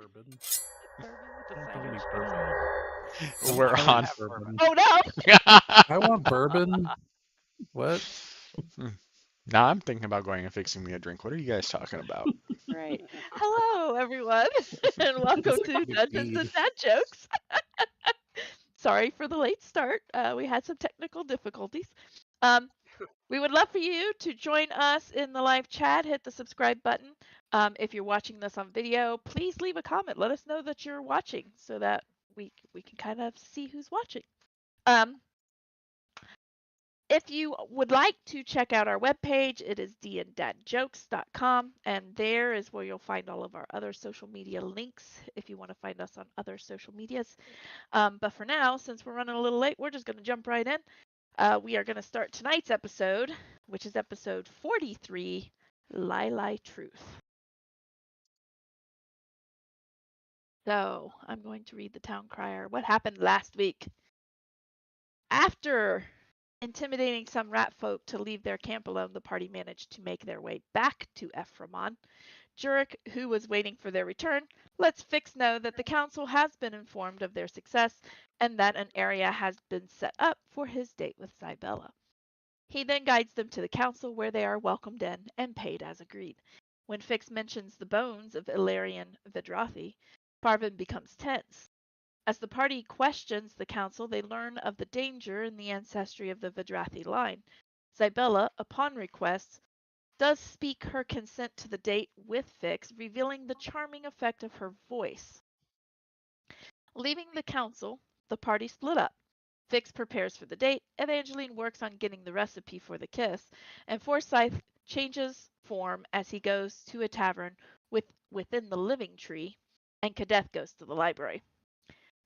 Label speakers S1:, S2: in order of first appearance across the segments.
S1: bourbon.
S2: Bourbon with
S1: I
S2: a
S1: don't have any
S2: sandwich.
S1: bourbon.
S3: We're
S1: I
S3: on.
S1: want bourbon.
S2: Oh no!
S1: I want bourbon. What?
S3: Now I'm thinking about going and fixing me a drink. What are you guys talking about?
S2: Right. Hello, everyone, and welcome to Dungeons and Dad Jokes. Sorry for the late start. We had some technical difficulties. We would love for you to join us in the live chat. Hit the subscribe button. If you're watching this on video, please leave a comment. Let us know that you're watching so that we can kind of see who's watching. If you would like to check out our webpage, it is danddadjokes.com, and there is where you'll find all of our other social media links if you want to find us on other social medias. But for now, since we're running a little late, we're just going to jump right in. We are going to start tonight's episode, which is episode 43, Lie Truth. So I'm going to read the town crier. What happened last week? After intimidating some rat folk to leave their camp alone, the party managed to make their way back to Ephraimon. Jurek, who was waiting for their return, lets Fix know that the council has been informed of their success and that an area has been set up for his date with Cybella. He then guides them to the council where they are welcomed in and paid as agreed. When Fix mentions the bones of Ilarian Vidrathi, Farvin becomes tense. As the party questions the council, they learn of the danger in the ancestry of the Vidrathi line. Cybella, upon request, does speak her consent to the date with Fix, revealing the charming effect of her voice. Leaving the council, the party split up. Fix prepares for the date, Evangeline works on getting the recipe for the kiss, and Forsyth changes form as he goes to a tavern within the living tree, and Kadeth goes to the library.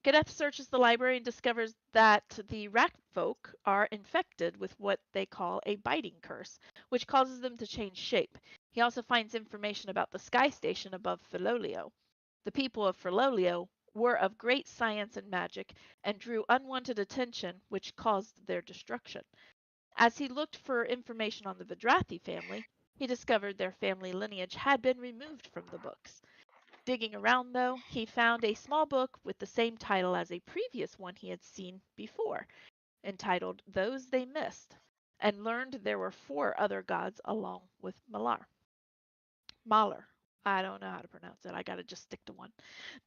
S2: Kadeth searches the library and discovers that the rat folk are infected with what they call a biting curse, which causes them to change shape. He also finds information about the sky station above Philolio. The people of Philolio were of great science and magic and drew unwanted attention, which caused their destruction. As he looked for information on the Vidrathi family, he discovered their family lineage had been removed from the books. Digging around, though, he found a small book with the same title as a previous one he had seen before, entitled Those They Missed, and learned there were 4 other gods along with Malar. Mahler. I don't know how to pronounce it. I gotta just stick to one.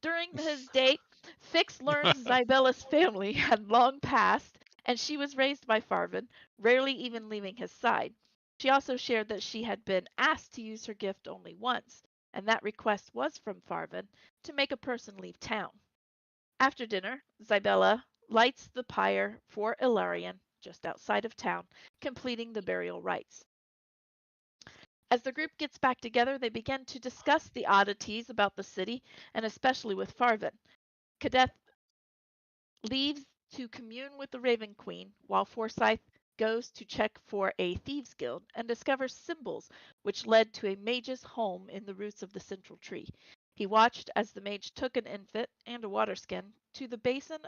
S2: During his date, Fix learns Zybella's family had long passed, and she was raised by Farvin, rarely even leaving his side. She also shared that she had been asked to use her gift only once, and that request was from Farvin to make a person leave town. After dinner, Zybella lights the pyre for Ilarion, just outside of town, completing the burial rites. As the group gets back together, they begin to discuss the oddities about the city, and especially with Farvin. Kadeth leaves to commune with the Raven Queen, while Forsyth goes to check for a thieves' guild and discovers symbols which led to a mage's home in the roots of the central tree. He watched as the mage took an infant and a water skin to the basin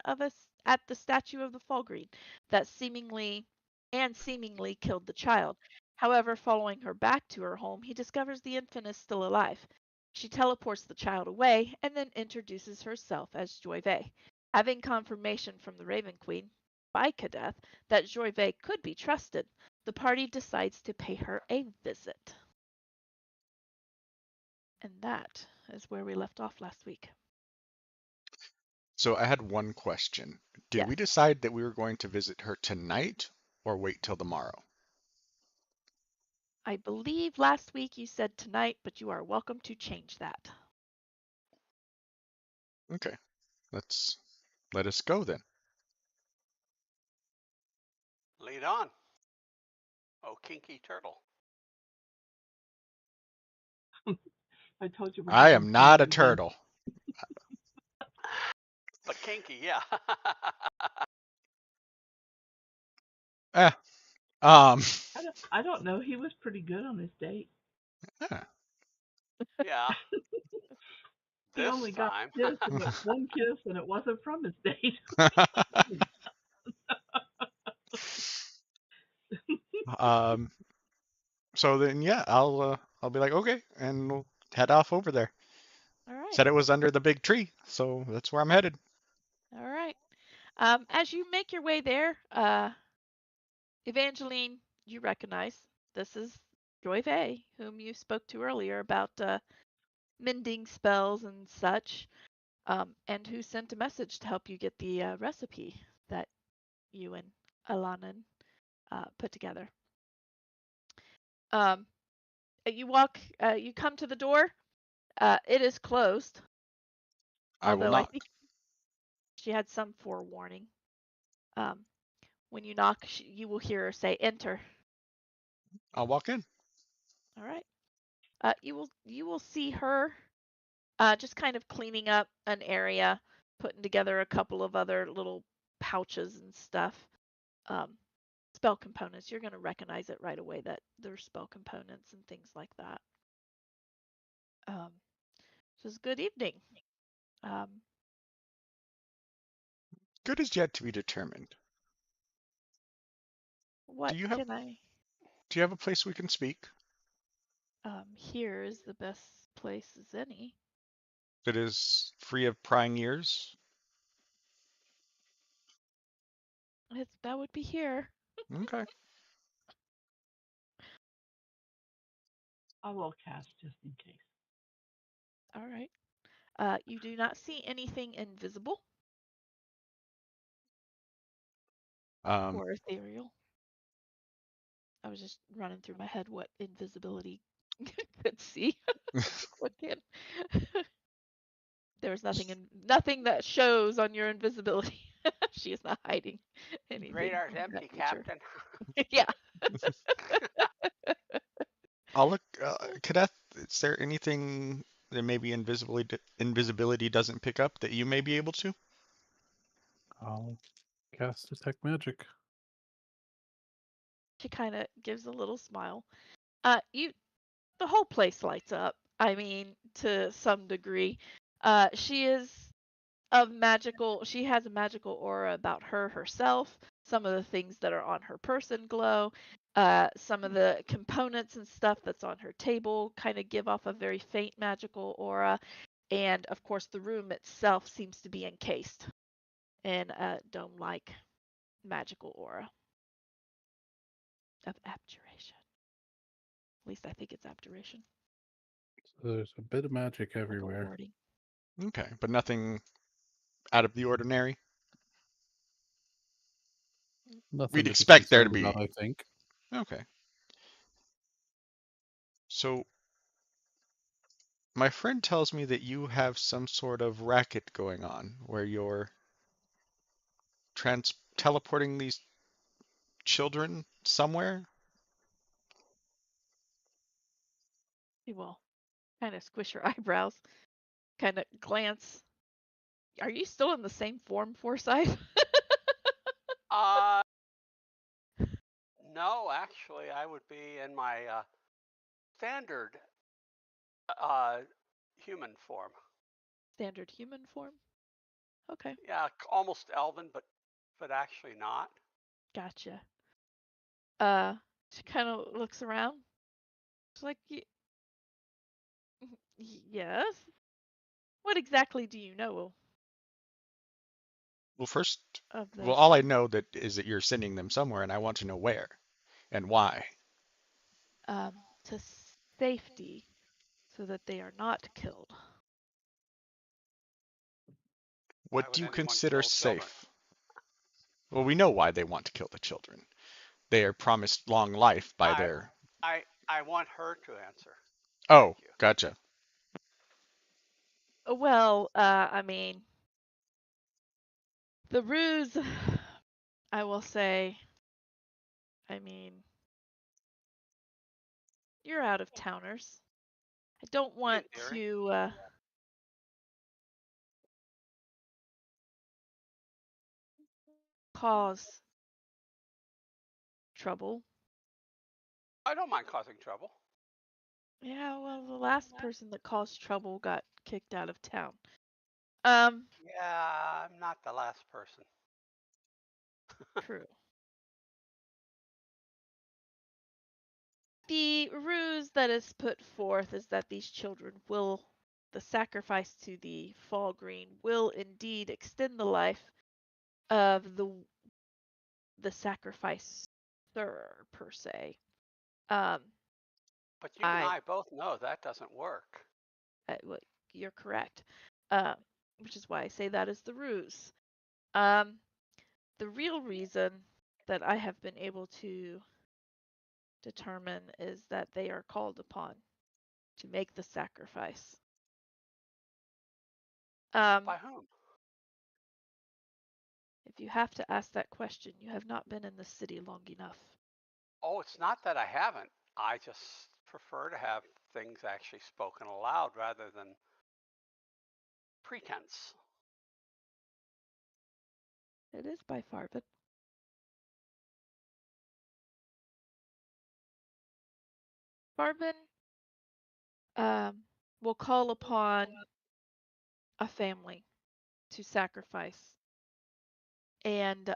S2: at the statue of the Fallgreen that seemingly killed the child. However, following her back to her home, he discovers the infant is still alive. She teleports the child away and then introduces herself as Joyve. Having confirmation from the Raven Queen by Kadeth that Joyve could be trusted, the party decides to pay her a visit. And that is where we left off last week.
S3: So I had one question. Did we
S2: Yes.
S3: decide that we were going to visit her tonight or wait till tomorrow?
S2: I believe last week you said tonight, but you are welcome to change that.
S3: Okay, let us go then.
S4: Lead on. Oh, kinky turtle.
S5: I told you.
S3: I am not a turtle.
S4: But kinky, yeah.
S5: I don't know. He was pretty good on his date.
S4: Yeah.
S5: He
S4: This
S5: only got
S4: time.
S5: one kiss, and it wasn't from his date.
S3: So then, yeah, I'll be like, okay, and we'll head off over there.
S2: All right. right.
S3: Said it was under the big tree, so that's where I'm headed.
S2: All right. As you make your way there, Evangeline, you recognize this is Joy Vey, whom you spoke to earlier about mending spells and such, and who sent a message to help you get the recipe that you and Alanan put together. Um, you come to the door. It is closed,
S3: I will
S2: although I
S3: knock.
S2: think she had some forewarning. Um, when you knock, you will hear her say, "Enter."
S3: I'll walk in.
S2: All right. You will see her just kind of cleaning up an area, putting together a couple of other little pouches and stuff. Um, spell components. You're going to recognize it right away that there's spell components and things like that. Um, says, "Good evening. Um,
S3: Good is yet to be determined.
S2: what
S3: Do you have
S2: can I?
S3: do you have a place we can speak
S2: Here is the best place as any.
S3: that is free of prying ears?
S2: That would be here.
S3: Okay.
S5: I will cast just in case.
S2: All right. You do not see anything invisible
S3: Um,
S2: or ethereal. I was just running through my head what invisibility could see. What can? There's nothing that shows on your invisibility. She is not hiding anything
S4: Radar's
S2: of that
S4: empty,
S2: nature.
S4: Captain.
S2: Yeah.
S3: I'll look. Kadeth, is there anything that maybe invisibility doesn't pick up that you may be able to?
S1: I'll cast detect magic.
S2: She kind of gives a little smile. You the whole place lights up. I mean, to some degree. She is she has a magical aura about her herself. Some of the things that are on her person glow. Some of the components and stuff that's on her table kind of give off a very faint magical aura. And of course, the room itself seems to be encased in a dome like magical aura of abjuration. At least I think it's abjuration.
S1: So there's a bit of magic
S2: Like a
S1: everywhere.
S2: warding.
S3: Okay, but nothing out of the ordinary.
S1: Nothing
S3: We'd
S1: to be
S3: expect there to
S1: concerned
S3: be.
S1: about, I think.
S3: Okay. So my friend tells me that you have some sort of racket going on where you're teleporting these children somewhere.
S2: She will kind of squish her eyebrows, kind of glance. Are you still in the same form, Forsyth?
S4: Uh, no, actually, I would be in my standard uh, human form.
S2: Standard human form? Okay,
S4: Yeah, almost elven, but actually not.
S2: gotcha. Uh, she kind of looks around. She's like, Yes? What exactly do you know
S3: Well, first,
S2: of
S3: well,
S2: those
S3: all I
S2: things?
S3: know that is that you're sending them somewhere, and I want to know where and why.
S2: To safety so that they are not killed.
S4: Why
S3: What do
S4: would
S3: you
S4: anyone
S3: consider
S4: kill children?
S3: safe? Well, we know why they want to kill the children. They are promised long life by
S4: I
S3: their.
S4: I want her to answer. Thank
S3: Oh,
S4: you.
S3: gotcha.
S2: Well, I mean, the ruse, I will say, I mean, you're out of towners. I don't
S4: In
S2: want
S4: theory.
S2: to cause trouble.
S4: I don't mind causing trouble.
S2: Yeah, well, the last person that caused trouble got kicked out of town. Um,
S4: Yeah, I'm not the last person.
S2: true. The ruse that is put forth is that these children will the sacrifice to the fall green will indeed extend the life of the sacrificer per se. Um,
S4: But you and
S2: I,
S4: I both know that doesn't work.
S2: well, you're correct, um, which is why I say that is the ruse. Um, the real reason that I have been able to determine is that they are called upon to make the sacrifice.
S4: By whom?
S2: If you have to ask that question, you have not been in the city long enough.
S4: Oh, it's not that I haven't. I just prefer to have things actually spoken aloud rather than pretense.
S2: It is by Farben. Farben will call upon a family to sacrifice, and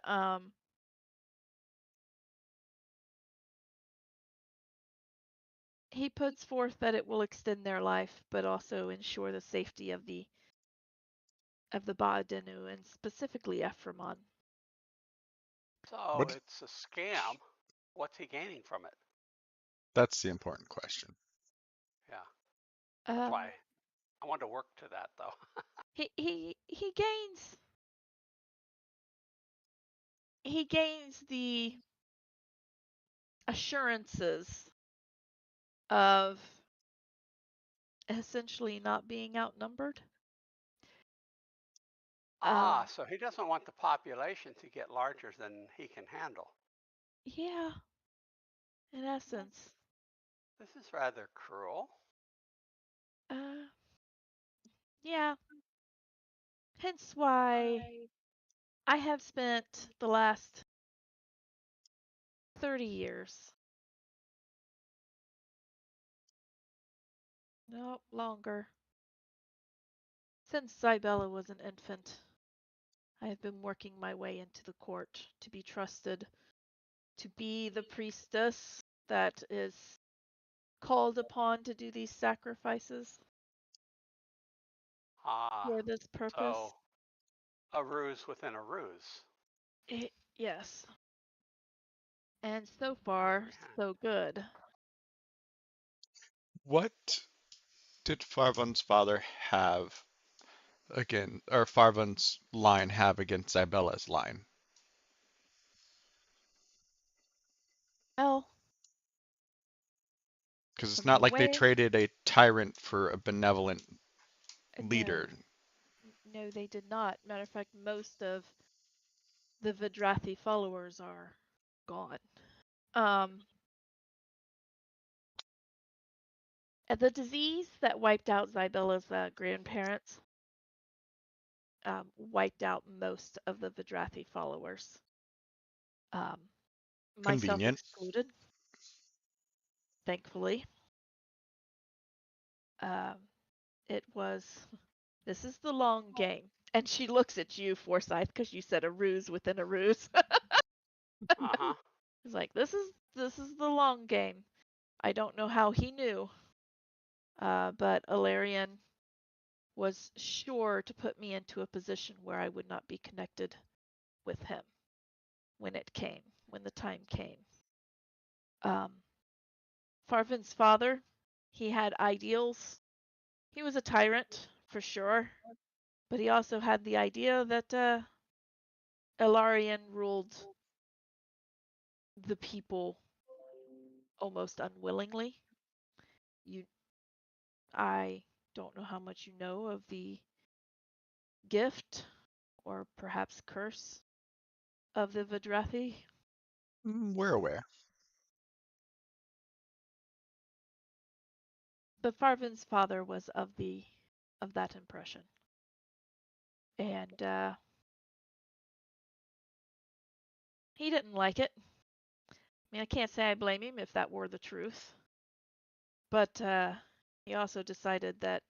S2: he puts forth that it will extend their life, but also ensure the safety of the Baadenu and specifically Ephraimon.
S4: So
S3: What?
S4: it's a scam. What's he gaining from it?
S3: That's the important question.
S4: Yeah, that's
S2: Um,
S4: why I wanted to work to that though.
S2: he gains the assurances of essentially not being outnumbered.
S4: Ah, so he doesn't want the population to get larger than he can handle.
S2: Yeah, in essence.
S4: This is rather cruel.
S2: Uh, yeah. Hence why I have spent the last 30 years, no, longer, since Cybella was an infant. I have been working my way into the court to be trusted, to be the priestess that is called upon to do these sacrifices
S4: Ah,
S2: for this purpose.
S4: so a ruse within a ruse.
S2: Yes. And so
S4: I
S2: far,
S4: apprehend.
S2: so good.
S3: What did Farvan's father have again, or Farvan's line have against Isabella's line?
S2: Well,
S3: Because it's
S2: from the
S3: not like they
S2: way,
S3: traded a tyrant for a benevolent
S2: no,
S3: leader.
S2: no, they did not. Matter of fact, most of the Vidrathi followers are gone. Um, the disease that wiped out Zybella's grandparents wiped out most of the Vidrathi followers, um, myself
S3: Convenient.
S2: excluded, thankfully. Um, it was, this is the long game. And she looks at you, Forsyth, because you said a ruse within a ruse.
S4: Uh-huh.
S2: It's like, this is the long game. I don't know how he knew, but Alarian was sure to put me into a position where I would not be connected with him when it came, when the time came. Um, Farvin's father, he had ideals. He was a tyrant, for sure, but he also had the idea that Ilarion ruled the people almost unwillingly. You, I don't know how much you know of the gift or perhaps curse of the Vidrathi.
S3: We're aware.
S2: But Farvin's father was of that impression, and he didn't like it. I mean, I can't say I blame him if that were the truth, but he also decided that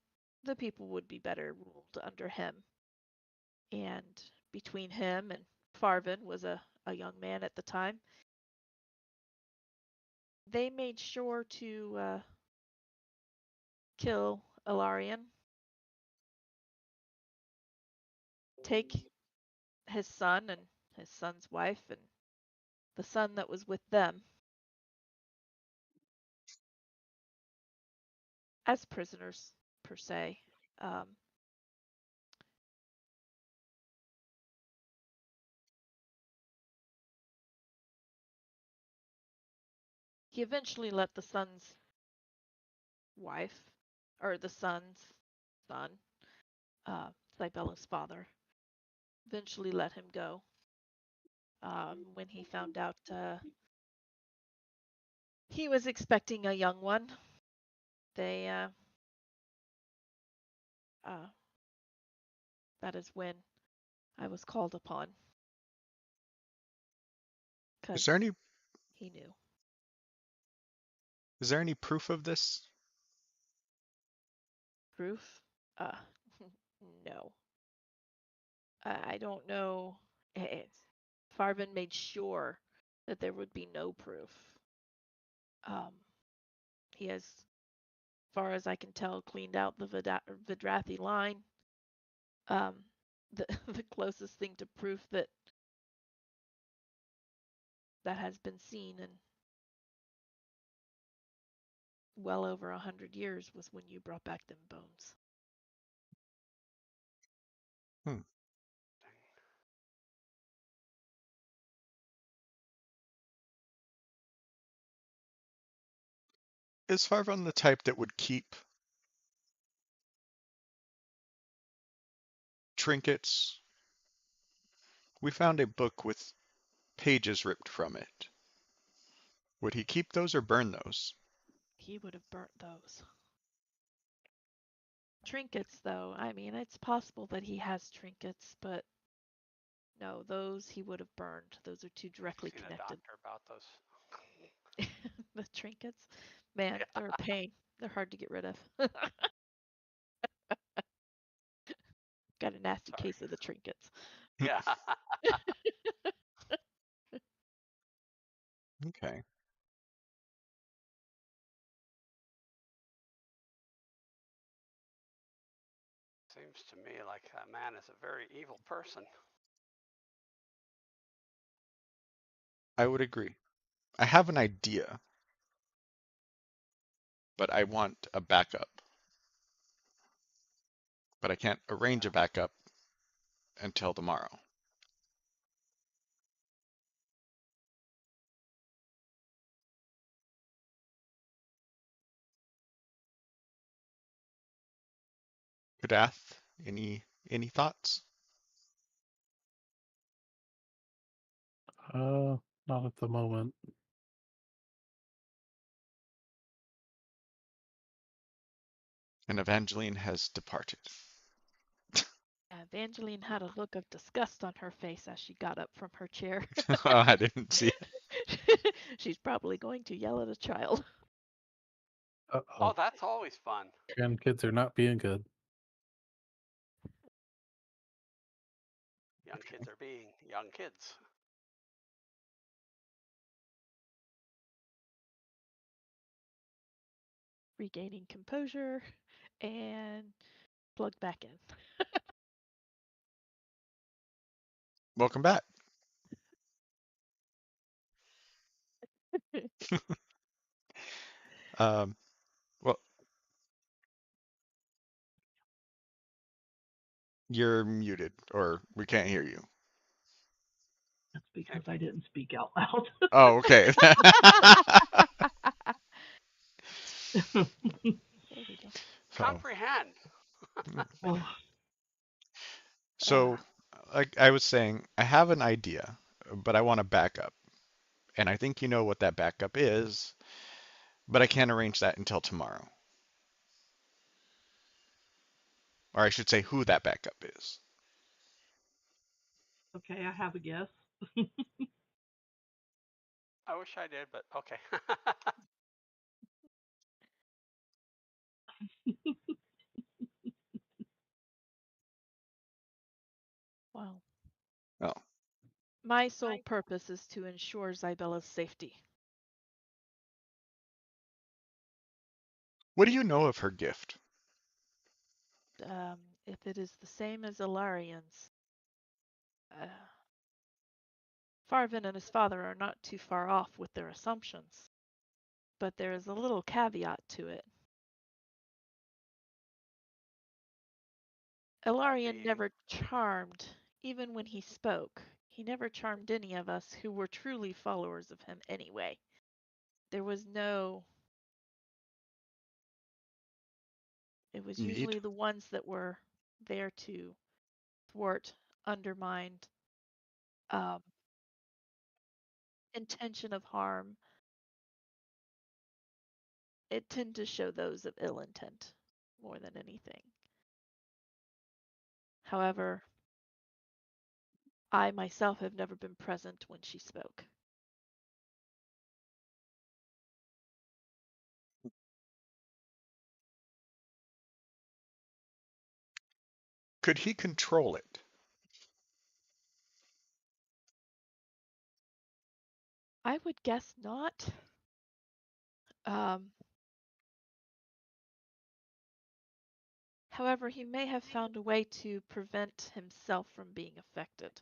S2: the people would be better ruled under him. And between him and Farvin was a young man at the time, they made sure to kill Ilarion take his son and his son's wife and the son that was with them as prisoners, per se. Um, he eventually let the son's wife, or the son's son, Sibella's father, eventually let him go when he found out he was expecting a young one. They that is when I was called upon
S3: Is
S2: because
S3: there any
S2: he knew.
S3: is there any proof of this?
S2: Proof? Uh, no. I don't know. Farvin made sure that there would be no proof. He has, far as I can tell, cleaned out the Vidrathi line. Um, the the closest thing to proof that has been seen in well over 100 years was when you brought back them bones.
S3: Hmm. Is Farvan the type that would keep trinkets? We found a book with pages ripped from it. Would he keep those or burn those?
S2: He would have burnt those. Trinkets, though, I mean, it's possible that he has trinkets, but no, those he would have burned. Those are too directly
S4: Seen a
S2: connected.
S4: doctor about those.
S2: The trinkets, man,
S4: Yeah.
S2: they're a pain. They're hard to get rid of. Got a nasty
S4: Sorry.
S2: case of the trinkets.
S4: Yeah.
S3: Okay.
S4: Seems to me like that man is a very evil person.
S3: I would agree. I have an idea, but I want a backup. But I can't arrange a backup until tomorrow. Kudath, any thoughts?
S1: Not at the moment.
S3: And Evangeline has departed.
S2: Evangeline had a look of disgust on her face as she got up from her chair.
S3: Oh, I didn't see it.
S2: She's probably going to yell at a child.
S4: Oh,
S1: Uh-oh.
S4: that's always fun.
S1: Grandkids are not being good.
S4: Young kids are being young kids.
S2: Regaining composure and plugged back in.
S3: Welcome back. Um, well, you're muted, or we can't hear you.
S5: That's because I didn't speak out loud.
S3: Oh, okay.
S2: There we go.
S3: So,
S4: Comprehend.
S5: Oh,
S3: so, like I was saying, I have an idea, but I want a backup. And I think you know what that backup is, but I can't arrange that until tomorrow. Or I should say who that backup is.
S5: okay, I have a guess.
S4: I wish I did, but okay.
S2: Wow.
S3: Oh,
S2: My sole purpose is to ensure Zybella's safety.
S3: what do you know of her gift?
S2: If it is the same as Ilarian's, Farvin and his father are not too far off with their assumptions, but there is a little caveat to it. Ilarion
S4: being
S2: never charmed, even when he spoke. He never charmed any of us who were truly followers of him anyway. There was no. It was
S3: Need?
S2: usually the ones that were there to thwart, undermine, um, intention of harm. It tended to show those of ill intent more than anything. However, I myself have never been present when she spoke.
S3: Could he control it?
S2: I would guess not. Um, However, he may have found a way to prevent himself from being affected.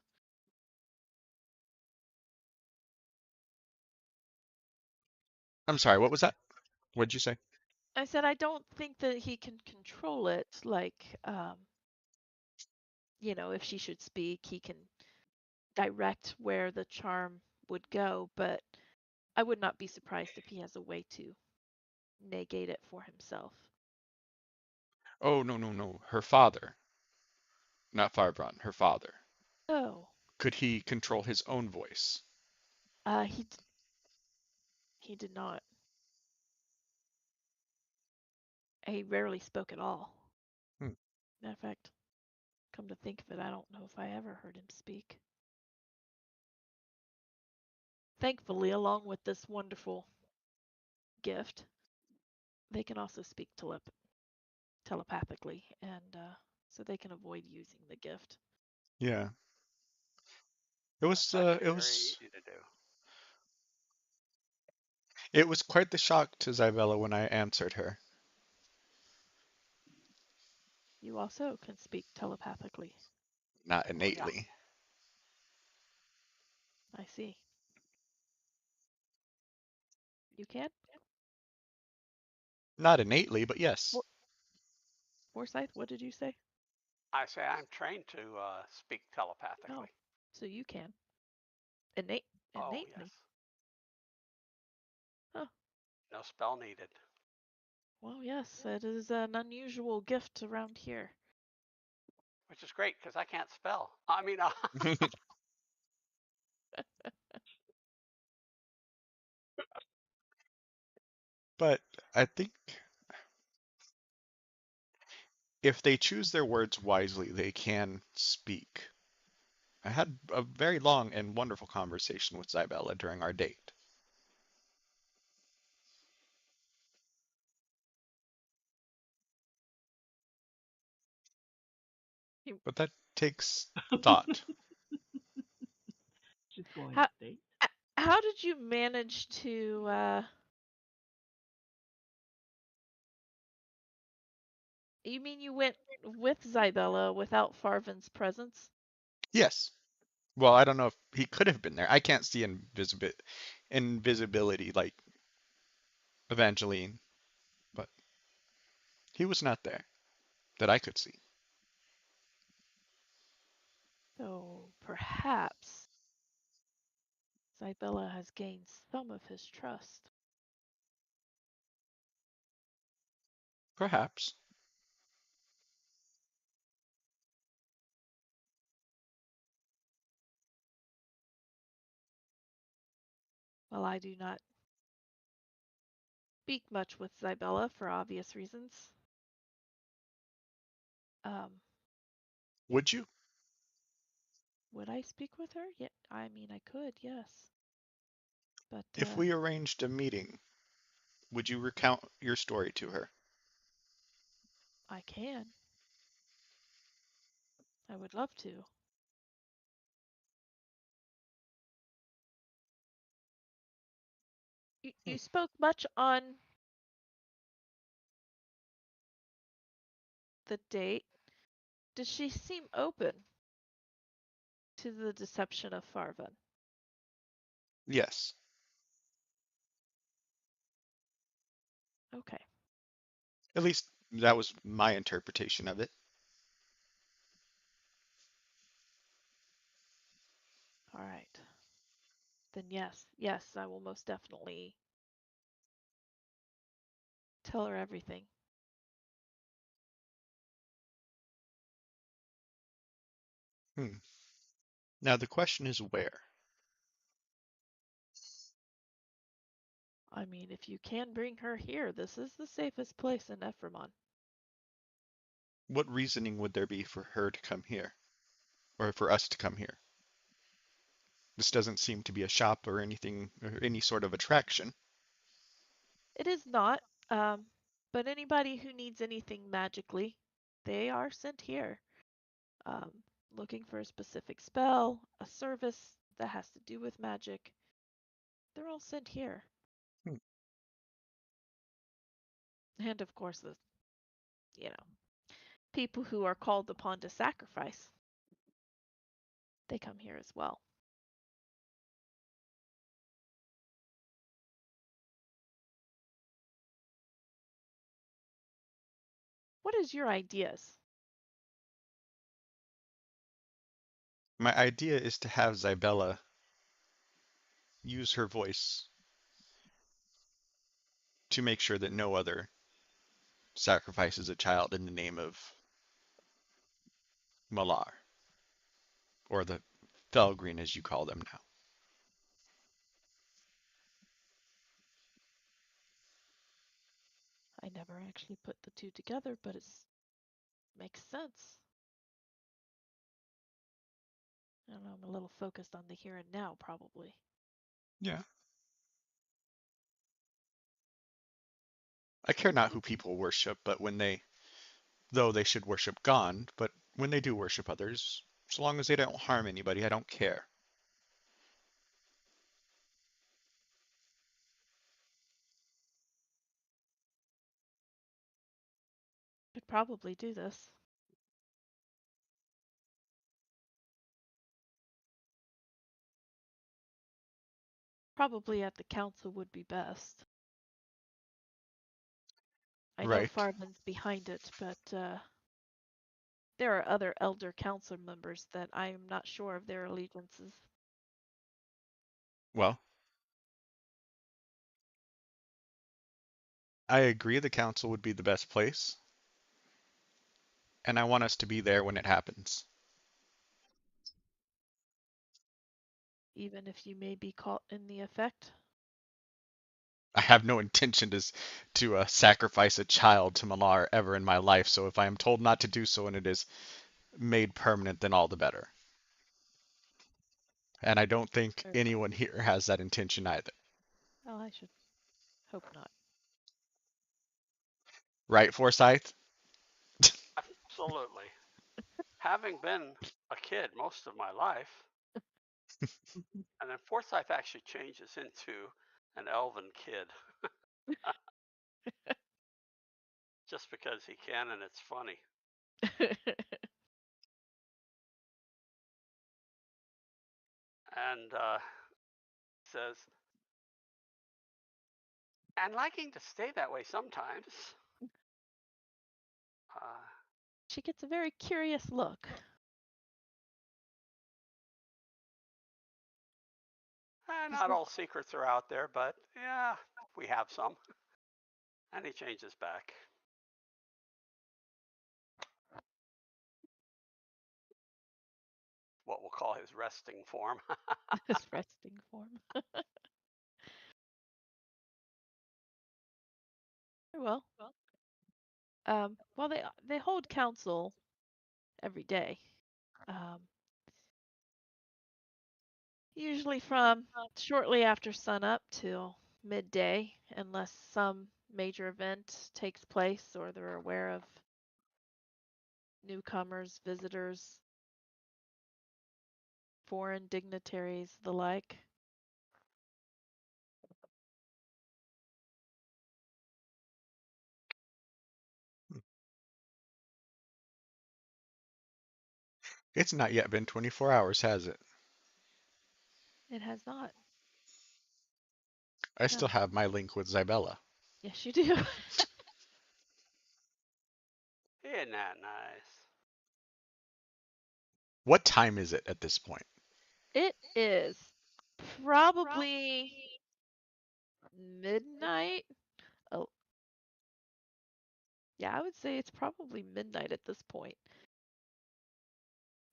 S3: I'm sorry, what was that? What'd you say?
S2: I said I don't think that he can control it, like, if she should speak, he can direct where the charm would go, but I would not be surprised if he has a way to negate it for himself.
S3: Oh, no, no, no. Her father. Not Firebrand, her father.
S2: Oh,
S3: Could he control his own voice?
S2: uh, he he did not. He rarely spoke at all.
S3: Hmm.
S2: Matter of fact, come to think of it, I don't know if I ever heard him speak. Thankfully, along with this wonderful gift, they can also speak telepathically, and so they can avoid using the gift.
S3: Yeah.
S4: that's actually
S3: It
S4: very
S3: was
S4: easy to do.
S3: it was quite the shock to Zybella when I answered her.
S2: You also can speak telepathically.
S3: Not
S4: Oh yeah,
S3: innately.
S2: I see. You can?
S3: Not innately, but yes.
S2: For- Forsyth, what did you say?
S4: I say I'm trained to speak
S2: Oh,
S4: telepathically.
S2: so you can. Innate,
S4: Oh yes,
S2: innately. Huh.
S4: no spell needed.
S2: Well, yes, it is an unusual gift around here.
S4: Which is great because I can't spell. I mean,
S3: But I think if they choose their words wisely, they can speak. I had a very long and wonderful conversation with Zybella during our date.
S2: You,
S3: But that takes thought.
S5: She's going
S2: how
S5: update.
S2: how did you manage to you mean you went with Zybella without Farvin's presence?
S3: Yes. Well, I don't know if he could have been there. I can't see invisibility like Evangeline, but he was not there that I could see.
S2: So perhaps Zybella has gained some of his trust.
S3: Perhaps.
S2: Well, I do not speak much with Zybella for obvious reasons. Um,
S3: Would you?
S2: would I speak with her? Yeah, I mean, I could, yes. But
S3: If we arranged a meeting, would you recount your story to her?
S2: I can. I would love to.
S3: Hmm.
S2: You spoke much on the date. Did she seem open to the deception of Farvan.
S3: Yes.
S2: Okay.
S3: At least that was my interpretation of it.
S2: All right. Then yes, I will most definitely tell her everything.
S3: Hmm. Now the question is where?
S2: I mean, if you can bring her here, this is the safest place in Ephraimon.
S3: What reasoning would there be for her to come here? Or for us to come here? This doesn't seem to be a shop or anything, or any sort of attraction.
S2: It is not, um, but anybody who needs anything magically, they are sent here. Um, Looking for a specific spell, a service that has to do with magic, they're all sent here.
S3: Hmm.
S2: And of course, you know, people who are called upon to sacrifice, they come here as well. What is your ideas?
S3: My idea is to have Zybella use her voice to make sure that no other sacrifices a child in the name of Malar, or the Felgreen as you call them now.
S2: I never actually put the two together, but it makes sense. I don't know, I'm a little focused on the here and now, probably.
S3: Yeah. I care not who people worship, but though they should worship God, but when they do worship others, so long as they don't harm anybody, I don't care.
S2: Could probably do this. Probably at the council would be best. I know
S3: Right.
S2: Farvan's behind it, but there are other elder council members that I am not sure of their allegiances.
S3: Well, I agree the council would be the best place, and I want us to be there when it happens.
S2: Even if you may be caught in the effect.
S3: I have no intention to sacrifice a child to Malar ever in my life, so if I am told not to do so and it is made permanent, then all the better. And I don't think
S2: Very well.
S3: anyone here has that intention either.
S2: Well, I should hope not.
S3: Right, Forsyth?
S4: Absolutely. Having been a kid most of my life, and then Forsyth actually changes into an elven kid just because he can and it's funny. And says, and liking to stay that way sometimes. Uh,
S2: She gets a very curious look.
S4: Not all secrets are out there, but yeah, we have some. And he changes back. What we'll call his resting form.
S2: His resting form. Very well. Well, they hold council every day. Um, Usually from shortly after sunup till midday, unless some major event takes place or they're aware of newcomers, visitors, foreign dignitaries, the like.
S3: It's not yet been 24 hours, has it?
S2: It has not.
S3: I still
S2: No.
S3: have my link with Zybella.
S2: Yes, you do.
S4: Isn't that nice?
S3: What time is it at this point?
S2: It is probably midnight. Oh, yeah, I would say it's probably midnight at this point.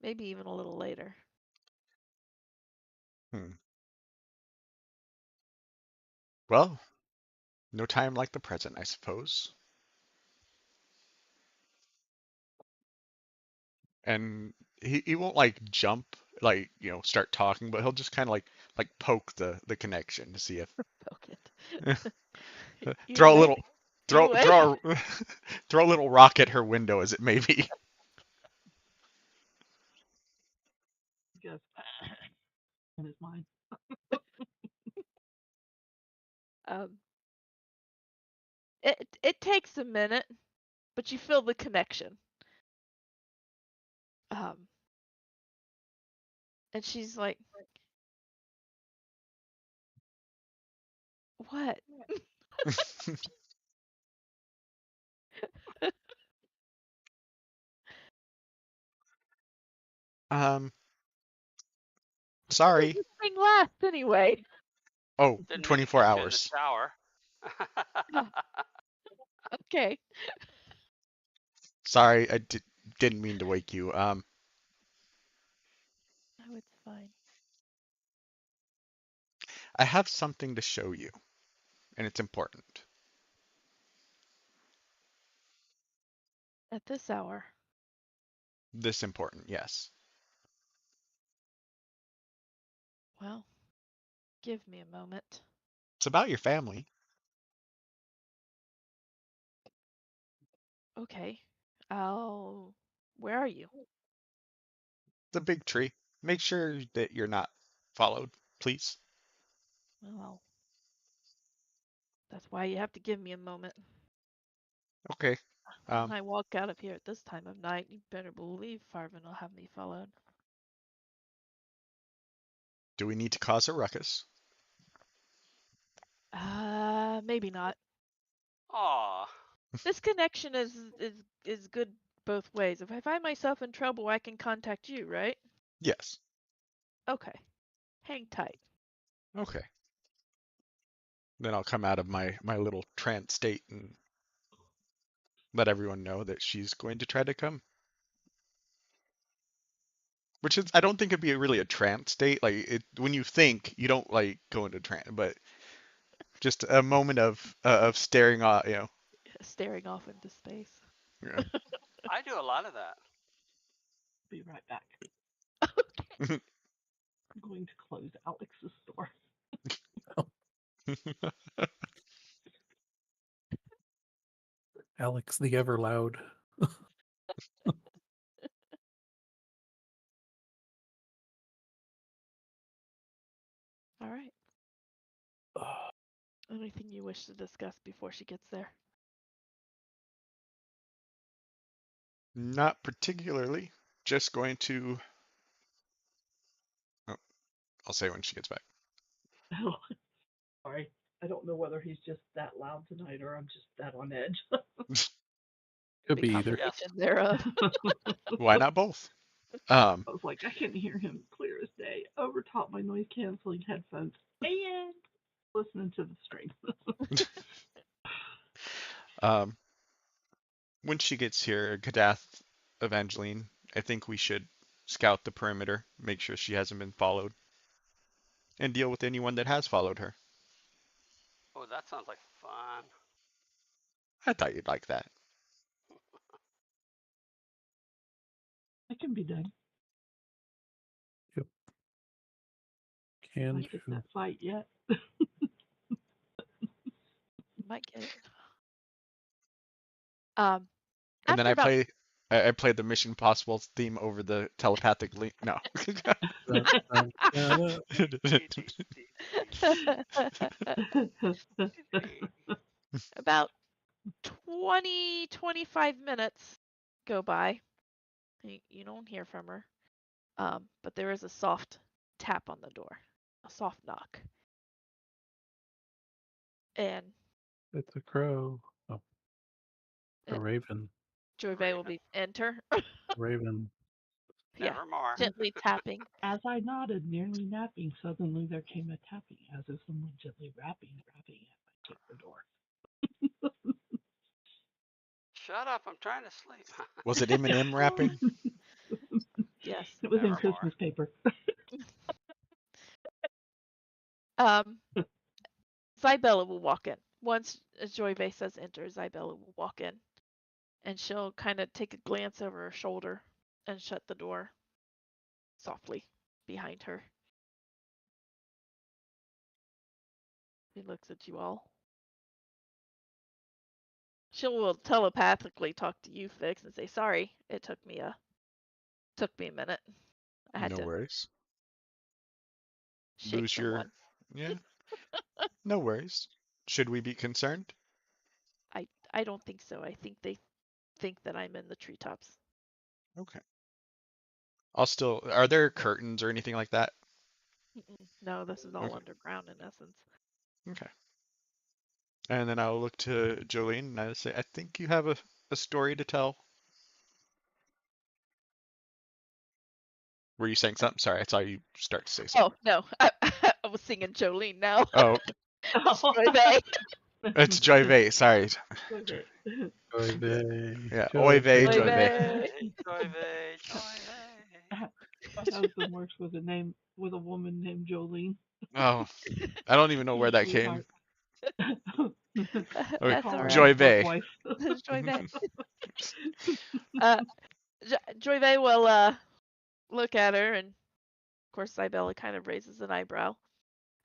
S2: Maybe even a little later.
S3: Hmm. Well, no time like the present, I suppose. And he won't like jump, like, start talking, but he'll just kind of like poke the connection to see if
S2: Poke it. You
S3: throw a
S2: awake?
S3: little
S2: You
S3: throw
S2: awake?
S3: throw a, throw a little rock at her window as it may be.
S5: He goes in his mind.
S2: Um, it takes a minute, but you feel the connection. Um, and she's like, "What?"
S3: Um,
S2: How does
S3: sorry.
S2: this thing last anyway?
S3: Oh,
S4: Didn't mean to
S3: 24
S4: catch you in the
S3: hours.
S4: shower.
S2: Oh, okay.
S3: Sorry, I didn't mean to wake you.
S2: Oh, it's fine.
S3: I have something to show you, and it's important.
S2: At this hour.
S3: This important, yes.
S2: Well, give me a moment.
S3: It's about your family.
S2: Okay. I'll. Where are you?
S3: The big tree. Make sure that you're not followed, please.
S2: Well, that's why you have to give me a moment.
S3: Okay.
S2: When
S3: Um,
S2: I walk out of here at this time of night, you better believe Farvin will have me followed.
S3: do we need to cause a ruckus?
S2: Maybe not.
S4: Aw,
S2: This connection is good both ways. If I find myself in trouble, I can contact you, right?
S3: Yes.
S2: Okay. Hang tight.
S3: Okay. Then I'll come out of my little trance state and let everyone know that she's going to try to come. Which is, I don't think it'd be really a trance state. Like when you think, you don't like go into trance, but just a moment of staring off,
S2: Staring off into space.
S3: yeah.
S4: I do a lot of that.
S5: Be right back.
S2: Okay.
S5: I'm going to close Alex's door.
S1: Alex the ever loud.
S2: All right. Anything you wish to discuss before she gets there?
S3: Not particularly. Just going to. Oh, I'll say when she gets back.
S5: Oh, sorry. I don't know whether he's just that loud tonight or I'm just that on edge.
S1: Could
S2: The
S1: be either.
S4: Yes.
S2: combination thereof.
S3: Why not both?
S5: I was like, I can hear him clear as day over top my noise canceling headphones and listening to the stream.
S3: Um, when she gets here, Kadath, Evangeline, I think we should scout the perimeter, make sure she hasn't been followed, and deal with anyone that has followed her.
S4: Oh, that sounds like fun.
S3: I thought you'd like that.
S5: It can be done.
S1: Yep. Can
S5: Might get
S1: do.
S5: that fight yet.
S2: Might get it. Um,
S3: And then
S2: after about
S3: I play the Mission Impossible theme over the telepathic link. No.
S1: Dun, dun, dun,
S2: about 20, 25 minutes go by. You don't hear from her. But there is a soft tap on the door, a soft knock. And
S1: It's a crow. Oh, a
S2: it,
S1: raven.
S2: Joyve will be enter.
S1: Raven.
S2: Yeah,
S4: Nevermore.
S2: gently tapping.
S5: As I nodded, nearly napping, suddenly there came a tapping, as if someone gently rapping at my chamber door.
S4: Shut up! I'm trying to sleep.
S3: Was it Eminem rapping?
S2: Yes.
S5: It was in
S4: Nevermore.
S5: Christmas paper.
S2: Zybella will walk in. Once Joyve says enter, Zybella will walk in. And she'll kind of take a glance over her shoulder and shut the door softly behind her. She looks at you all. She will telepathically talk to you, Fix, and say, "Sorry, it took me a minute. I had
S3: No
S2: to
S3: worries.
S2: shake
S3: Lose your...
S2: someone."
S3: Yeah, no worries. Should we be concerned?
S2: I don't think so. I think they think that I'm in the treetops.
S3: Okay. I'll still... Are there curtains or anything like that?
S2: No, this is all
S3: Okay.
S2: underground in essence.
S3: Okay. And then I'll look to Jolene and I'll say, I think you have a story to tell. Were you saying something? Sorry, I saw you start to say something.
S2: Oh no, I was singing Jolene now.
S3: Oh,
S2: It's Joyve.
S3: it's Joy Vey. Sorry.
S1: Joy vey.
S3: Yeah,
S1: Joy
S3: Oy vey,
S1: vey.
S3: Joy vey.
S4: Joy.
S5: My husband works with a woman named Jolene.
S3: Oh, I don't even know where that came.
S5: Sweetheart.
S3: Okay,
S2: That's all right.
S3: Joy
S5: Work
S3: vey.
S5: wife.
S2: Joyve. Joyve will look at her, and of course Cybella kind of raises an eyebrow,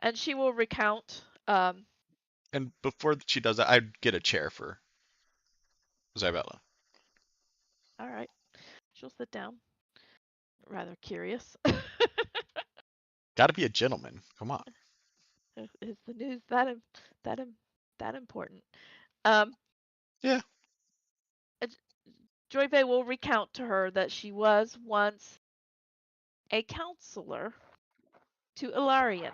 S2: and she will recount.
S3: And before she does that, I'd get a chair for Isabella.
S2: All right, she'll sit down. Rather curious.
S3: Gotta be a gentleman. Come on.
S2: Is the news that important?
S3: Yeah.
S2: Joyve will recount to her that she was once a counselor to Ilarion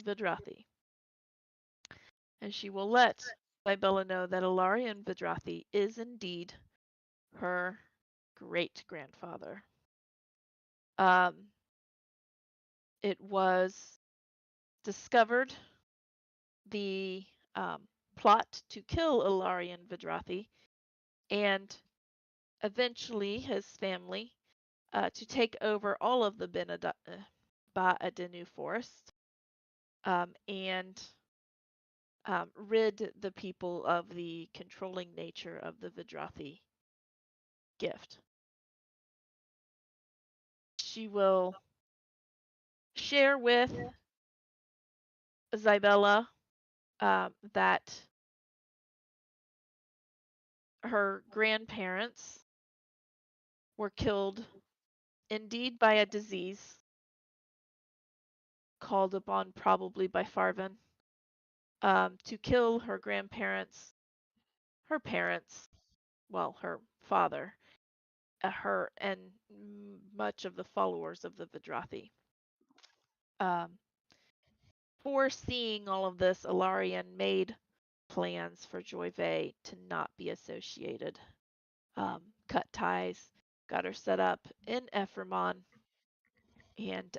S2: Vidrathi, and she will let Cybella know that Ilarion Vidrathi is indeed her great grandfather. It was discovered the plot to kill Ilarion Vidrathi, and eventually his family to take over all of the Ba-Adenu forest and rid the people of the controlling nature of the Vidrathi gift. She will share with Zybella that her grandparents were killed indeed by a disease called upon probably by Farvan to kill her grandparents, her parents, well, her father, her, and much of the followers of the Vidrathi. Foreseeing all of this, Ilarion made plans for Joyve to not be associated. Cut ties, got her set up in Ephraimon, and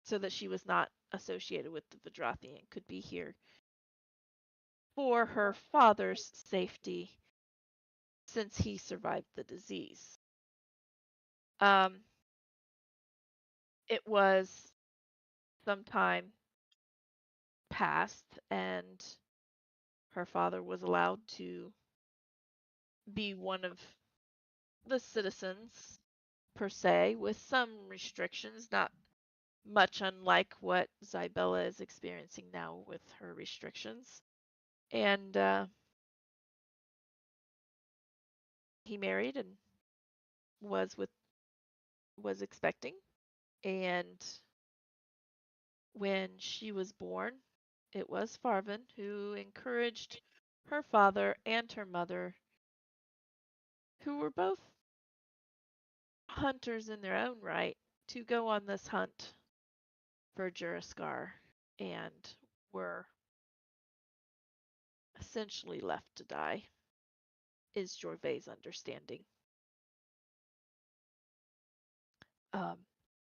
S2: so that she was not associated with the Vidrathi and could be here for her father's safety since he survived the disease. It was some time past, and her father was allowed to be one of the citizens per se, with some restrictions, not much unlike what Zybella is experiencing now with her restrictions. And he married and was expecting, and when she was born, it was Farvan who encouraged her father and her mother, who were both hunters in their own right to go on this hunt for Juraskar and were essentially left to die, is Jorvay's understanding.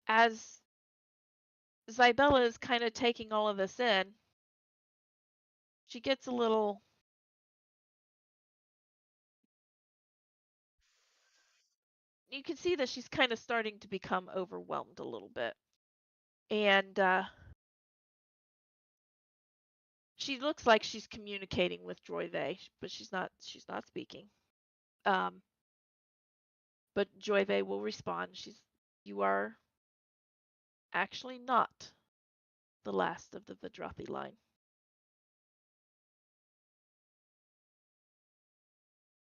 S2: As Zybella is kind of taking all of this in, she gets a little you can see that she's kind of starting to become overwhelmed a little bit. And she looks like she's communicating with Joyve, but she's not speaking. But Joyve will respond. You are actually not the last of the Vidrathi line.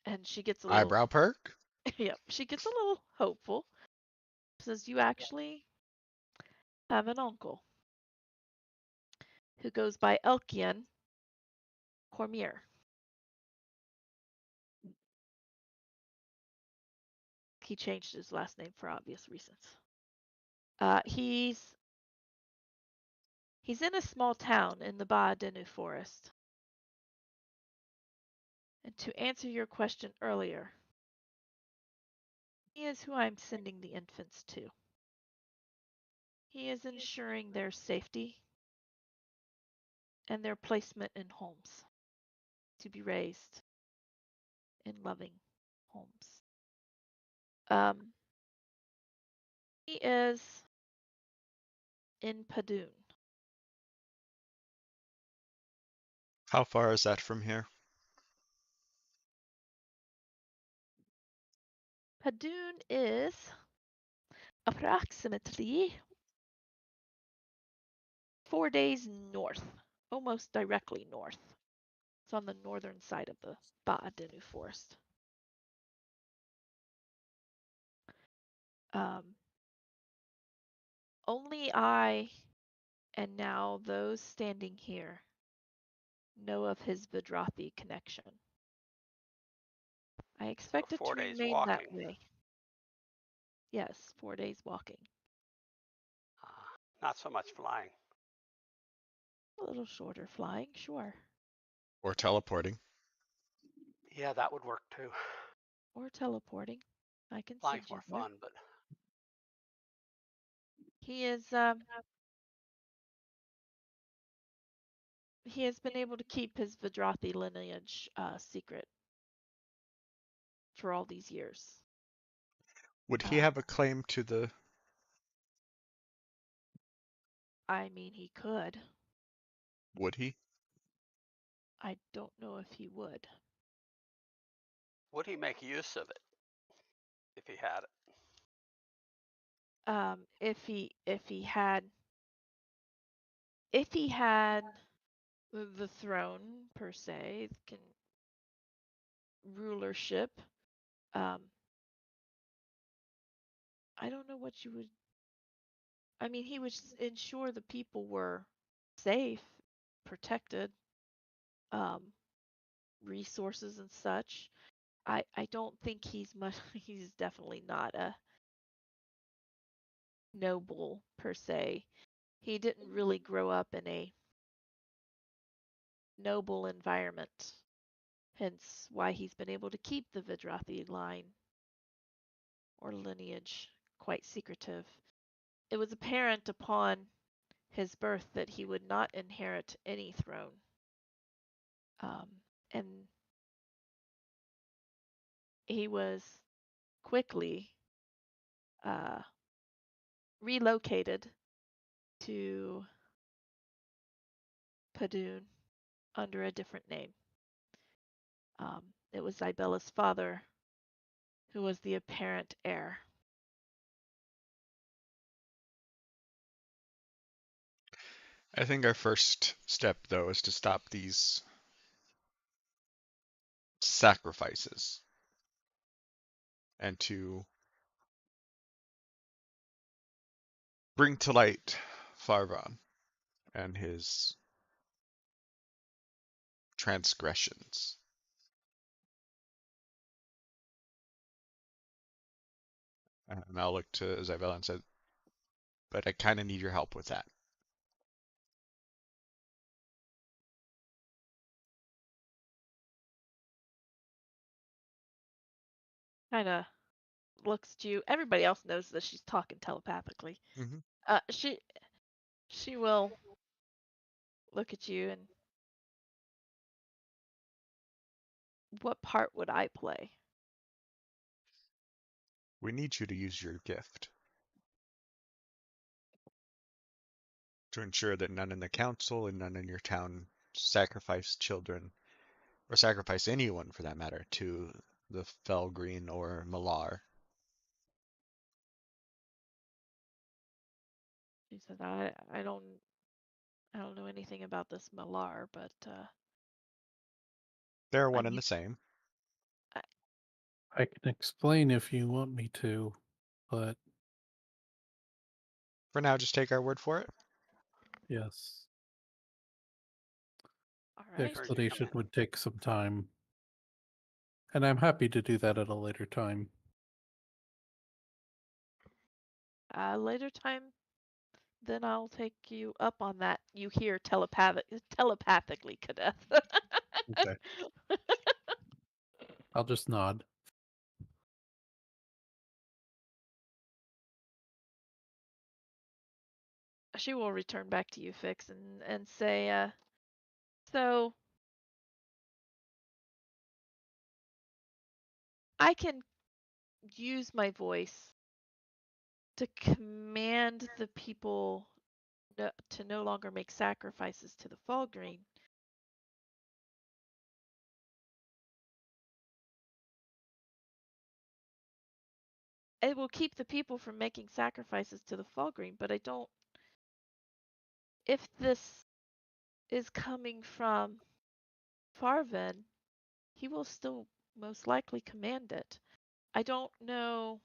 S2: And she gets a little
S3: Eyebrow perk?
S2: yep, she gets a little hopeful. Says you actually have an uncle who goes by Elkian Cormier. He changed his last name for obvious reasons. He's in a small town in the Baadenu forest. And to answer your question earlier, he is who I'm sending the infants to. He is ensuring their safety and their placement in homes to be raised in loving homes. He is in Padoon.
S3: How far is that from here?
S2: Padoon is approximately 4 days north, almost directly north. It's on the northern side of the Baadenu forest. Only I, and now those standing here, know of his Vidrathi connection. I expect
S4: So
S2: it
S4: 4
S2: to
S4: days
S2: remain that
S4: walking.
S2: way. Yes, 4 days walking.
S4: Not so much flying.
S2: A little shorter flying, sure.
S3: Or teleporting?
S4: Yeah, that would work too.
S2: Or teleporting. I can
S4: Flying's
S2: send you
S4: more
S2: there.
S4: fun, but
S2: He has been able to keep his Vidrathi lineage secret for all these years.
S3: Would he have a claim to the...
S2: I mean, he could.
S3: Would he?
S2: I don't know if he would.
S4: would he make use of it if he had it?
S2: If he had the throne per se, rulership, I don't know what you would. I mean, he would ensure the people were safe, protected, um, resources and such. I don't think he's much. He's definitely not a noble per se. He didn't really grow up in a noble environment, hence why he's been able to keep the Vidrathi line or lineage quite secretive. It was apparent upon his birth that he would not inherit any throne. And he was quickly relocated to Padoon under a different name. It was Zybella's father who was the apparent heir.
S3: I think our first step, though, is to stop these sacrifices and to bring to light Farvan and his transgressions. And I'll look to Isabella and say, but I kind of need your help with that.
S2: Kind of looks at you. Everybody else knows that she's talking telepathically.
S3: Hmm.
S2: She will look at you and what part would I play?
S3: We need you to use your gift to ensure that none in the council and none in your town sacrifice children, or sacrifice anyone for that matter, to the Felgreen or Malar.
S2: She said, I don't know anything about this Malar, but
S3: They're
S2: I
S3: one and
S2: need
S3: the same.
S2: I,
S1: I can explain if you want me to, but
S3: For now, just take our word for it.
S1: yes,
S2: all
S1: the
S2: right.
S4: Turn you come
S1: explanation
S4: in.
S1: would take some time, and I'm happy to do that at a later time.
S2: Later time, then I'll take you up on that. You hear telepathically, Kadeth.
S1: Okay, I'll just nod.
S2: She will return back to you, Fix, and say, so I can use my voice to command the people to no longer make sacrifices to the Fall Green. It will keep the people from making sacrifices to the Fall Green, but I don't. If this is coming from Farvin, he will still most likely command it. I don't know.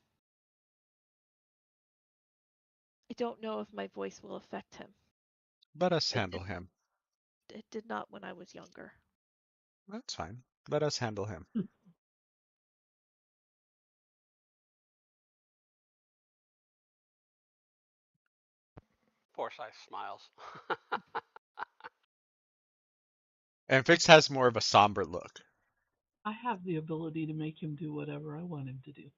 S2: I don't know if my voice will affect him.
S3: Let us
S2: It
S3: handle
S2: didn't.
S3: him.
S2: It did not when I was younger.
S3: That's fine. Let us handle him.
S4: Forsyth smiles.
S3: And Fix has more of a somber look.
S5: I have the ability to make him do whatever I want him to do.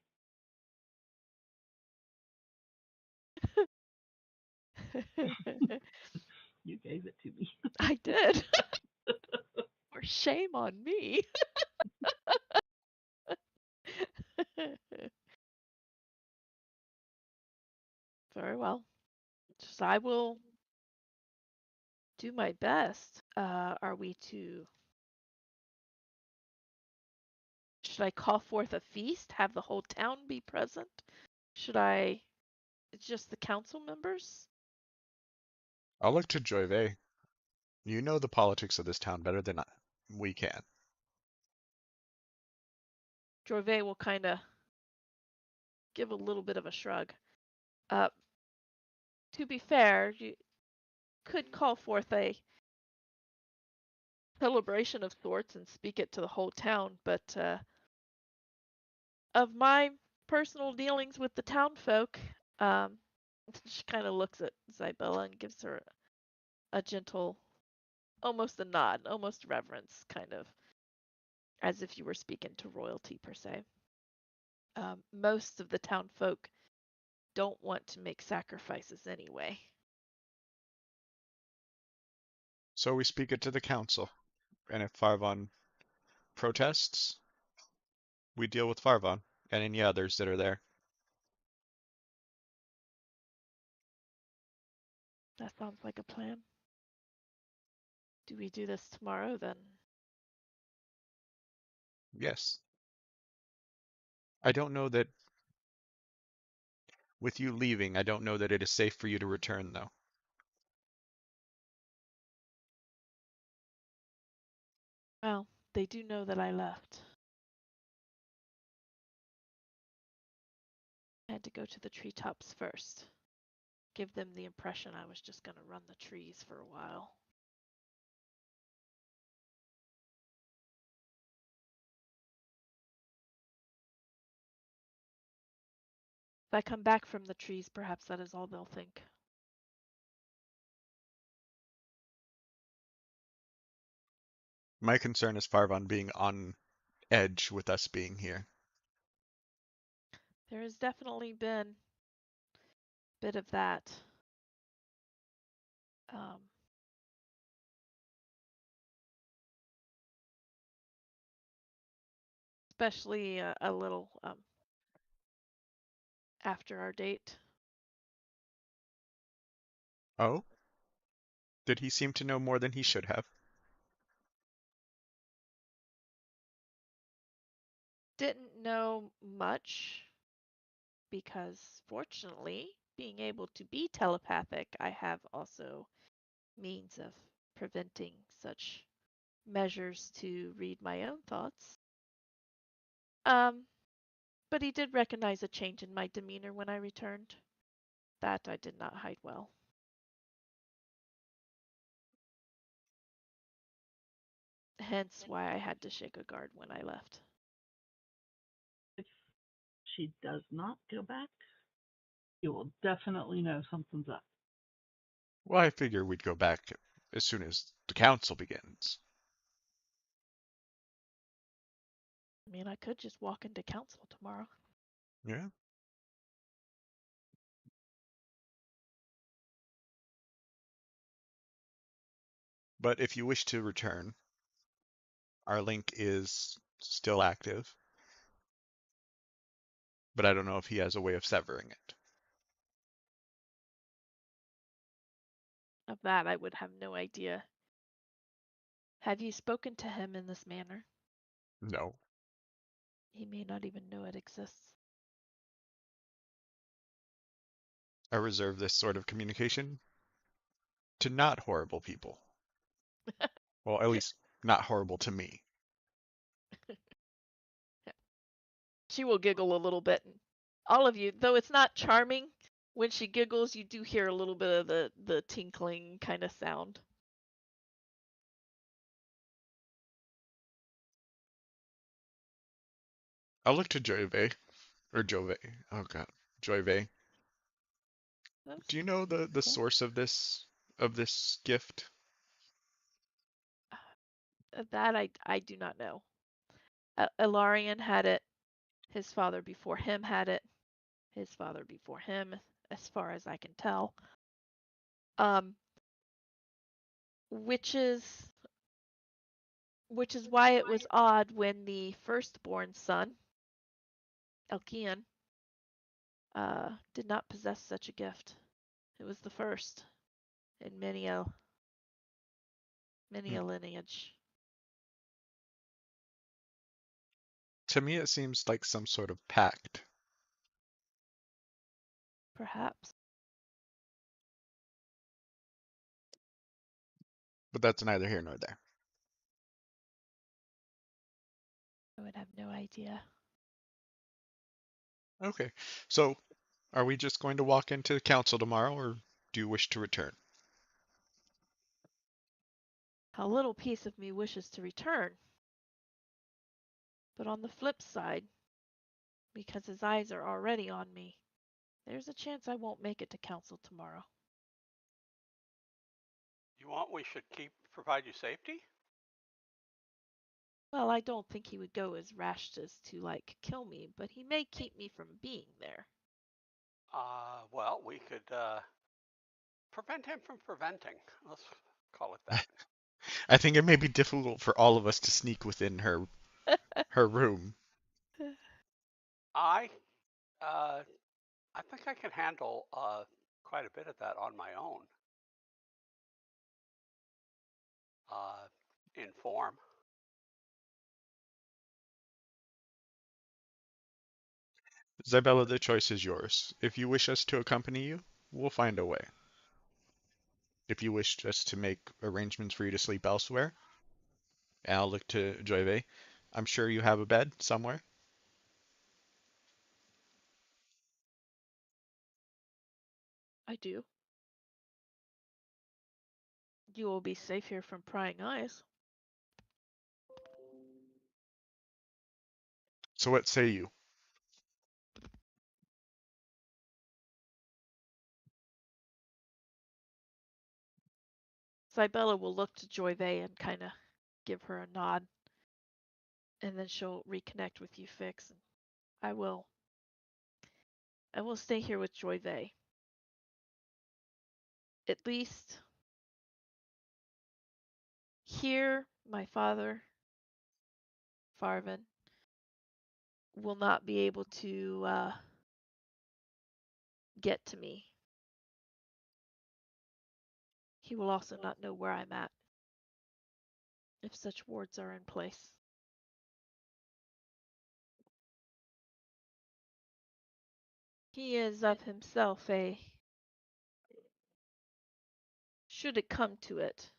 S5: You gave it to me.
S2: I did. Or shame on me. Very well. So I will do my best. Are we to? Should I call forth a feast? Have the whole town be present? Should I? It's just the council members?
S3: I'll look to Joyve. You know the politics of this town better than we can.
S2: Jorve will kind of give a little bit of a shrug. Uh, to be fair, you could call forth a celebration of sorts and speak it to the whole town, but of my personal dealings with the town folk, um, she kind of looks at Zybella and gives her a gentle, almost a nod, almost reverence, kind of, as if you were speaking to royalty per se. Most of the town folk don't want to make sacrifices anyway.
S3: So we speak it to the council. And if Farvon protests, we deal with Farvon and any others that are there.
S2: That sounds like a plan. Do we do this tomorrow then?
S3: Yes. I don't know that with you leaving, I don't know that it is safe for you to return, though.
S2: Well, they do know that I left. I had to go to the treetops first. Give them the impression I was just going to run the trees for a while. If I come back from the trees, perhaps that is all they'll think.
S3: My concern is Farvan being on edge with us being here.
S2: There has definitely been a bit of that. Um, especially a little after our date.
S3: Oh? Did he seem to know more than he should have?
S2: Didn't know much because, fortunately, being able to be telepathic, I have also means of preventing such measures to read my own thoughts. But he did recognize a change in my demeanor when I returned. That I did not hide well. Hence why I had to shake a guard when I left.
S5: If she does not go back, you will definitely know something's up.
S3: Well, I figure we'd go back as soon as the council begins.
S2: I mean, I could just walk into council tomorrow.
S3: Yeah? But if you wish to return, our link is still active, but I don't know if he has a way of severing it.
S2: Of that, I would have no idea. Have you spoken to him in this manner?
S3: No.
S2: He may not even know it exists.
S3: I reserve this sort of communication to not horrible people. Well, at least not horrible to me.
S2: She will giggle a little bit. All of you, though it's not charming, when she giggles, you do hear a little bit of the tinkling kind of sound.
S3: I'll look to Jove, or Jove. Oh god, Jove.
S2: That's,
S3: Do you know the
S2: okay.
S3: source of this gift?
S2: That I do not know. Ilarion had it. His father before him had it. His father before him, as far as I can tell. Um, which is why it was odd when the firstborn son, Elkian, did not possess such a gift. It was the first in many a
S3: Hmm.
S2: lineage.
S3: To me, it seems like some sort of pact.
S2: Perhaps.
S3: But that's neither here nor there.
S2: I would have no idea.
S3: Okay, so are we just going to walk into the council tomorrow, or do you wish to return?
S2: A little piece of me wishes to return. But on the flip side, because his eyes are already on me, there's a chance I won't make it to council tomorrow.
S4: You want we should provide you safety?
S2: Well, I don't think he would go as rash as to, like, kill me, but he may keep me from being there.
S4: Well, we could prevent him from preventing. Let's call it that.
S3: I think it may be difficult for all of us to sneak within her room.
S4: I uh, I think I can handle quite a bit of that on my own. In form.
S3: Isabella, the choice is yours. If you wish us to accompany you, we'll find a way. If you wish us to make arrangements for you to sleep elsewhere, and I'll look to Joyve, I'm sure you have a bed somewhere.
S2: I do. You will be safe here from prying eyes.
S3: So what say you?
S2: Cybella will look to Joyve and kind of give her a nod. And then she'll reconnect with you, Fix. And I will stay here with Joyve. At least here, my father, Farvin, will not be able to get to me. He will also not know where I'm at if such wards are in place. He is of himself should it come to it,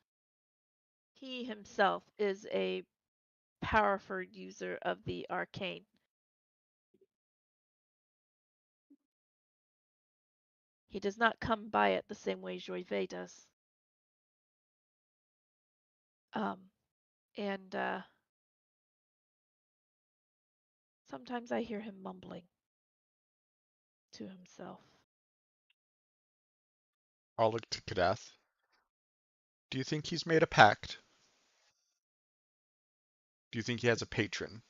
S2: he himself is a powerful user of the arcane. He does not come by it the same way Joyve does. And sometimes I hear him mumbling to himself.
S3: I'll look to Kadath. Do you think he's made a pact? Do you think he has a patron?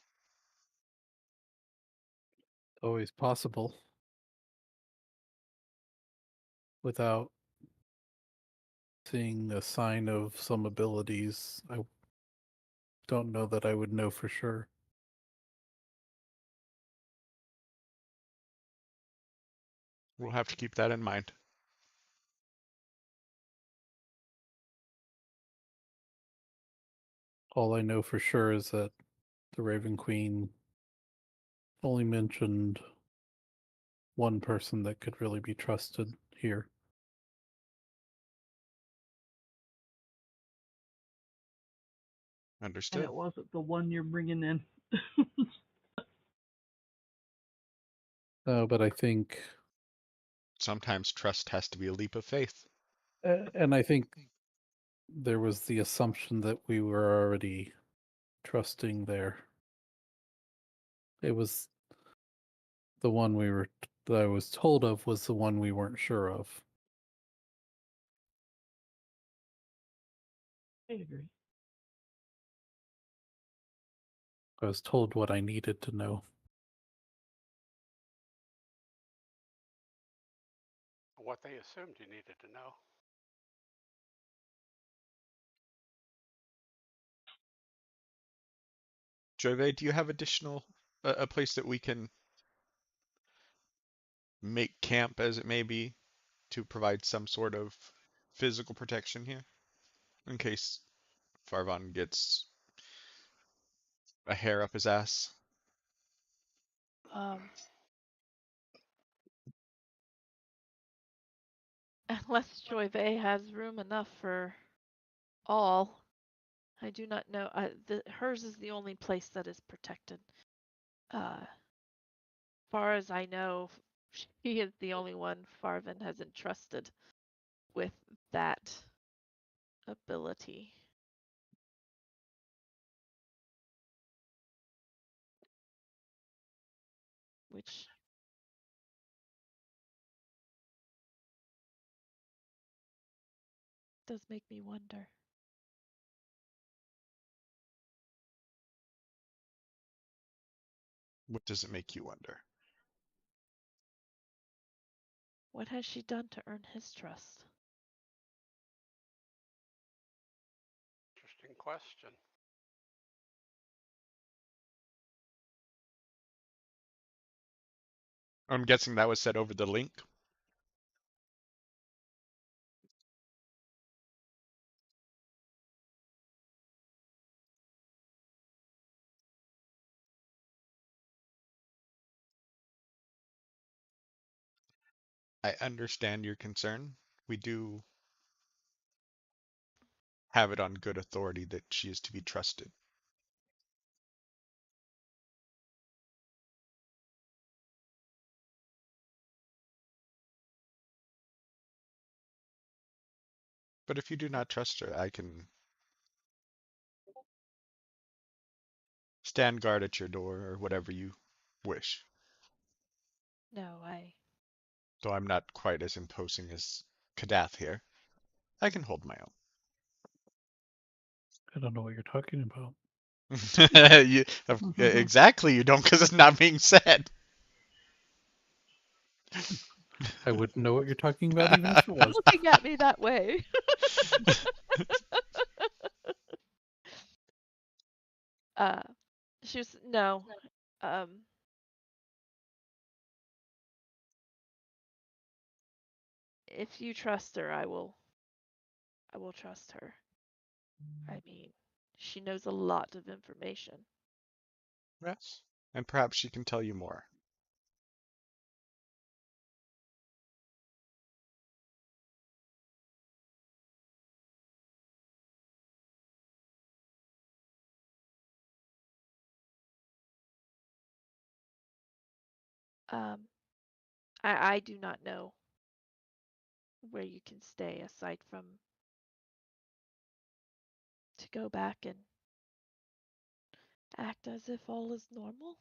S1: Always possible. Without seeing a sign of some abilities, I don't know that I would know for sure.
S3: We'll have to keep that in mind.
S1: All I know for sure is that the Raven Queen only mentioned one person that could really be trusted here.
S5: And
S3: Understood.
S5: it wasn't the one you're bringing in.
S1: But I think,
S3: Sometimes trust has to be a leap of faith.
S1: and I think there was the assumption that we were already trusting there. It was the one that I was told of was the one we weren't sure of.
S5: I agree.
S1: I was told what I needed to know.
S4: What they assumed you needed to know.
S3: Jove, do you have a place that we can make camp, as it may be, to provide some sort of physical protection here? In case Farvan gets a hair up his ass.
S2: Unless Joyve has room enough for all, I do not know. Hers is the only place that is protected. Far as I know, she is the only one Farvin has entrusted with that ability. Which does make me wonder.
S3: What does it make you wonder?
S2: What has she done to earn his trust?
S4: Interesting question.
S3: I'm guessing that was said over the link. I understand your concern. We do have it on good authority that she is to be trusted. But if you do not trust her, I can stand guard at your door or whatever you wish.
S2: No,
S3: Though I'm not quite as imposing as Kadath here. I can hold my own.
S1: I don't know what you're talking about.
S3: Exactly, you don't, because it's not being said.
S1: I wouldn't know what you're talking about even if it
S2: Stop
S1: was.
S2: looking at me that way. uh, she was no. Um, if you trust her, I will. I will trust her. I mean, she knows a lot of information.
S3: Yes. And perhaps she can tell you more.
S2: Um, I do not know where you can stay aside from to go back and act as if all is normal.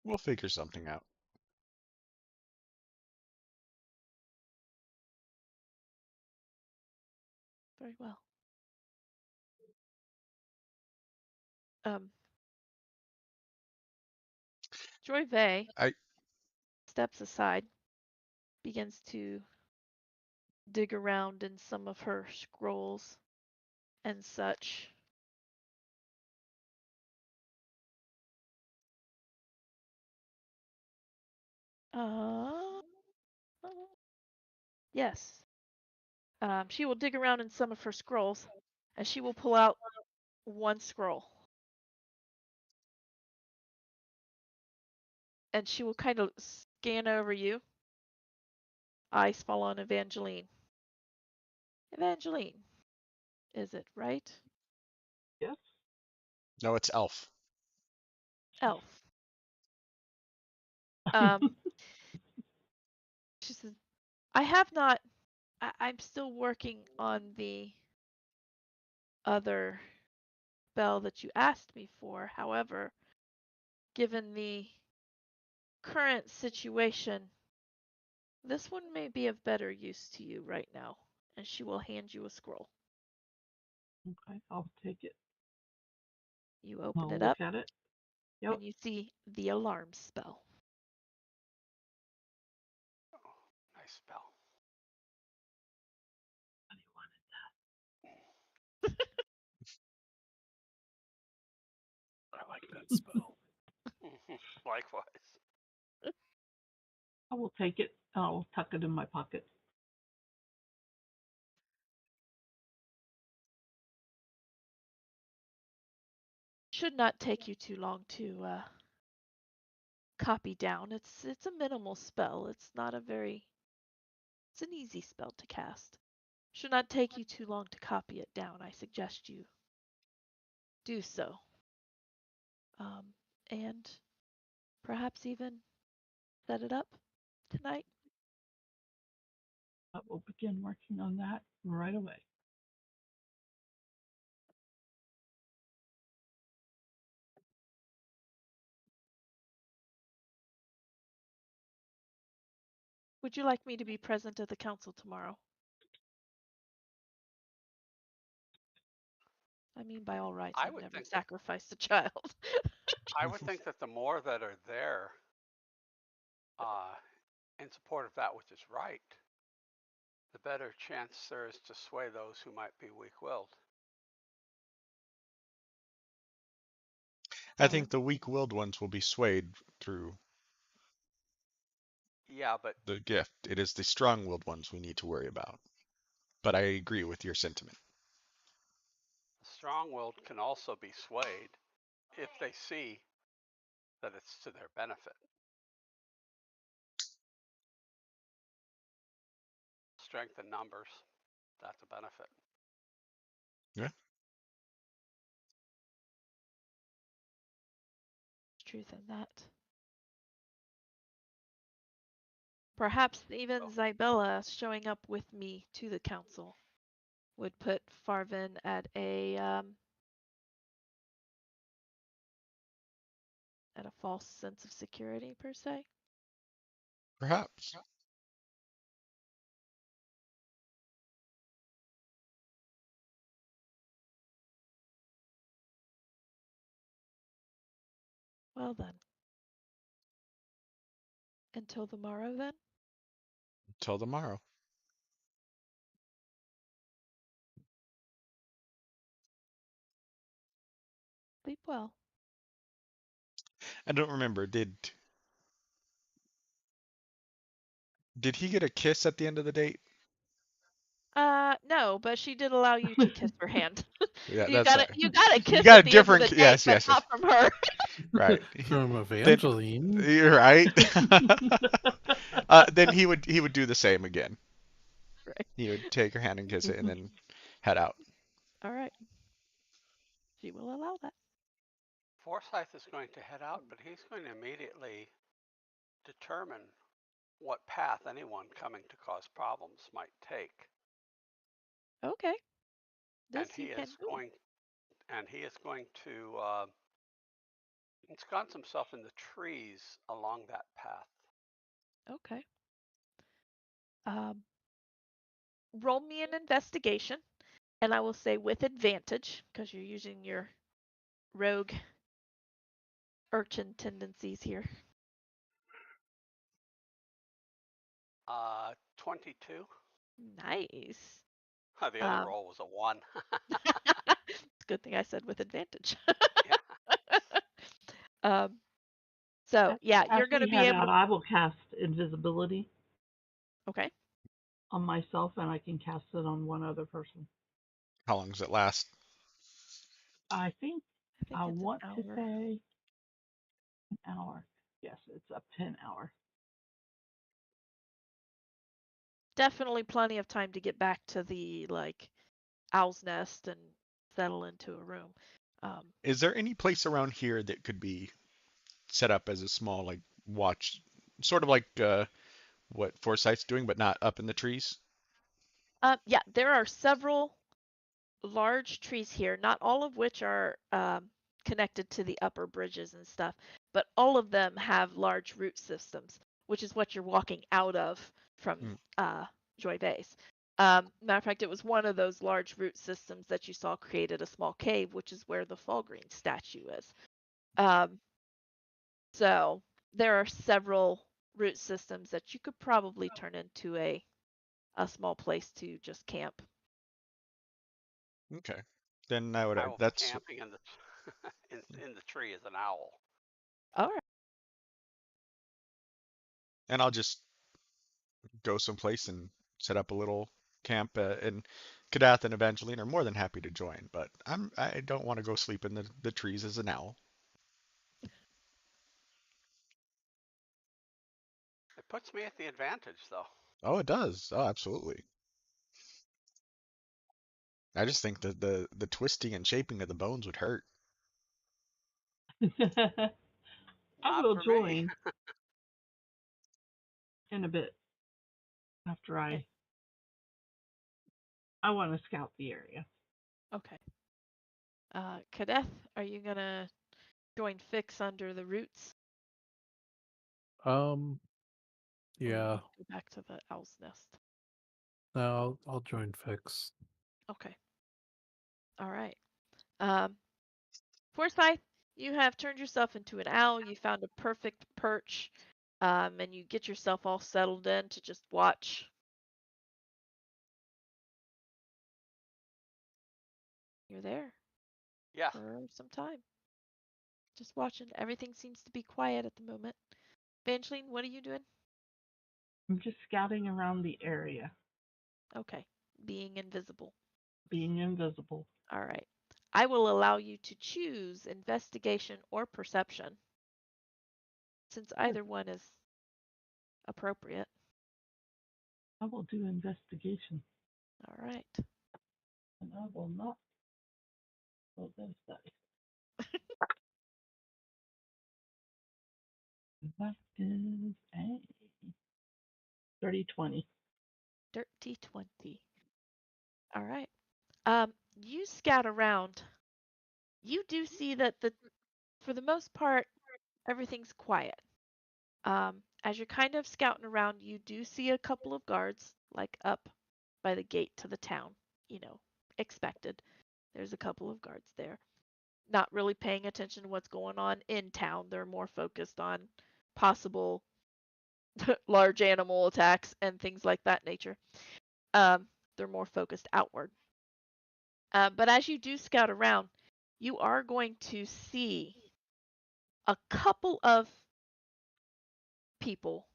S3: We'll figure something out.
S2: Very well. Um, Joy Vey
S3: I
S2: steps aside, begins to dig around in some of her scrolls and such. Uh, yes. She will dig around in some of her scrolls, and she will pull out one scroll. And she will kind of scan over you. Eyes fall on Evangeline. Evangeline, is it right?
S5: Yes.
S3: No, it's Elf.
S2: Elf. Um, she says, I have not, I'm still working on the other spell that you asked me for. However, given the current situation, this one may be of better use to you right now. And she will hand you a scroll.
S5: Okay, I'll take it.
S2: You open
S5: I'll
S2: it
S5: look
S2: up
S5: at it. Yep.
S2: and you see the alarm spell.
S4: Oh, nice spell.
S5: What do you want?
S1: I like that spell.
S4: Likewise.
S5: I will take it. I'll tuck it in my pocket.
S2: Should not take you too long to copy down. It's a minimal spell. It's not a very it's an easy spell to cast. Should not take you too long to copy it down. I suggest you do so. Um, and perhaps even set it up tonight.
S5: I will begin working on that right away.
S2: Would you like me to be present at the council tomorrow? I mean, by all rights,
S4: I
S2: I've
S4: would
S2: never
S4: think that
S2: sacrificed a child.
S4: I would think that the more that are there uh, in support of that which is right, the better chance there is to sway those who might be weak-willed.
S3: I think the weak-willed ones will be swayed through
S4: Yeah, but
S3: the gift. It is the strong-willed ones we need to worry about. But I agree with your sentiment.
S4: strong-willed can also be swayed if they see that it's to their benefit. Strength in numbers, that's a benefit.
S3: Yeah.
S2: Truth in that. Perhaps even Zybella showing up with me to the council would put Farvin at a false sense of security per se.
S3: Perhaps.
S2: Well then. Until tomorrow then?
S3: Till tomorrow.
S2: Sleep well.
S3: I don't remember. Did he get a kiss at the end of the date?
S2: No, but she did allow you to kiss her hand.
S3: Yeah,
S2: You
S3: that's
S2: got it.
S3: right.
S2: You got a
S3: You
S2: kiss
S3: got
S2: at
S3: a
S2: the end of
S3: different.
S2: the date,
S3: Yes,
S2: but
S3: yes, yes.
S2: not from her.
S3: Right.
S1: From
S3: Then
S1: Evangeline.
S3: you're right. Then he would do the same again.
S2: Right.
S3: He would take her hand and kiss it, and then head out.
S2: All right. She will allow that.
S4: Forsyth is going to head out, but he's going to immediately determine what path anyone coming to cause problems might take.
S2: Okay.
S4: And
S2: This you can do.
S4: he is going to ensconce himself in the trees along that path.
S2: Okay. Roll me an investigation, and I will say with advantage because you're using your rogue urchin tendencies here.
S4: 22.
S2: Nice.
S4: The other roll was a 1.
S2: It's a good thing I said with advantage.
S4: Yeah.
S2: So yeah,
S5: As
S2: you're gonna
S5: we
S2: be
S5: head
S2: able
S5: out,
S2: to.
S5: I will cast invisibility
S2: Okay.
S5: on myself, and I can cast it on one other person.
S3: How long does it last?
S5: I think
S2: I think
S5: I
S2: it's
S5: want
S2: an
S5: to
S2: hour.
S5: say an hour. Yes, it's up to an hour.
S2: Definitely plenty of time to get back to the owl's nest and settle into a room.
S3: Is there any place around here that could be set up as a small like watch, sort of like what Forsyth's doing, but not up in the trees?
S2: Yeah, there are several large trees here, not all of which are connected to the upper bridges and stuff, but all of them have large root systems, which is what you're walking out of from
S3: Mm,
S2: Joy Base. Matter of fact, it was one of those large root systems that you saw created a small cave, which is where the Fallgreen statue is. So there are several root systems that you could probably turn into a small place to just camp.
S3: okay. Then I would.
S4: I will be
S3: That's.
S4: camping in the in the tree as an owl.
S2: All right.
S3: And I'll just go someplace and set up a little camp. And Kadath and Evangeline are more than happy to join, but I don't want to go sleep in the trees as an owl.
S4: It puts me at the advantage, though.
S3: Oh, it does. Oh, absolutely. I just think that the twisting and shaping of the bones would hurt.
S5: I
S4: Not
S5: will
S4: for me.
S5: join in a bit after
S2: Okay.
S5: I want to scout the area.
S2: Okay. Kadeth, are you gonna join Fix under the roots? Or you
S1: Yeah.
S2: want to go back to the owl's nest?
S1: No, I'll join Fix.
S2: Okay. All right. Forsyth, you have turned yourself into an owl. You found a perfect perch, and you get yourself all settled in to just watch. You're there
S4: Yeah.
S2: for some time. Just watching. Everything seems to be quiet at the moment. Evangeline, what are you doing?
S5: I'm just scouting around the area,
S2: Okay. Being invisible.
S5: being invisible.
S2: All right. I will allow you to choose investigation or perception, since either one is appropriate.
S5: I will do investigation,
S2: All right.
S5: and I will not roll those dice. That is a dirty 20.
S2: Dirty 20. All right. You scout around. You do see that for the most part, everything's quiet. As you're kind of scouting around, you do see a couple of guards, like up by the gate to the town. You know, expected. There's a couple of guards there. not really paying attention to what's going on in town. They're more focused on possible large animal attacks and things like that nature. They're more focused outward. But as you do scout around, you are going to see a couple of people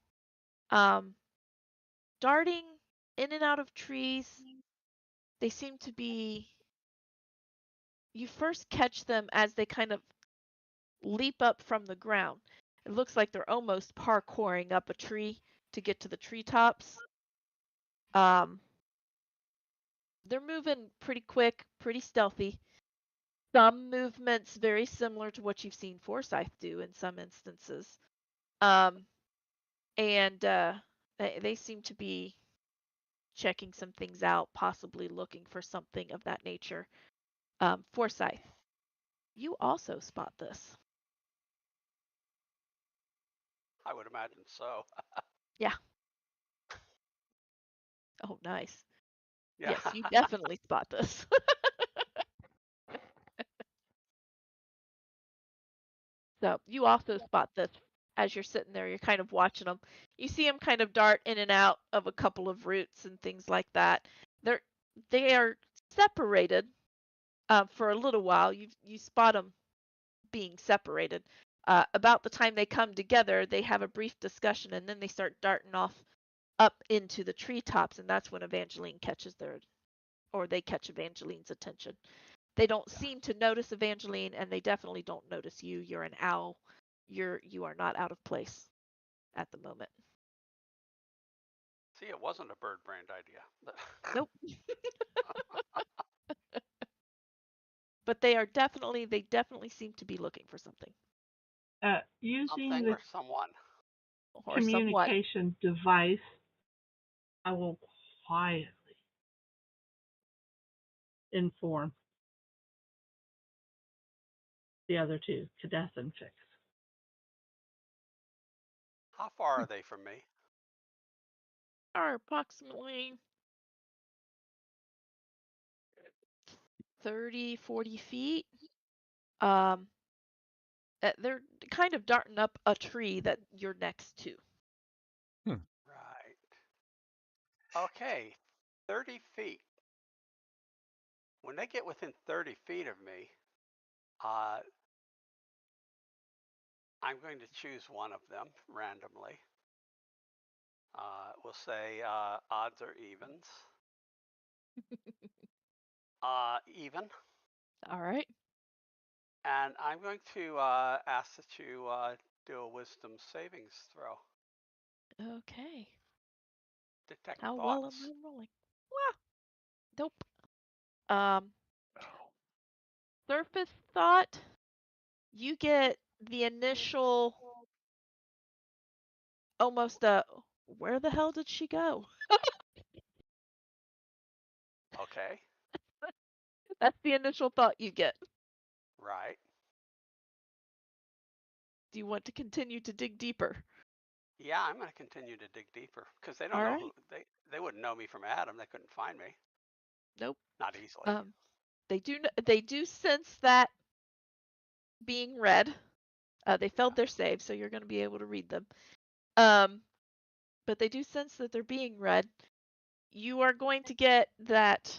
S2: um, darting in and out of trees. They seem to be. You first catch them as they kind of leap up from the ground. It looks like they're almost parkouring up a tree to get to the treetops. Um, they're moving pretty quick, pretty stealthy. Some movements very similar to what you've seen Forsyth do in some instances. Um, and they seem to be checking some things out, possibly looking for something of that nature. Forsyth, you also spot this.
S4: I would imagine so.
S2: Yeah. Oh, nice.
S4: Yeah.
S2: Yes, you definitely spot this. So you also spot this as you're sitting there. You're kind of watching them. You see them kind of dart in and out of a couple of roots and things like that. They're they are separated for a little while. You spot them being separated. About the time they come together, they have a brief discussion and then they start darting off up into the treetops, and that's when Evangeline catches they catch Evangeline's attention. They don't
S4: Yeah.
S2: seem to notice Evangeline, and they definitely don't notice you. You're an owl. You are not out of place at the moment.
S4: See, it wasn't a bird brand idea.
S2: Nope. But they definitely seem to be looking for something
S5: Using
S4: Something
S5: the
S4: or someone.
S2: or someone.
S5: communication device, I will quietly inform the other two, Kadeth and Fix.
S4: How far are they from me?
S2: Are approximately 30, 40 feet. Um, they're kind of darting up a tree that you're next to.
S4: Right. Okay. 30 feet. When they get within 30 feet of me, uh, I'm going to choose one of them randomly. We'll say odds or evens. Even.
S2: All right.
S4: And I'm going to ask that you do a wisdom savings throw.
S2: Okay.
S4: Detect
S2: How well am
S4: thoughts.
S2: I rolling? Well, nope. Um, surface thought. You get the initial almost a where the hell did she go?
S4: Okay.
S2: That's the initial thought you get.
S4: Right.
S2: Do you want to continue to dig deeper?
S4: Yeah, I'm going to continue to dig deeper because they don't
S2: All
S4: know
S2: right.
S4: who they wouldn't know me from Adam. They couldn't find me.
S2: Nope.
S4: Not easily.
S2: Um, they do sense that being read. They failed
S4: Yeah.
S2: their save, so you're going to be able to read them. Um, but they do sense that they're being read. You are going to get that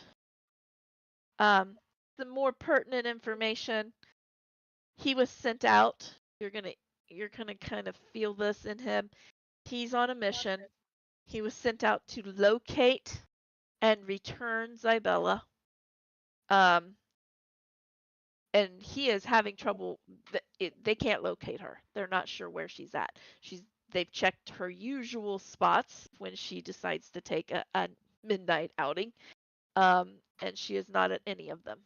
S2: some more pertinent information. He was sent out. You're gonna kind of feel this in him. He's on a mission. He was sent out to locate and return Zybella. Um, and he is having trouble. They can't locate her. They're not sure where she's at. They've checked her usual spots when she decides to take a midnight outing, and she is not at any of them.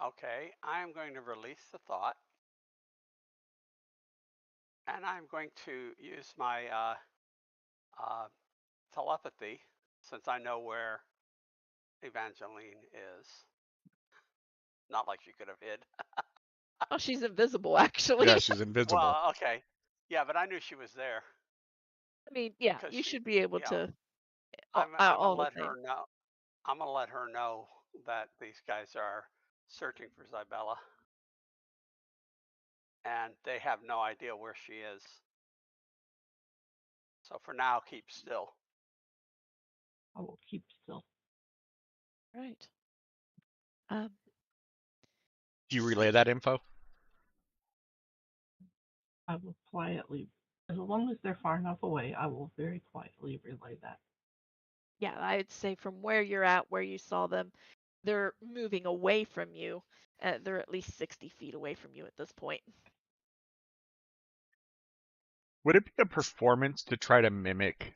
S4: Okay. I'm going to release the thought, and I'm going to use my uh, telepathy since I know where Evangeline is. Not like she could have hid.
S2: Oh, she's invisible, actually.
S3: Yeah, she's invisible.
S4: Well, okay. Yeah, but I knew she was there
S2: I mean, yeah,
S4: because
S2: you
S4: she,
S2: should be able
S4: you know,
S2: to
S4: I'm gonna
S2: all the
S4: let
S2: same.
S4: her know. I'm gonna let her know that these guys are searching for Zybella. and they have no idea where she is. So for now, keep still.
S5: I will keep still.
S2: Right.
S3: Do you relay that info?
S5: I will quietly, as long as they're far enough away, I will very quietly relay that.
S2: Yeah, I'd say from where you're at, where you saw them, they're moving away from you. They're at least 60 feet away from you at this point.
S3: Would it be a performance to try to mimic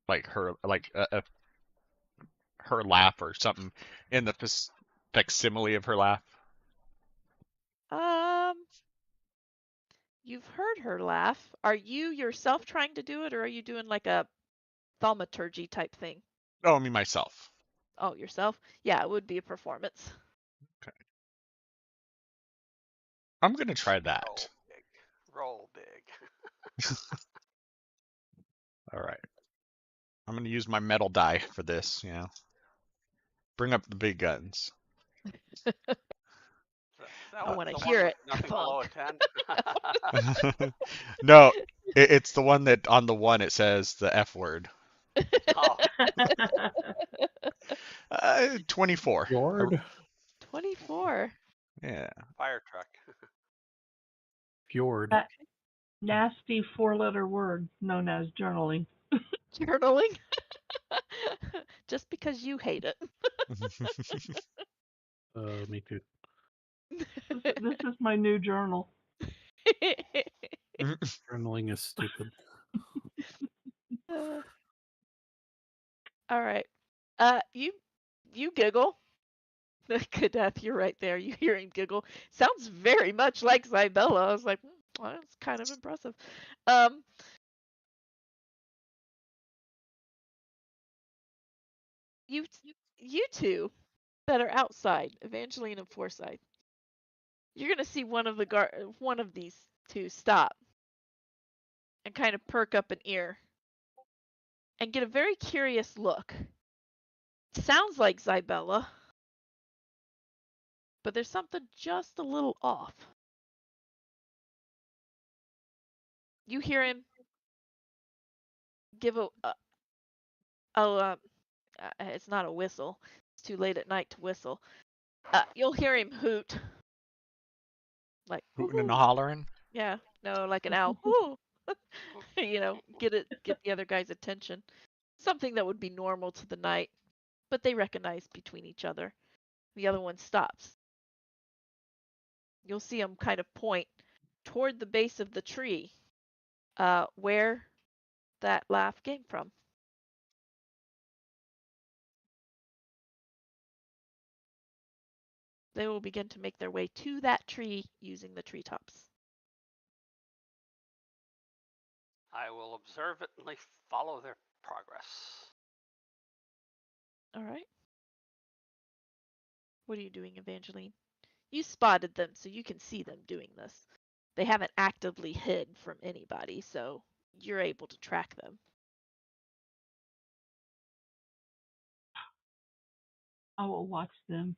S3: like her, like her laugh or something in the facsimile of her laugh?
S2: Um, you've heard her laugh. Are you yourself trying to do it, or are you doing like a thaumaturgy type thing?
S3: Oh, I mean myself.
S2: Oh, yourself? Yeah, it would be a performance.
S3: Okay. I'm gonna try
S4: Roll
S3: that.
S4: big. Roll big.
S3: All right. I'm gonna use my metal die for this. You know, bring up the big guns.
S4: Is
S2: I
S4: that
S2: want to
S4: the one
S2: hear
S4: with
S2: it.
S4: nothing below a
S2: Thunk.
S4: 10?
S3: No, it's the one that on the one it says the F word.
S4: Oh,
S3: 24.
S1: Fjord?
S2: 24.
S3: Yeah.
S4: fire truck.
S1: Fjord.
S5: That nasty 4-letter word known as journaling.
S2: Journaling. Just because you hate it.
S1: Me too.
S5: This is my new journal.
S1: Journaling is stupid.
S2: All right. You giggle. Good death, you're right there. You hear him giggle. Sounds very much like Zybella. I was like, well, that's kind of impressive. You you two that are outside, Evangeline and Forsyth, you're gonna see one of these two stop and kind of perk up an ear and get a very curious look. Sounds like Zybella, but there's something just a little off. You hear him give it's not a whistle. It's too late at night to whistle. You'll hear him hoot, like
S3: Hooting and
S2: whoo.
S3: hollering.
S2: Yeah, no, like an owl. Whoo. Get the other guy's attention. Something that would be normal to the night, but they recognize between each other. The other one stops. You'll see him kind of point toward the base of the tree, where that laugh came from. They will begin to make their way to that tree using the treetops.
S4: I will observantly follow their progress.
S2: All right. What are you doing, Evangeline? You spotted them, so you can see them doing this. They haven't actively hid from anybody, so you're able to track them.
S5: I will watch them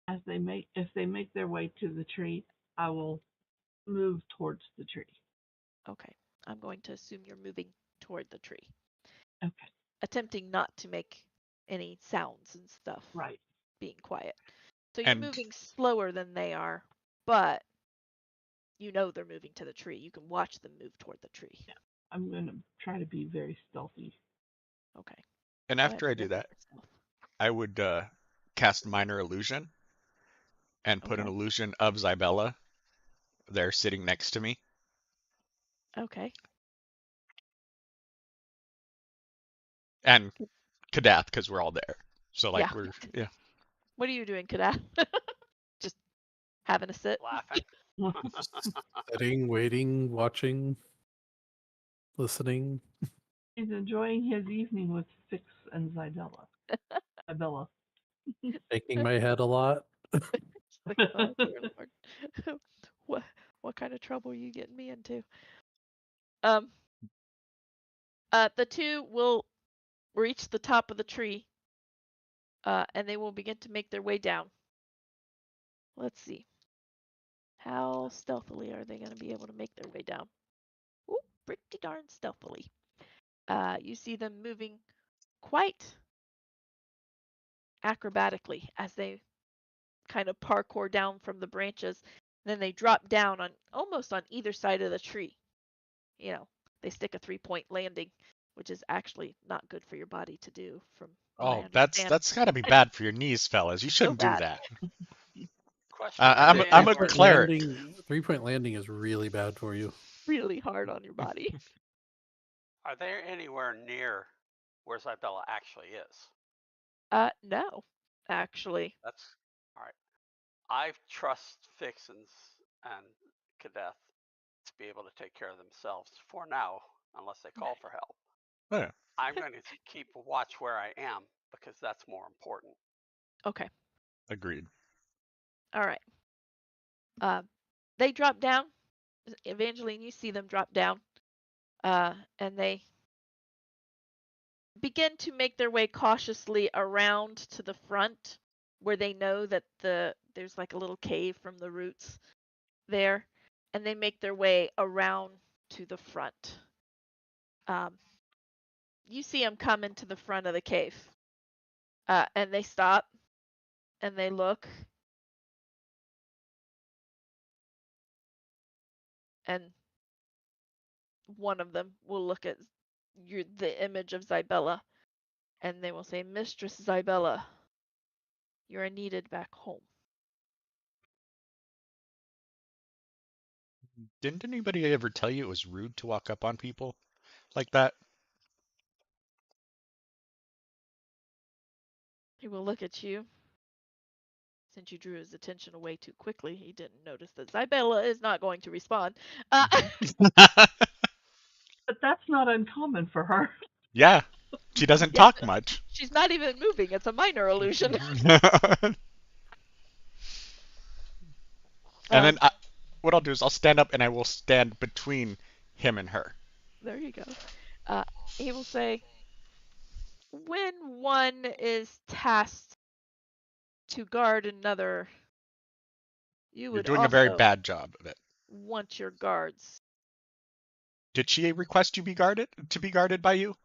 S5: as if they make their way to the tree, I will move towards the tree.
S2: Okay. I'm going to assume you're moving toward the tree.
S5: Okay.
S2: Attempting not to make any sounds and stuff.
S5: Right.
S2: Being quiet. So you're
S3: And
S2: moving slower than they are, but you know they're moving to the tree. You can watch them move toward the tree.
S5: Yeah. I'm going to try to be very stealthy.
S2: Okay.
S3: and
S2: Go ahead
S3: after I
S2: and
S3: do
S2: roll
S3: that,
S2: yourself.
S3: I would cast minor illusion and put an
S2: Okay.
S3: illusion of Zybella there sitting next to me.
S2: Okay.
S3: And Kadath, because we're all there. So like
S2: Yeah.
S3: yeah.
S2: What are you doing, Kadath? Just having a sit?
S4: Laughing.
S1: Sitting, waiting, watching, listening.
S5: He's enjoying his evening with Fix and Zybella. Zybella.
S1: Shaking my head a lot.
S2: Like, oh dear Lord. what kind of trouble are you getting me into? The two will reach the top of the tree, and they will begin to make their way down. Let's see. How stealthily are they going to be able to make their way down? Ooh, pretty darn stealthily. You see them moving quite acrobatically as they kind of parkour down from the branches. Then they drop down on almost on either side of the tree. You know, they stick a 3-point landing, which is actually not good for your body to do, from what I
S3: Oh,
S2: understand.
S3: that's gotta be bad for your knees, fellas. You
S2: So
S3: shouldn't do
S2: bad.
S3: that.
S4: Question: Are
S3: I'm
S4: they
S3: I'm a
S4: anywhere?
S3: cleric.
S1: Three-point landing is really bad for you.
S2: Really hard on your body.
S4: Are they anywhere near where Zybella actually is?
S2: No, actually.
S4: That's all right. I trust Fixins and Kadeth to be able to take care of themselves for now, unless they call for help.
S3: Oh, yeah,
S4: I'm going to keep watch where I am because that's more important.
S2: Okay.
S3: agreed.
S2: All right. They drop down. Evangeline, you see them drop down. And they begin to make their way cautiously around to the front, where they know that there's like a little cave from the roots there, and they make their way around to the front. You see them coming to the front of the cave, and they stop and they look, and one of them will look at the image of Zybella, and they will say, "Mistress Zybella, you are needed back home."
S3: Didn't anybody ever tell you it was rude to walk up on people like that?
S2: He will look at you. Since you drew his attention away too quickly, he didn't notice that Zybella is not going to respond.
S5: But that's not uncommon for her.
S3: Yeah, she doesn't
S2: Yeah,
S3: talk much.
S2: she's not even moving. It's a minor illusion.
S3: And then
S2: Um,
S3: what I'll do is I'll stand up and I will stand between him and her.
S2: there you go. Uh, he will say, when one is tasked to guard another, you
S3: You're
S2: would
S3: doing a very
S2: also
S3: bad job of it.
S2: want your guards.
S3: Did she request you be guarded to be guarded by you?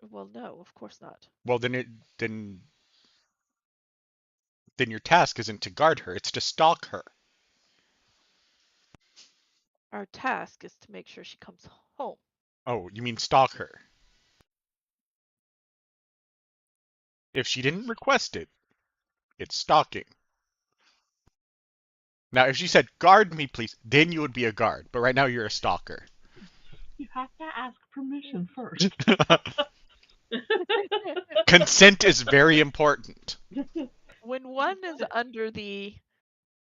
S2: Well, no, of course not.
S3: Well, then your task isn't to guard her, it's to stalk her.
S2: Our task is to make sure she comes home.
S3: Oh, you mean stalk her. If she didn't request it, it's stalking. Now, if she said, guard me, please, then you would be a guard. But right now, you're a stalker.
S5: You have to ask permission first.
S3: Consent is very important.
S2: When one is under the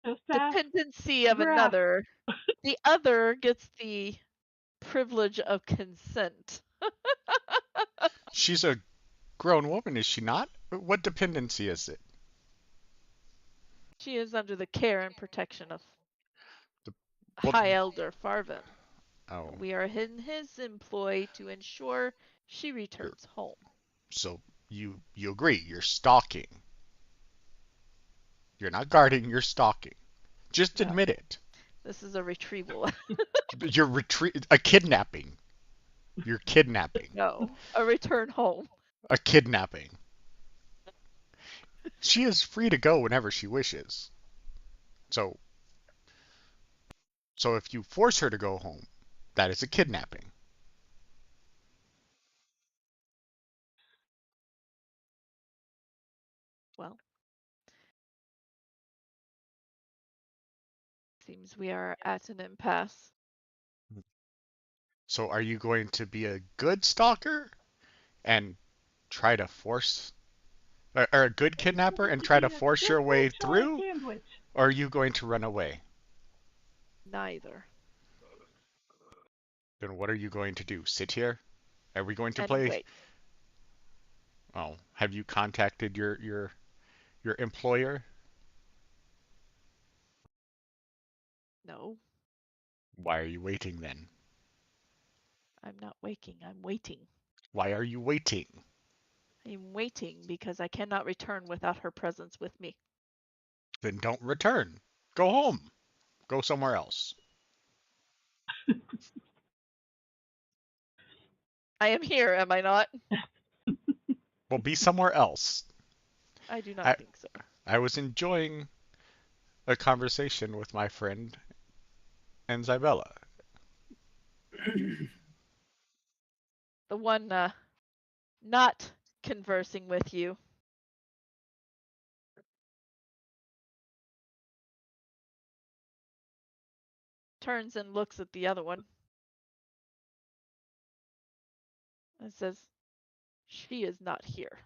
S5: Just ask
S2: dependency of
S5: Graf.
S2: another, the other gets the privilege of consent.
S3: She's a grown woman, is she not? What dependency is it?
S2: She is under the care and protection of
S3: The, well,
S2: High Elder Farvin.
S3: oh,
S2: We are in his employ to ensure she
S3: you're,
S2: returns home.
S3: so you agree? You're stalking. You're not guarding. You're stalking. Just
S2: No,
S3: admit it.
S2: this is a retrieval.
S3: You're a kidnapping. You're kidnapping.
S2: No, a return home.
S3: A kidnapping. She is free to go whenever she wishes. So so if you force her to go home, that is a kidnapping.
S2: Well, seems we are at an impasse.
S3: So are you going to be a good stalker and try to force or a good kidnapper and try to force your way
S5: Sandwich or a
S3: through?
S5: sandwich?
S3: Or are you going to run away?
S2: Neither.
S3: Then what are you going to do? Sit here? Are we going to
S2: And
S3: play?
S2: wait.
S3: Oh, have you contacted your employer?
S2: No,
S3: Why are you waiting then?
S2: I'm not waking. I'm waiting.
S3: Why are you waiting?
S2: I'm waiting because I cannot return without her presence with me.
S3: Then don't return. Go home. Go somewhere else.
S2: I am here, am I not?
S3: Well, be somewhere else.
S2: I do not
S3: I
S2: think so.
S3: I was enjoying a conversation with my friend and Zybella.
S2: The one not conversing with you turns and looks at the other one and says, "She is not here."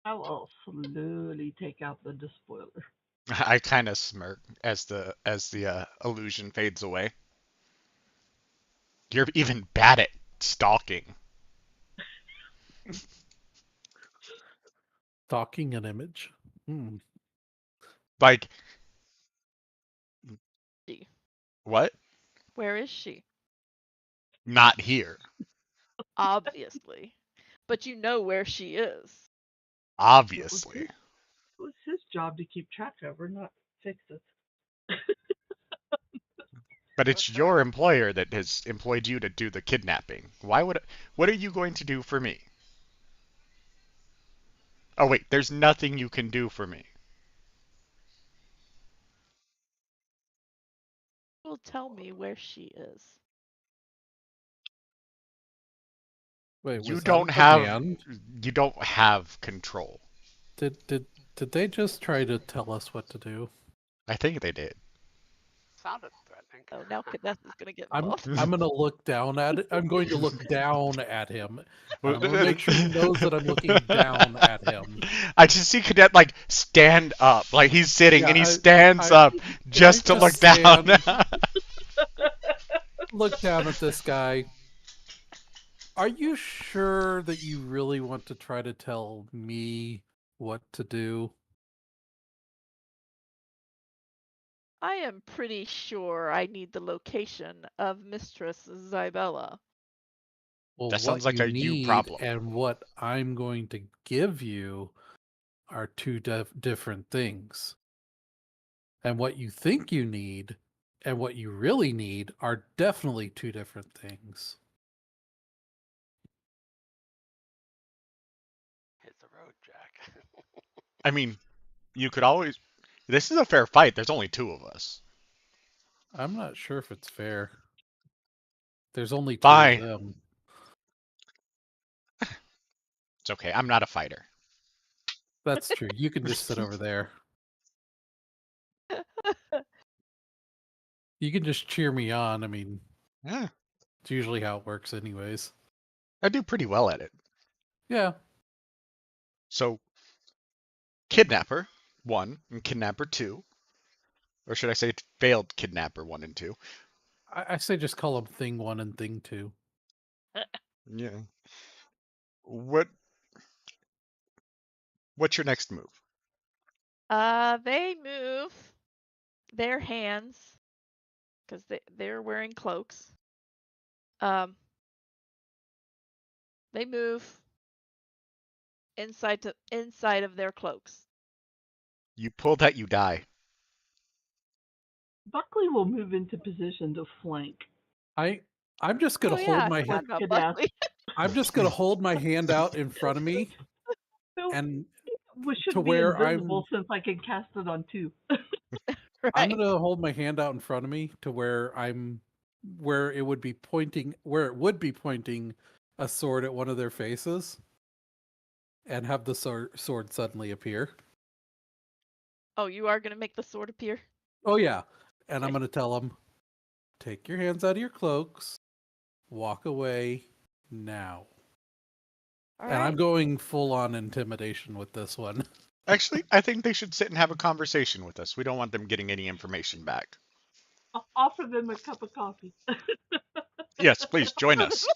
S5: I will slowly take out the despoiler.
S3: I kind of smirk as the illusion fades away. You're even bad at stalking.
S1: Stalking an image. Hmm.
S3: Like
S2: She.
S3: what?
S2: Where is she?
S3: Not here.
S2: Obviously. But you know where she is.
S3: Obviously.
S5: It was his job to keep track of her, not fix it.
S3: But it's
S4: Okay.
S3: your employer that has employed you to do the kidnapping. What are you going to do for me? Oh wait, there's nothing you can do for me.
S2: Will tell me where she is.
S1: Wait,
S3: You
S1: was that a
S3: don't have
S1: demand?
S3: you don't have control.
S1: Did they just try to tell us what to do?
S3: I think they did.
S4: Sounded threatening.
S2: Oh, now Kenneth is going to get
S1: I'm
S2: involved.
S1: I'm gonna look down at it. I'm going to look down at him, and I'm gonna make sure he knows that I'm looking down at him.
S3: I just see Cadet like stand up, like he's sitting
S1: Yeah,
S3: and he stands
S1: I
S3: up
S1: I
S3: just to
S1: just
S3: look down.
S1: stand, look down at this guy. Are you sure that you really want to try to tell me what to do?
S2: I am pretty sure I need the location of Mistress Zybella.
S1: Well,
S3: That sounds
S1: what
S3: like
S1: you
S3: a you
S1: need
S3: problem.
S1: and what I'm going to give you are two different things. And what you think you need and what you really need are definitely two different things.
S4: Hit the road, Jack.
S3: I mean, you could always. This is a fair fight. There's only two of us.
S1: I'm not sure if it's fair. There's only two of
S3: Fine.
S1: them.
S3: It's okay. I'm not a fighter.
S1: That's true. You can just sit over there. You can just cheer me on. I mean,
S3: Yeah,
S1: it's usually how it works, anyways.
S3: I do pretty well at it.
S1: Yeah,
S3: So, Kidnapper 1 and Kidnapper 2, or should I say failed Kidnapper 1 and 2?
S1: I say just call them thing one and thing two.
S3: Yeah. What What's your next move?
S2: They move their hands because they're wearing cloaks. They move inside of their cloaks.
S3: You pull that, you die.
S5: Buckley will move into position to flank.
S1: I'm just gonna
S2: Oh
S1: hold
S2: yeah, I
S1: my
S2: forgot about
S5: Kidnap.
S2: Buckley.
S1: I'm just gonna hold my hand out in front of me
S5: So
S1: and
S5: we
S1: to
S5: should be
S1: where
S5: invisible since I can cast it on two.
S1: I'm
S2: Right.
S1: gonna hold my hand out in front of me to where it would be pointing a sword at one of their faces and have the sword suddenly appear.
S2: Oh, you are gonna make the sword appear?
S1: Oh yeah. And I'm
S2: Okay.
S1: gonna tell them, take your hands out of your cloaks, walk away now.
S2: All
S1: And I'm
S2: right.
S1: going full on intimidation with this one.
S3: Actually, I think they should sit and have a conversation with us. We don't want them getting any information back.
S5: I'll offer them a cup of coffee.
S3: Yes, please join us.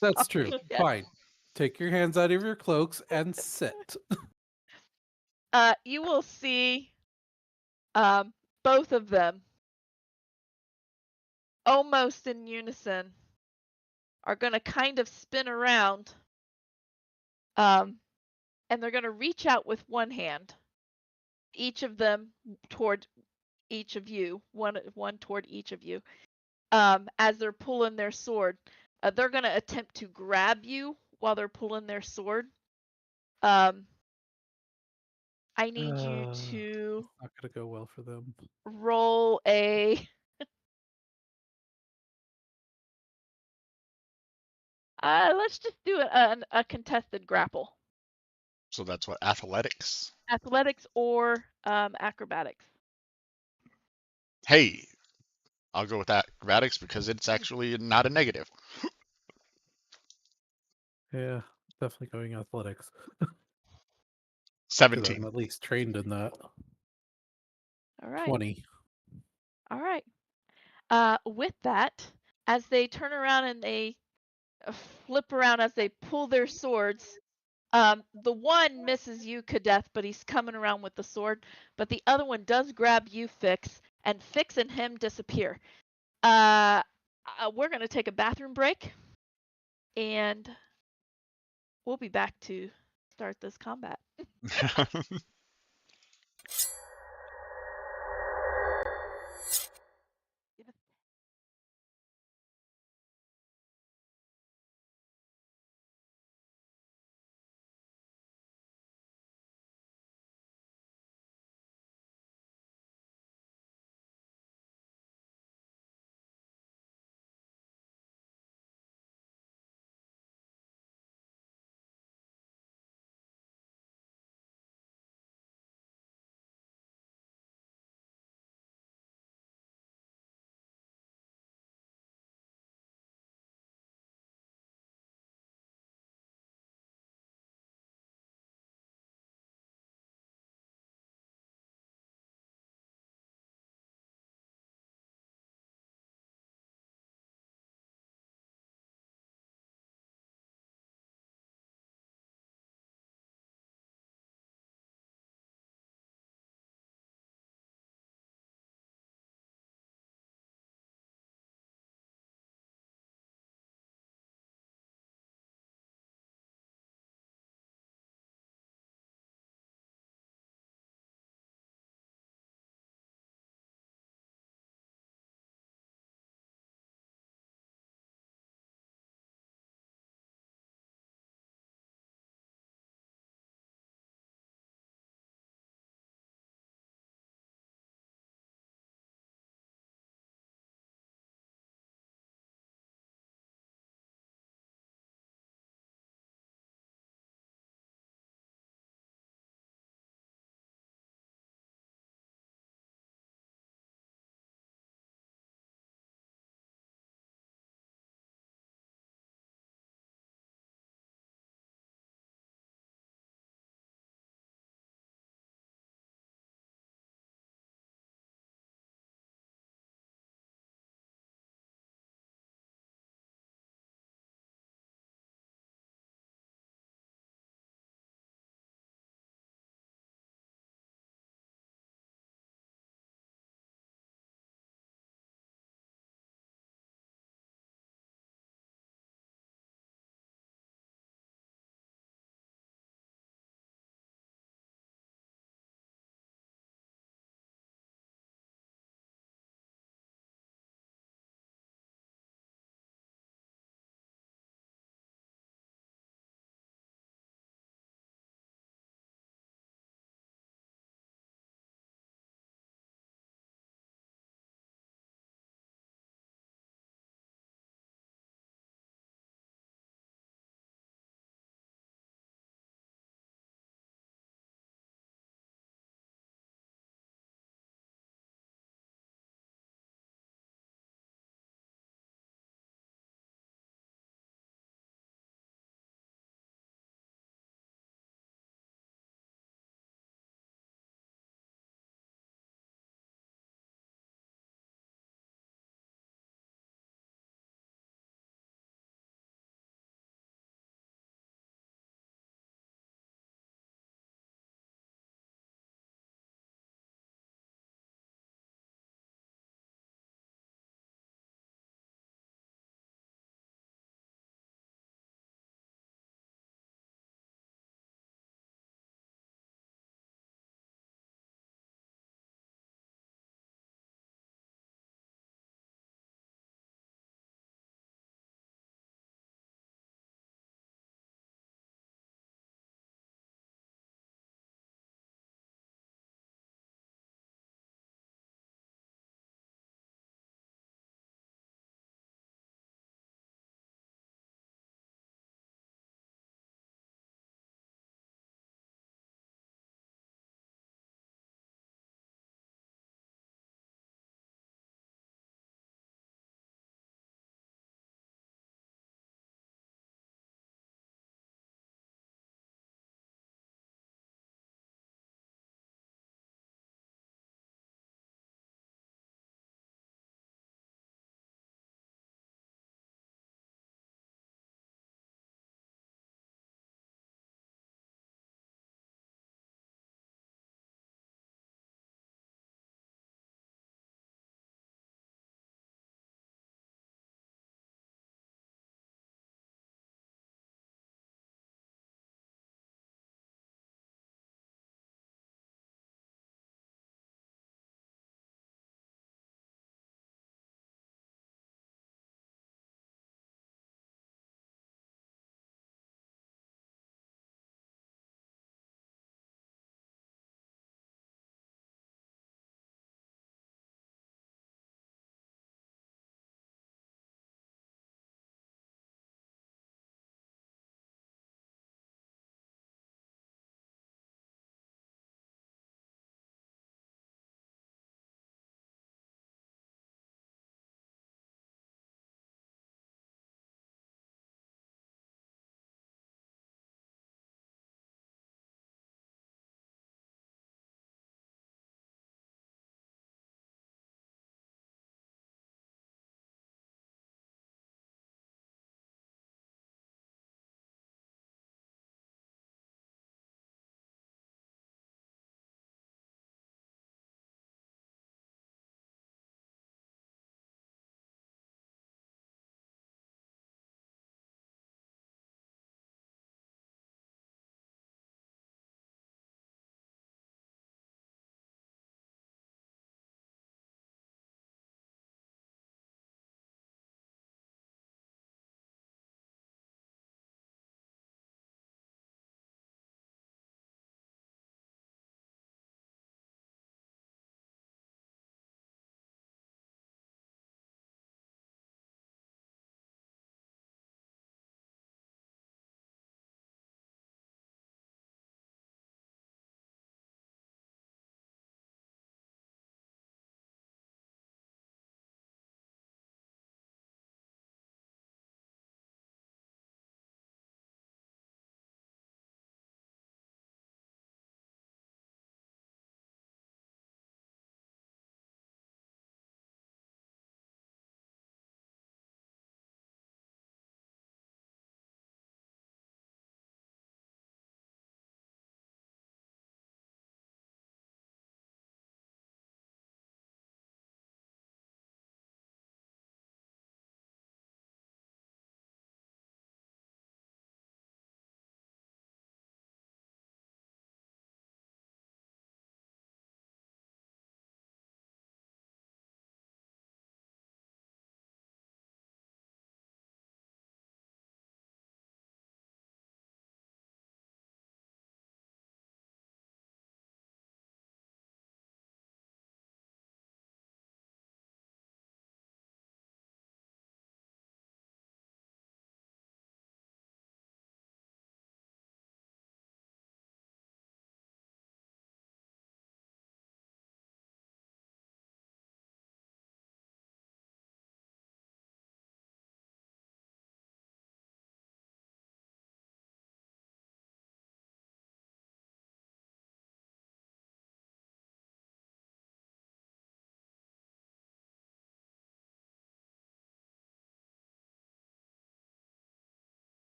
S1: That's true.
S2: Yes.
S1: Fine. Take your hands out of your cloaks and sit.
S2: You will see both of them almost in unison are gonna kind of spin around and they're gonna reach out with one hand, each of them toward each of you, one toward each of you. As they're pulling their sword, they're going to attempt to grab you while they're pulling their sword. I need you to
S1: Not gonna go well for them.
S2: roll a. Let's just do a contested grapple.
S3: So that's what, athletics?
S2: Athletics or acrobatics.
S3: Hey, I'll go with acrobatics because it's actually not a negative.
S1: Yeah, definitely going athletics. Because
S3: 17.
S1: I'm at least trained in that.
S2: All right.
S1: 20.
S2: All right. With that, as they turn around and they flip around as they pull their swords, the one misses you, Kadeth, but he's coming around with the sword. But the other one does grab you, Fix, and Fix and him disappear. We're going to take a bathroom break, and we'll be back to start this combat.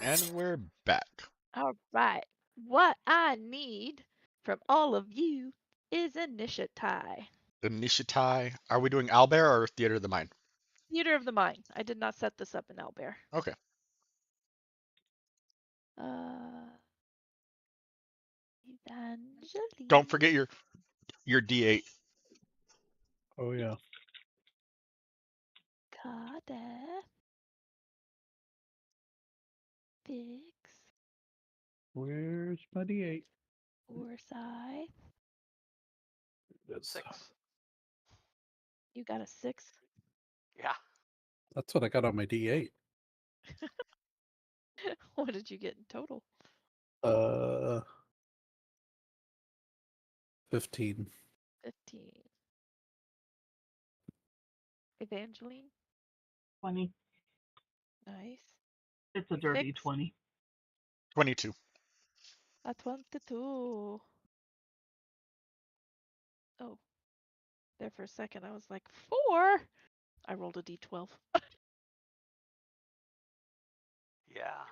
S3: And we're back.
S2: All right. What I need from all of you is initiative.
S3: Initiative. Are we doing Owlbear or Theater of the Mind?
S2: Theater of the Mind. I did not set this up in Owlbear.
S3: Okay.
S2: Evangeline.
S3: Don't forget your D8.
S1: Oh yeah.
S2: Cardiff. Fix.
S1: Where's my D8?
S2: Forsyth.
S1: It's,
S4: 6.
S2: You got a 6?
S4: Yeah.
S1: that's what I got on my D8.
S2: What did you get in total?
S1: 15.
S2: 15. Evangeline.
S5: 20.
S2: Nice.
S5: It's a dirty
S2: Fix.
S5: 20.
S3: 22.
S2: A 22. Oh, there for a second I was like, 4? I rolled a d12.
S4: Yeah.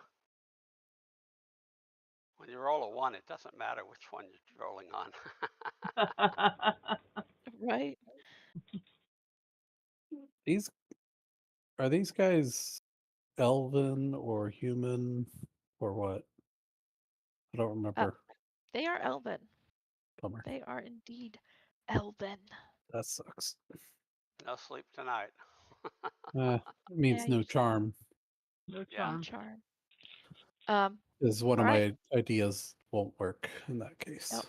S4: When you roll a 1, it doesn't matter which one you're rolling on.
S2: Right?
S1: These are these guys elven or human or what? I don't remember.
S2: They are elven.
S1: Bummer.
S2: They are indeed elven.
S1: That sucks.
S4: No sleep tonight.
S1: It means
S2: Yeah,
S1: no
S2: you should.
S1: charm.
S5: No
S4: Yeah.
S5: charm.
S2: Charm.
S1: Is one
S2: All
S1: of
S2: right.
S1: my ideas won't work in that case.
S2: Yep.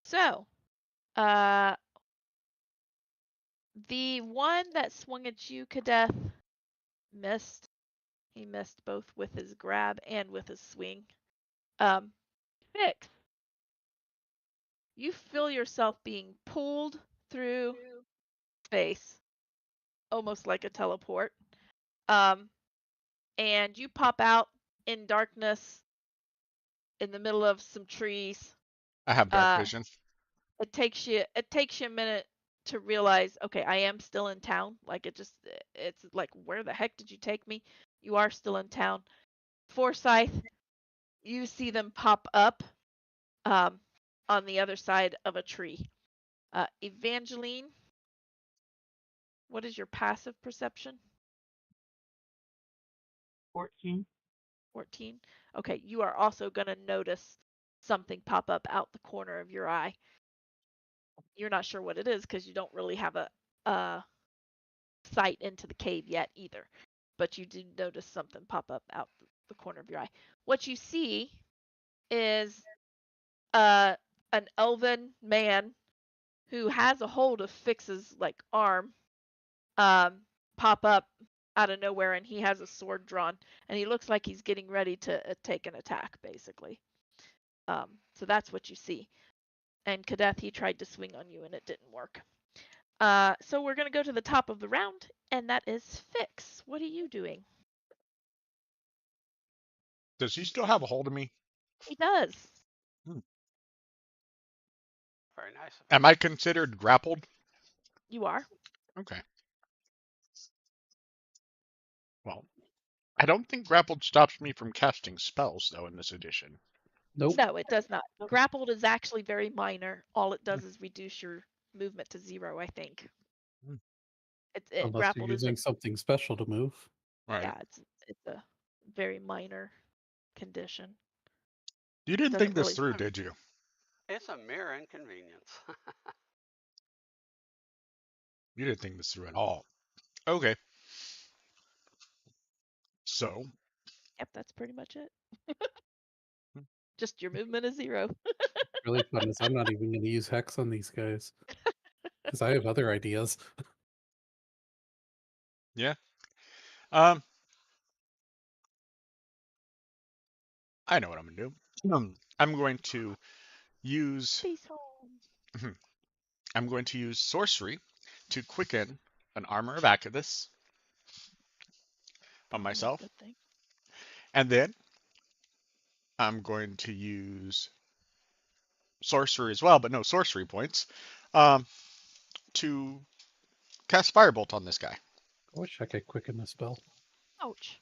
S2: So, the one that swung at you, Kadeth, missed. He missed both with his grab and with his swing. Fix. You feel yourself being pulled through space, almost like a teleport. And you pop out in darkness in the middle of some trees.
S3: I have dark vision.
S2: It takes you a minute to realize, okay, I am still in town. Like it's like, where the heck did you take me? You are still in town. Forsyth, you see them pop up on the other side of a tree. Evangeline, what is your passive perception?
S5: 14.
S2: 14. Okay, you are also going to notice something pop up out the corner of your eye. You're not sure what it is because you don't really have a sight into the cave yet either. But you do notice something pop up out the corner of your eye. What you see is an elven man who has a hold of Fix's like arm pop up out of nowhere, and he has a sword drawn, and he looks like he's getting ready to take an attack, basically. So that's what you see. And Kadeth, he tried to swing on you, and it didn't work. So we're going to go to the top of the round, and that is Fix. What are you doing?
S3: Does he still have a hold of me?
S2: He does.
S4: Very nice of him.
S3: Am I considered grappled?
S2: You are.
S3: Okay. Well, I don't think grappled stops me from casting spells, though, in this edition.
S1: Nope.
S2: No, it does not. Grappled is actually very minor. All it does is reduce your movement to 0, I think.
S3: Hmm.
S1: Unless you're
S2: Grappled is
S1: using something special to move.
S3: Right.
S2: yeah, it's a very minor condition.
S3: You didn't
S2: Doesn't
S3: think this
S2: really
S3: through, did you?
S4: It's a mere inconvenience.
S3: You didn't think this through at all. Okay. So,
S2: Yep, that's pretty much it.
S3: Hmm.
S2: Just your movement is 0.
S1: Really fun is I'm not even going to use hex on these guys because I have other ideas.
S3: yeah. I know what I'm going to do. I'm going to use
S2: Space home.
S3: I'm going to use sorcery to quicken an armor of Activus on
S2: Probably not a
S3: myself.
S2: good thing.
S3: And then I'm going to use sorcery as well, but no sorcery points, to cast Firebolt on this guy.
S1: I wish I could quicken the spell.
S2: Ouch.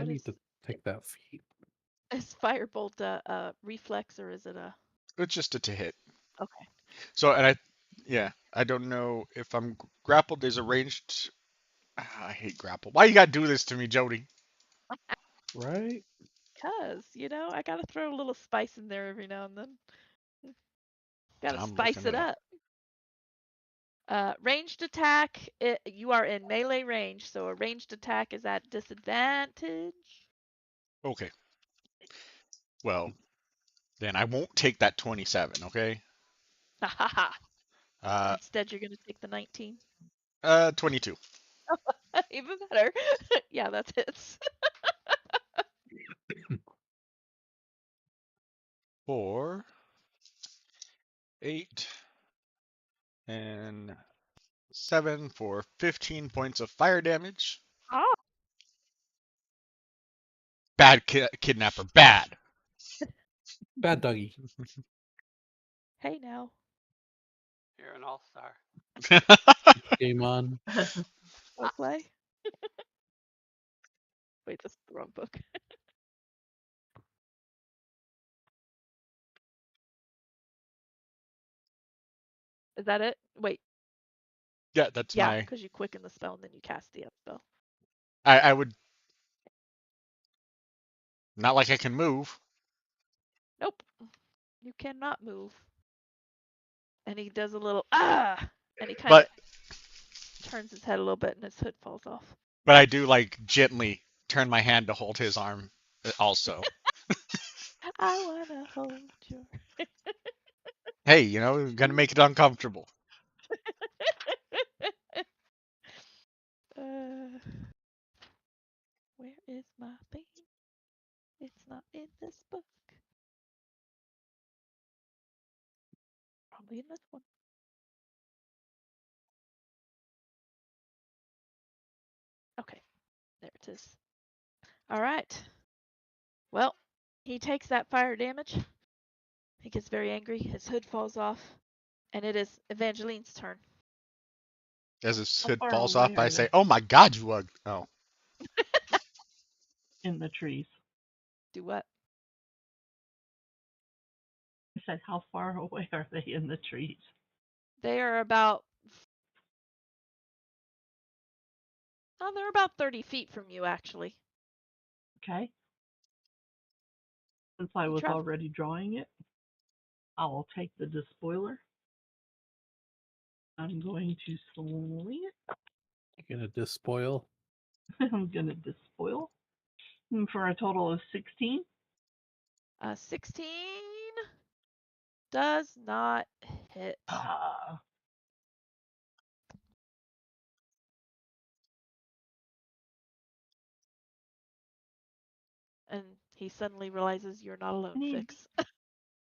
S1: I need to take that feat.
S2: Is firebolt a reflex or is it a?
S3: It's just to hit.
S2: Okay.
S3: So, I don't know if I'm grappled. There's a ranged. I hate grapple. Why you gotta do this to me, Jody?
S1: Right?
S2: Cause I gotta throw a little spice in there every now and then. Gotta
S3: I'm
S2: spice
S3: looking
S2: it
S3: it up.
S2: up. Ranged attack. You are in melee range, so a ranged attack is at disadvantage.
S3: Okay. Well, then I won't take that 27. Okay.
S2: Ha ha ha.
S3: Uh,
S2: Instead, you're gonna take the 19.
S3: 22.
S2: Even better. Yeah, that's hits.
S3: 4, 8, and 7 for 15 points of fire damage.
S2: Oh.
S3: Bad kidnapper. Bad.
S1: Bad doggy.
S2: Hey now.
S4: You're an all-star.
S1: Game on.
S2: I'll play. Wait, that's the wrong book. Is that it? Wait.
S3: Yeah, that's
S2: Yeah,
S3: my.
S2: because you quicken the spell and then you cast the spell.
S3: I would. Not like I can move.
S2: Nope. You cannot move. And he does a little and he kind of
S3: But
S2: turns his head a little bit and his hood falls off.
S3: but I do like gently turn my hand to hold his arm also.
S2: I wanna hold your.
S3: Hey, gonna make it uncomfortable.
S2: Where is my thing? It's not in this book. Probably in this one. Okay, there it is. All right. Well, he takes that fire damage. He gets very angry. His hood falls off, and it is Evangeline's turn.
S3: As his
S5: How
S3: hood
S5: far
S3: falls
S5: away
S3: off, I
S5: are
S3: say,
S5: they?
S3: "Oh my God, you ugly!" Oh,
S5: In the trees.
S2: Do what?
S5: I said, how far away are they in the trees?
S2: They are about. Oh, they're about 30 feet from you, actually.
S5: Okay. Since I
S2: You
S5: was
S2: travel.
S5: already drawing it, I'll take the despoiler. I'm going to swing it.
S1: You're gonna despoil.
S5: I'm going to despoil for a total of 16.
S2: 16 does not hit. And he suddenly realizes you're not alone, Fix.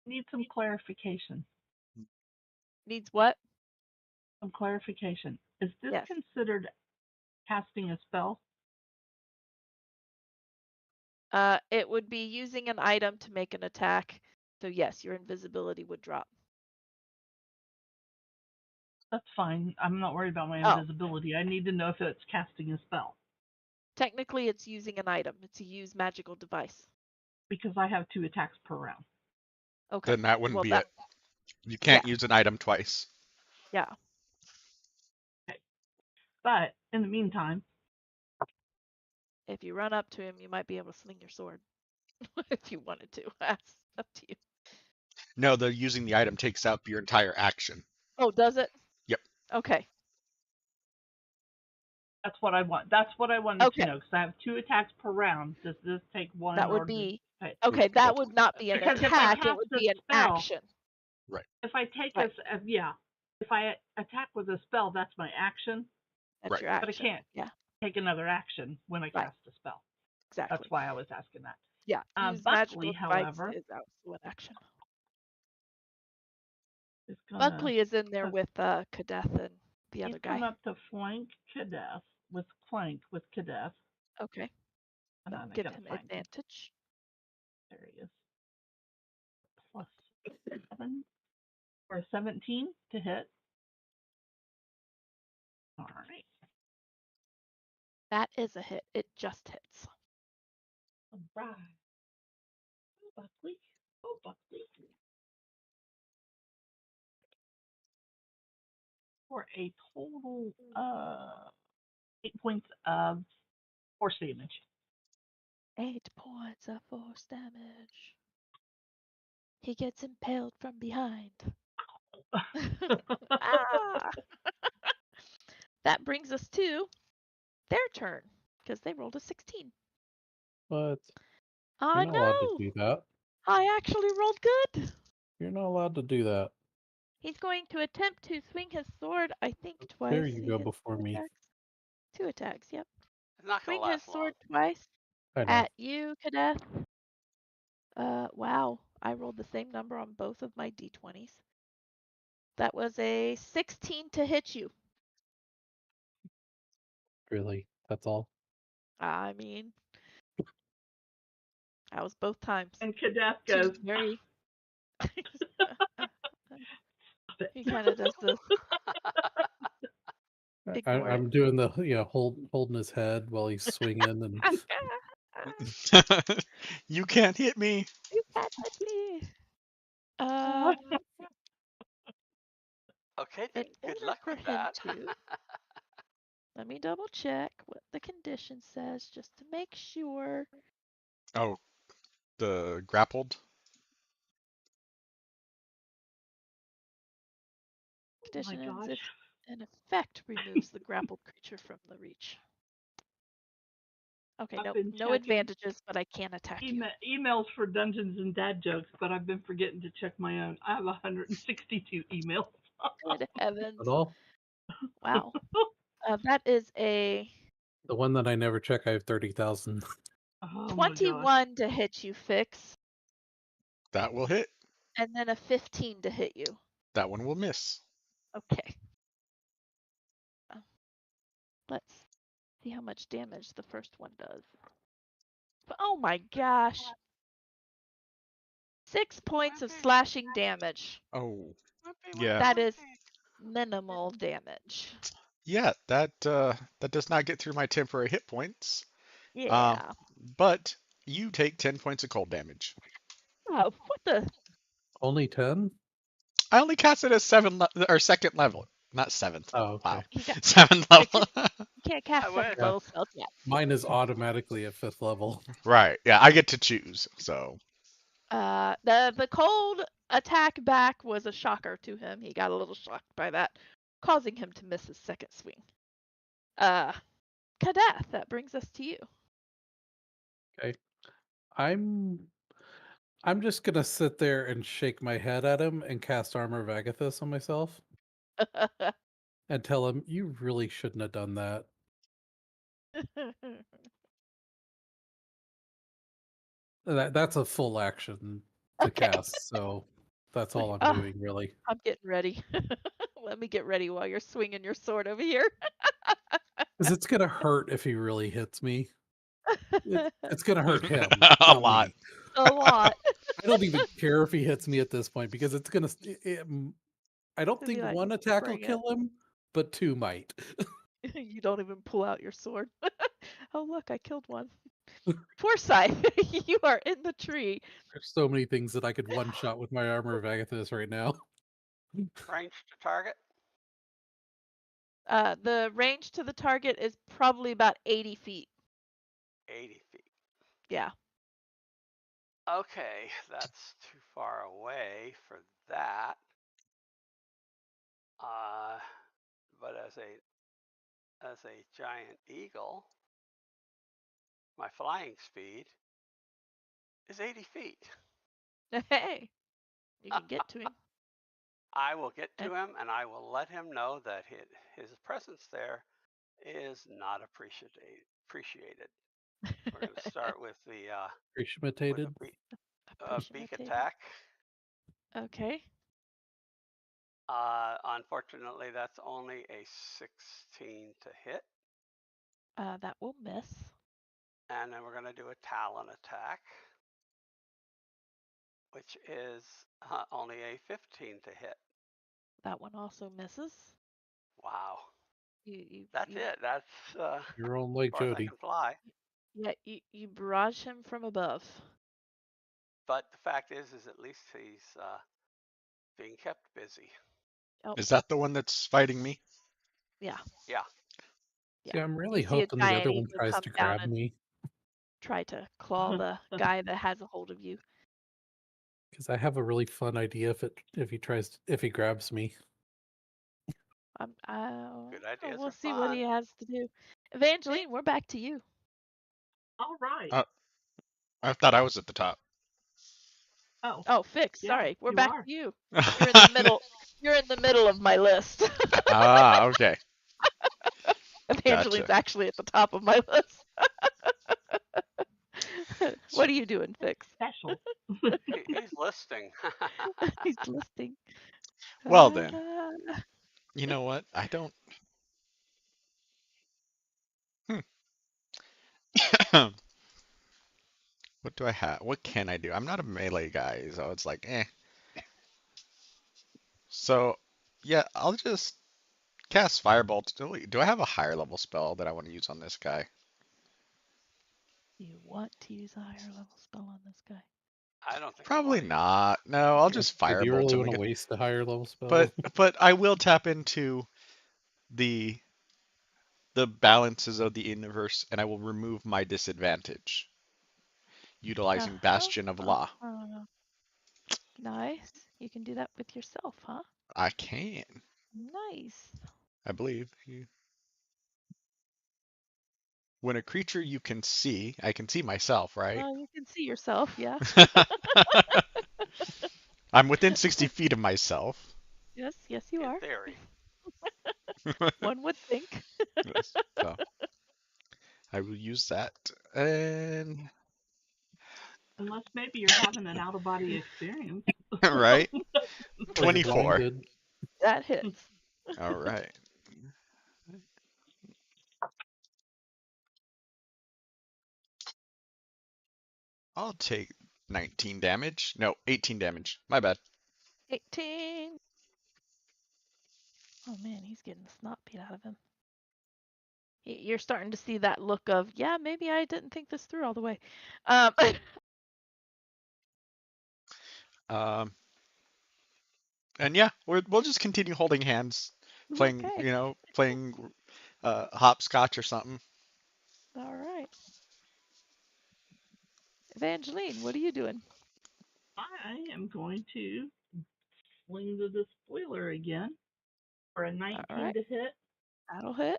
S5: Need some clarification.
S2: Needs what?
S5: Some clarification. Is this
S2: Yes.
S5: considered casting a spell?
S2: It would be using an item to make an attack. So yes, your invisibility would drop.
S5: That's fine. I'm not worried about my
S2: Oh.
S5: invisibility. I need to know if it's casting a spell.
S2: Technically, it's using an item. It's a use magical device.
S5: Because I have 2 attacks per round.
S2: Okay.
S3: then that wouldn't
S2: Well,
S3: be
S2: that.
S3: it. You can't
S2: Yeah.
S3: use an item twice.
S2: Yeah.
S5: Okay. But in the meantime,
S2: If you run up to him, you might be able to sling your sword. If you wanted to. That's up to you.
S3: No, the using the item takes up your entire action.
S2: Oh, does it?
S3: Yep.
S2: Okay.
S5: that's what I want. That's what I wanted
S2: Okay.
S5: to know. Because I have 2 attacks per round. Does this take one
S2: That
S5: in
S2: would
S5: order
S2: be.
S5: to...
S2: Okay, that
S3: Well,
S2: would not be an
S5: Because if I
S2: attack. It
S5: cast
S2: would
S5: a
S2: be an
S5: spell,
S2: action.
S3: right.
S5: if I take
S2: Right.
S5: if I attack with a spell, that's my action.
S2: That's
S3: Right.
S2: your action.
S5: But I can't
S2: Yeah.
S5: take another action when I
S2: Right.
S5: cast a spell.
S2: Exactly.
S5: That's why I was asking that.
S2: Yeah. Use magical
S5: Buckley,
S2: device
S5: however,
S2: is also an action.
S5: is gonna
S2: Buckley is in there with Kadeth and the other
S5: come
S2: guy.
S5: up to flank Kadeth with Kadeth.
S2: Okay.
S5: And
S2: That'll
S5: then I
S2: give
S5: gotta
S2: him
S5: find him.
S2: advantage.
S5: There he is. +7 or 17 to hit. All right.
S2: That is a hit. It just hits.
S5: Right. Oh, Buckley. Oh, Buckley. For a total 8 points of force damage.
S2: 8 points of force damage. He gets impaled from behind. Ah! That brings us to their turn because they rolled a 16.
S1: But
S2: I
S1: you're not allowed to
S2: know.
S1: do that.
S2: I actually rolled good.
S1: You're not allowed to do that.
S2: He's going to attempt to swing his sword, I think twice.
S1: There you
S2: He
S1: go
S2: gets
S1: before
S2: two
S1: me.
S2: attacks. 2 attacks, yep.
S4: It's not going
S2: Swing
S4: to
S2: his
S4: last long.
S2: sword twice
S1: I know.
S2: at you, Kadeth. Wow. I rolled the same number on both of my d20s. That was a 16 to hit you.
S1: Really. That's all.
S2: I mean, that was both times.
S5: And Kadeth
S2: She's
S5: goes,
S2: very.
S5: stop it.
S2: He kind of does this. Ignore it.
S1: I'm doing the holding his head while he's swinging and
S3: You can't hit me.
S2: You can't hit me.
S4: Okay,
S2: In
S4: then. Good
S2: order
S4: luck
S2: for
S4: with
S2: him
S4: that.
S2: to, let me double check what the condition says just to make sure.
S3: Oh, the grappled.
S5: Oh my
S2: Condition ends
S5: gosh.
S2: if an effect removes the grappled creature from the reach. Okay,
S5: I've
S2: nope,
S5: been
S2: no
S5: checking
S2: advantages, but I can attack you.
S5: emails for Dungeons and Dad jokes, but I've been forgetting to check my own. I have 162 emails.
S2: Good heavens.
S1: at all.
S2: Wow. That is a
S1: The one that I never check, I have 30,000.
S5: Oh my gosh.
S2: 21 to hit you, Fix,
S3: That will hit.
S2: and then a 15 to hit you.
S3: That one will miss.
S2: Okay. Let's see how much damage the first one does. Oh my gosh. 6 points of slashing damage.
S3: Oh,
S4: Wimpy,
S3: yeah.
S2: That is
S4: wimpy.
S2: minimal damage.
S3: Yeah, that does not get through my temporary hit points.
S2: Yeah.
S3: But you take 10 points of cold damage.
S2: Oh, what the?
S1: Only 10?
S3: I only cast it as second level, not seventh.
S1: Oh, okay.
S3: Wow,
S2: You got
S3: 7th level.
S2: you can't cast
S4: I wish.
S2: second level spells yet.
S1: Mine is automatically at 5th level.
S3: Right. Yeah, I get to choose. So
S2: The cold attack back was a shocker to him. He got a little shocked by that, causing him to miss his second swing. Kadeth, that brings us to you.
S1: Okay. I'm just gonna sit there and shake my head at him and cast Armor of Agathis on myself and tell him you really shouldn't have done that. That's a full action to
S2: Okay.
S1: cast, so that's all I'm
S2: Ah,
S1: doing really.
S2: I'm getting ready. Let me get ready while you're swinging your sword over here.
S1: Because it's gonna hurt if he really hits me. It's gonna hurt him,
S3: a
S1: not
S3: lot.
S1: me.
S2: A lot.
S1: I don't even care if he hits me at this point because it's gonna. I don't
S2: He'll be
S1: think
S2: like,
S1: one attack will
S2: bring it.
S1: kill him, but 2 might.
S2: You don't even pull out your sword. Oh, look, I killed one. Poor Scythe, you are in the tree.
S1: There's so many things that I could one shot with my Armor of Agathis right now.
S4: Range to target.
S2: The range to the target is probably about 80 feet.
S4: 80 feet.
S2: Yeah.
S4: Okay, that's too far away for that. But as a giant eagle, my flying speed is 80 feet.
S2: Hey, you can get to him.
S4: I will get
S2: And
S4: to him and I will let him know that his presence there is not appreciated. We're going to start with the
S1: Appreciated.
S4: beak
S2: appreciative.
S4: attack.
S2: Okay.
S4: Unfortunately, that's only a 16 to hit.
S2: That will miss.
S4: And then we're going to do a talon attack, which is only a 15 to hit.
S2: That one also misses.
S4: Wow.
S2: You
S4: That's it. That's
S1: You're on
S4: as
S1: like
S4: far as I
S1: Jody.
S4: can fly.
S2: Yeah, you barrage him from above.
S4: But the fact is at least he's being kept busy.
S2: Oh,
S3: Is that the one that's fighting me?
S2: yeah,
S4: Yeah.
S1: See, I'm
S2: you
S1: really
S2: see a
S1: hoping the other
S2: giant
S1: one
S2: eagle
S1: tries
S2: come
S1: to
S2: down
S1: grab
S2: and
S1: me
S2: try to claw the guy that has a hold of you.
S1: because I have a really fun idea if he grabs me.
S4: Good ideas
S2: We'll
S4: are
S2: see what he
S4: fun.
S2: has to do. Evangeline, we're back to you.
S5: All right.
S3: I thought I was at the top.
S5: Oh,
S2: Oh, Fix,
S5: yeah,
S2: sorry. We're
S5: you
S2: back
S5: are.
S2: to you. You're in the middle. You're in the middle of my list.
S3: Okay.
S2: Evangeline's
S3: Gotcha.
S2: actually at the top of my list.
S3: So,
S2: What are you doing, Fix?
S5: Special.
S4: He's listing.
S2: He's listing.
S3: well then,
S2: Ah,
S3: you know what? I don't. What do I have? What can I do? I'm not a melee guy, so it's like, eh. So, yeah, I'll just cast Firebolt. Do I have a higher level spell that I want to use on this guy?
S2: you want to use a higher level spell on this guy?
S4: I don't think you want
S3: Probably
S4: to use.
S3: not. No, I'll
S1: Like,
S3: just
S1: do you
S3: Firebolt
S1: really
S3: him
S1: want to
S3: again.
S1: waste a higher level spell?
S3: But I will tap into the balances of the universe, and I will remove my disadvantage utilizing Bastion of Law.
S2: Nice. You can do that with yourself, huh?
S3: I can,
S2: Nice.
S3: I believe. When a creature you can see, I can see myself, right?
S2: Well, you can see yourself, yeah.
S3: I'm within 60 feet of myself.
S2: Yes, yes, you
S4: In
S2: are.
S4: theory.
S2: One would think.
S3: Yes, so I will use that. And
S5: Unless maybe you're having an out of body experience.
S3: right,
S1: Or you're
S3: 24.
S1: blinded.
S2: That hits.
S3: All right. I'll take 19 damage. No, 18 damage. My bad.
S2: 18. Oh man, he's getting the snot beat out of him. You're starting to see that look of, yeah, maybe I didn't think this through all the way.
S3: Um, and yeah, we'll just continue holding hands, playing,
S2: Okay.
S3: playing hopscotch or something.
S2: All right. Evangeline, what are you doing?
S5: I am going to swing the spoiler again for a 19
S2: All right.
S5: to hit.
S2: That'll hit.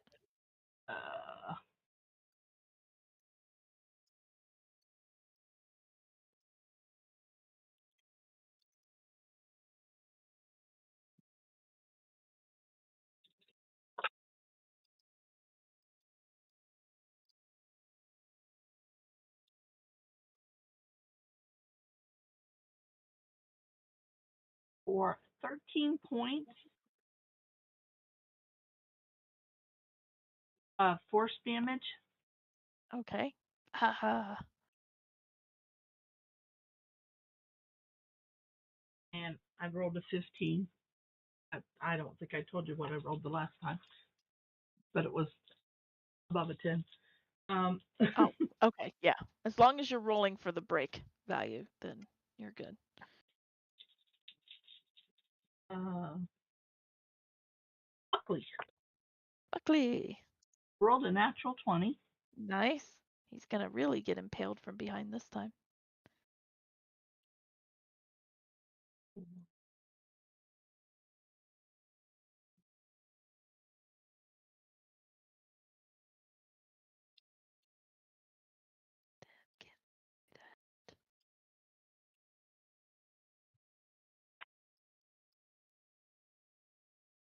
S5: Uh, for 13 points of force damage.
S2: Okay. Haha.
S5: And I rolled a 15. I don't think I told you what I rolled the last time, but it was above a 10.
S2: Oh, okay. Yeah. As long as you're rolling for the break value, then you're good.
S5: Buckley
S2: Buckley.
S5: rolled a natural 20.
S2: Nice. He's going to really get impaled from behind this time.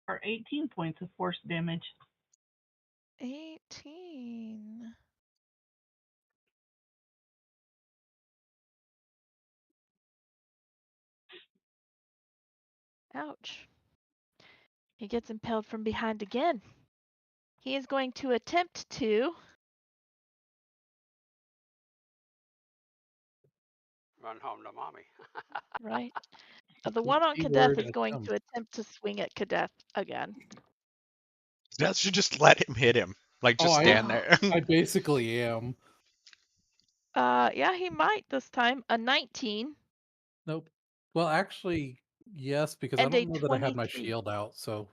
S5: Or 18 points of force damage.
S2: 18. Ouch. He gets impaled from behind again. He is going to attempt to.
S4: Run home to mommy.
S2: Right. The one on Kadeth
S1: Keyword
S2: is going
S1: attempt.
S2: to attempt to swing at Kadeth again.
S3: That should just let him hit him. Like,
S1: Oh,
S3: just stand
S2: Oh,
S3: there.
S1: I basically am.
S2: Yeah, he might this time. A 19
S1: Nope. Well, actually, yes, because I
S2: and a
S1: don't know that I had my
S2: 23.
S1: shield out. So,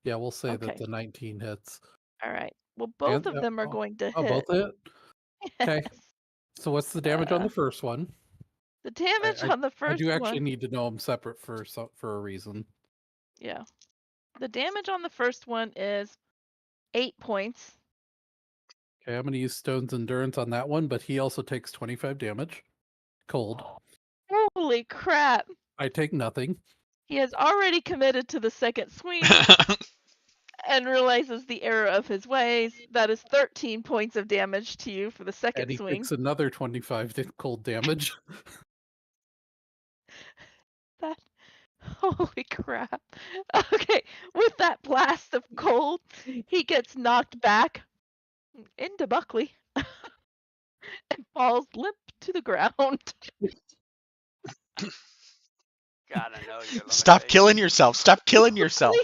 S1: yeah, we'll say that
S2: Okay.
S1: the 19 hits.
S2: All right. Well,
S1: And
S2: both of them are going to
S1: both
S2: hit.
S1: hit. Okay.
S2: Yes.
S1: So what's the damage on the first one?
S2: The damage on the
S1: I
S2: first
S1: do actually
S2: one.
S1: need to know them separate for a reason.
S2: Yeah. The damage on the first one is 8 points.
S1: Okay, I'm going to use Stone's Endurance on that one, but he also takes 25 damage. Cold.
S2: Holy crap.
S1: I take nothing.
S2: He has already committed to the second swing and realizes the error of his ways. That is 13 points of damage to you for the
S1: And
S2: second
S1: he
S2: swing.
S1: takes another 25 cold damage.
S2: That holy crap. Okay, with that blast of cold, he gets knocked back into Buckley and falls limp to the ground.
S4: Gotta know your
S3: Stop killing
S4: limitations.
S3: yourself. Stop killing yourself.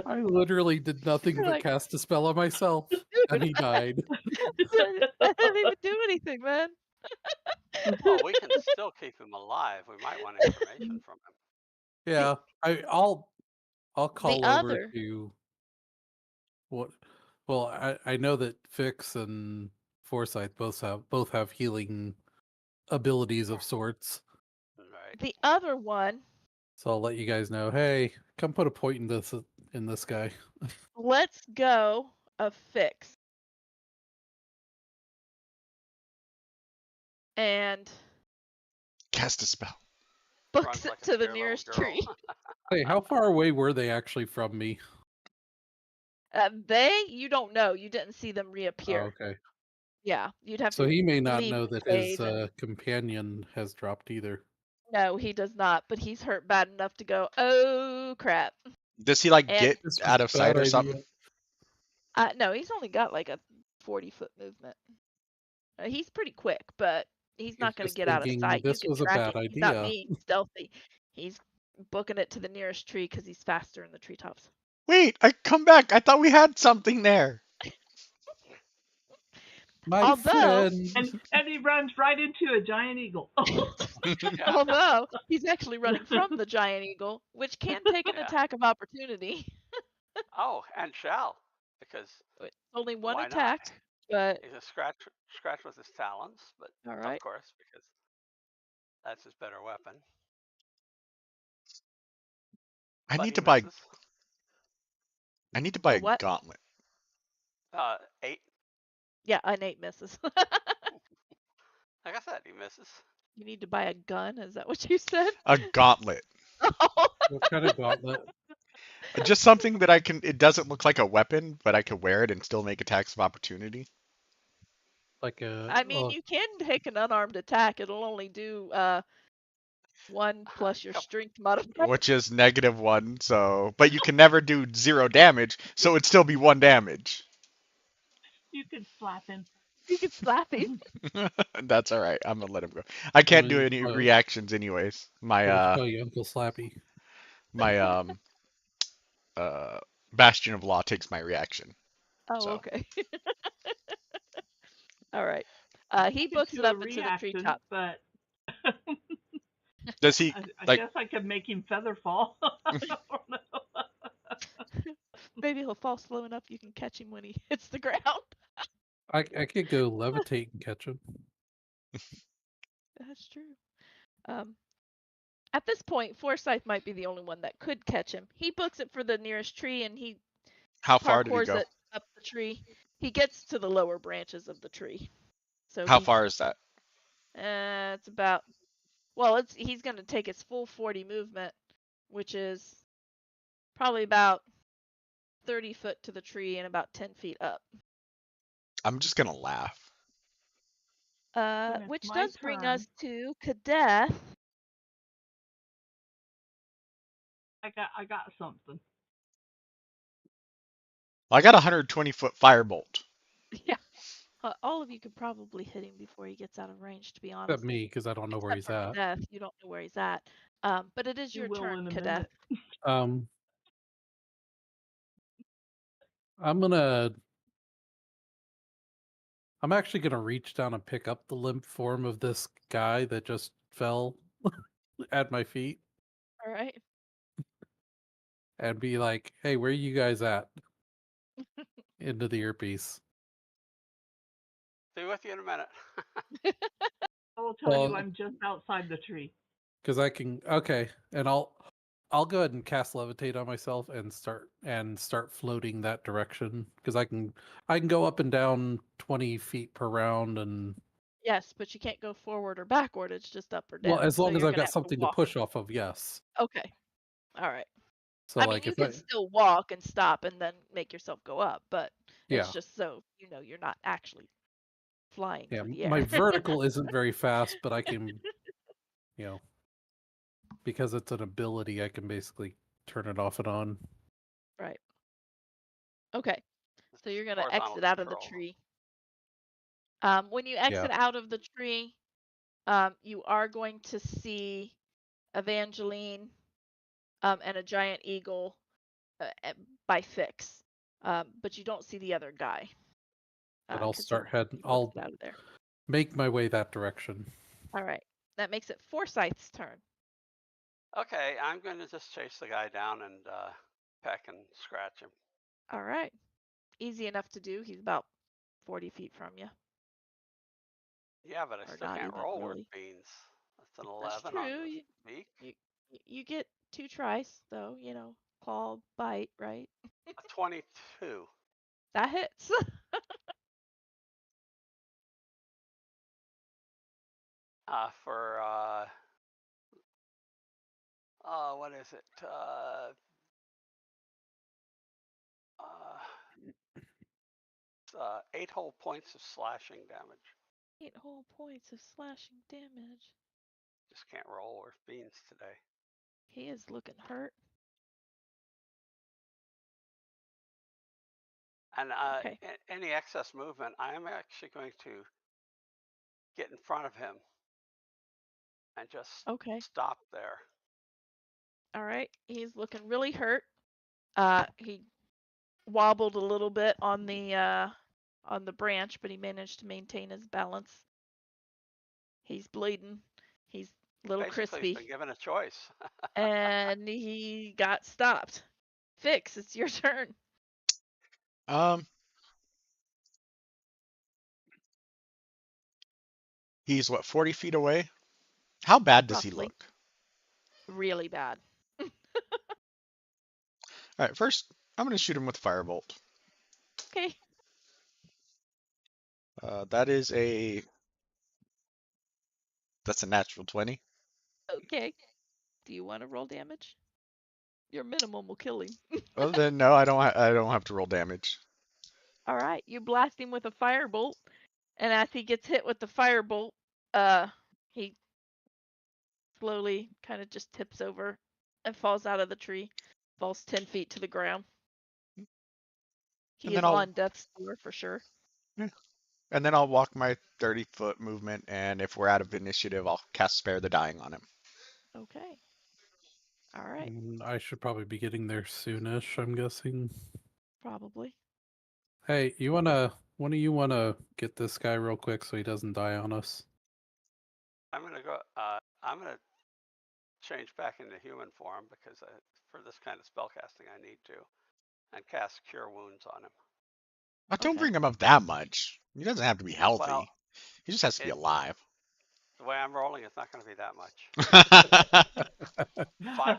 S1: I literally did nothing
S2: You're
S1: but
S2: like,
S1: cast a spell on myself, and
S2: dude,
S1: he died.
S2: I didn't even do anything, man.
S4: Well, we can still keep him alive. We might want information from him.
S1: Yeah, I'll
S2: The
S1: call over
S2: other,
S1: to what. Well, I know that Fix and Forsyth both have healing abilities of sorts,
S4: Right.
S2: the other one,
S1: so I'll let you guys know. Hey, come put a point in this guy.
S2: let's go of Fix. And
S3: Cast a spell.
S2: books
S4: Runs
S2: it
S4: like a
S2: to the
S4: scared little
S2: nearest
S4: girl.
S2: tree.
S1: Hey, how far away were they actually from me?
S2: You don't know. You didn't see them
S1: Oh,
S2: reappear.
S1: okay.
S2: Yeah, you'd have
S1: So
S2: to
S1: he may not
S2: leave
S1: know
S2: the
S1: that his
S2: cave and
S1: companion has dropped either.
S2: no, he does not, but he's hurt bad enough to go, "Oh crap."
S3: Does he like
S2: And
S3: get
S1: This was
S3: out
S1: a
S3: of
S1: bad
S3: sight or
S1: idea.
S3: something?
S2: no, he's only got like a 40-foot movement. He's pretty quick, but he's
S1: He's
S2: not going to
S1: just
S2: get out of
S1: thinking
S2: sight. You
S1: this
S2: can
S1: was a
S2: track
S1: bad
S2: him. He's not
S1: idea.
S2: being stealthy. He's booking it to the nearest tree because he's faster in the treetops.
S3: Wait, I come back. I thought we had something there.
S1: My
S2: Although,
S1: friend.
S5: And he runs right into a giant eagle.
S2: although he's actually running from the giant eagle, which can take an
S4: Yeah.
S2: attack of opportunity.
S4: Oh, and shall, because
S2: It's only one
S4: why not?
S2: attack, but
S4: He's a scratch with his talons, but
S2: all
S4: of
S2: right.
S4: course, because that's his better weapon.
S3: I
S4: But
S3: need
S4: he
S3: to buy.
S4: misses.
S3: I need to buy
S2: A
S3: a
S2: what?
S3: gauntlet.
S4: 8.
S2: Yeah, an 8 misses.
S4: Like I said, he misses.
S2: You need to buy a gun. Is that what you said?
S3: A gauntlet.
S1: What kind of gauntlet?
S3: Just something that I can. It doesn't look like a weapon, but I could wear it and still make attacks of opportunity.
S1: Like a
S2: I mean, you can take an unarmed attack. It'll only do 1 plus your
S4: Yep.
S2: strength modifier.
S3: Which is -1. So, but you can never do 0 damage, so it'd still be 1 damage.
S5: You could slap him.
S2: You can slap him.
S3: That's all right. I'm gonna let him go. I can't do
S1: Well,
S3: any reactions anyways.
S1: I'll just tell you, Uncle Slappy.
S3: My uh Bastion of Law takes my reaction.
S2: Oh,
S3: So.
S2: okay. All right. He
S5: I could
S2: books
S5: do
S2: it
S5: a
S2: up into the
S5: reaction,
S2: treetop.
S5: but
S3: Does he
S5: I
S3: like?
S5: guess I could make him feather fall. I don't know.
S2: Maybe he'll fall slow enough you can catch him when he hits the ground.
S1: I could go levitate and catch him.
S2: That's true. At this point, Forsyth might be the only one that could catch him. He books it for the nearest tree and he
S3: How far did he
S2: parkours
S3: go?
S2: it up the tree. He gets to the lower branches of the tree. So
S3: How far is that?
S2: it's about he's going to take his full 40 movement, which is probably about 30 foot to the tree and about 10 feet up.
S3: I'm just gonna laugh.
S5: When it's
S2: Which
S5: my
S2: does bring
S5: turn,
S2: us to Kadeth.
S5: I got something.
S3: I got a 120-foot firebolt.
S2: Yeah. All of you could probably hit him before he gets out of range, to be honest.
S1: Except me, because I don't know where he's
S2: Except for
S1: at.
S2: Kadeth, you don't know where he's at. But it is
S5: You
S2: your
S5: will
S2: turn,
S5: in a
S2: Kadeth.
S5: minute.
S1: I'm gonna I'm actually gonna reach down and pick up the limp form of this guy that just fell at my feet
S2: All right.
S1: and be like, "Hey, where you guys at?" Into the earpiece.
S4: Be with you in a minute.
S5: I will tell you
S1: Well,
S5: I'm just outside the tree.
S1: because I can. Okay, and I'll go ahead and cast levitate on myself and start floating that direction because I can go up and down 20 feet per round and
S2: Yes, but you can't go forward or backward. It's just up or
S1: well,
S2: down.
S1: as
S2: So
S1: long as
S2: you're
S1: I've
S2: gonna
S1: got
S2: have to
S1: something to
S2: walk.
S1: push off of, yes.
S2: Okay. All right.
S1: So
S2: I mean,
S1: like
S2: you
S1: if
S2: can
S1: I
S2: still walk and stop and then make yourself go up, but it's
S1: yeah.
S2: just so you know you're not actually flying
S1: Yeah,
S2: through the
S1: my
S2: air.
S1: vertical isn't very fast, but I can, you know, because it's an ability, I can basically turn it off and on.
S2: Right. Okay. So you're gonna
S4: Horizontal
S2: exit out of the
S4: control.
S2: tree. When you
S1: Yeah,
S2: exit out of the tree, you are going to see Evangeline and a giant eagle by Fix, but you don't see the other guy
S1: but I'll
S2: because he
S1: start heading. I'll
S2: exit out of there.
S1: make my way that direction.
S2: All right. That makes it Forsyth's turn.
S4: Okay, I'm going to just chase the guy down and peck and scratch him.
S2: All right. Easy enough to do. He's about 40 feet from you.
S4: Yeah, but I
S2: Or
S4: still
S2: not
S4: can't
S2: even
S4: roll worth
S2: really.
S4: beans. That's an
S2: That's
S4: 11 on
S2: true.
S4: the
S2: You,
S4: beak.
S2: you you get 2 tries though, claw, bite, right?
S4: A 22.
S2: That hits.
S4: For what is it? Uh, 8 whole points of slashing damage.
S2: 8 whole points of slashing damage.
S4: Just can't roll worth beans today.
S2: He is looking hurt.
S4: And
S2: Okay.
S4: any excess movement, I am actually going to get in front of him and just
S2: Okay.
S4: stop there.
S2: All right. He's looking really hurt. He wobbled a little bit on the branch, but he managed to maintain his balance. He's bleeding. He's a little
S4: Basically, he's been
S2: crispy.
S4: given a choice.
S2: And he got stopped. Fix, it's your turn.
S3: He's what, 40 feet away? How bad does he
S2: Roughly.
S3: look?
S2: Really bad.
S3: All right, first I'm going to shoot him with firebolt.
S2: Okay.
S3: That's a natural 20.
S2: Okay. Do you want to roll damage? Your minimum will kill him.
S3: Well then, no, I don't have to roll damage.
S2: All right. You blast him with a firebolt, and as he gets hit with the firebolt, he slowly kind of just tips over and falls out of the tree, falls 10 feet to the ground. He
S3: And
S2: is
S3: then I'll
S2: on death's door for sure.
S3: and then I'll walk my 30-foot movement, and if we're out of initiative, I'll cast Spare the Dying on him.
S2: Okay. All right.
S1: I should probably be getting there soonish, I'm guessing.
S2: Probably.
S1: Hey, one of you wanna get this guy real quick so he doesn't die on us?
S4: I'm going to go. I'm going to change back into human form because for this kind of spell casting, I need to, and cast Cure Wounds on him.
S3: Don't
S2: Okay.
S3: bring him up that much. He doesn't have to be healthy.
S4: Well,
S3: He just has to be alive.
S4: the way I'm rolling, it's not going to be that much. 5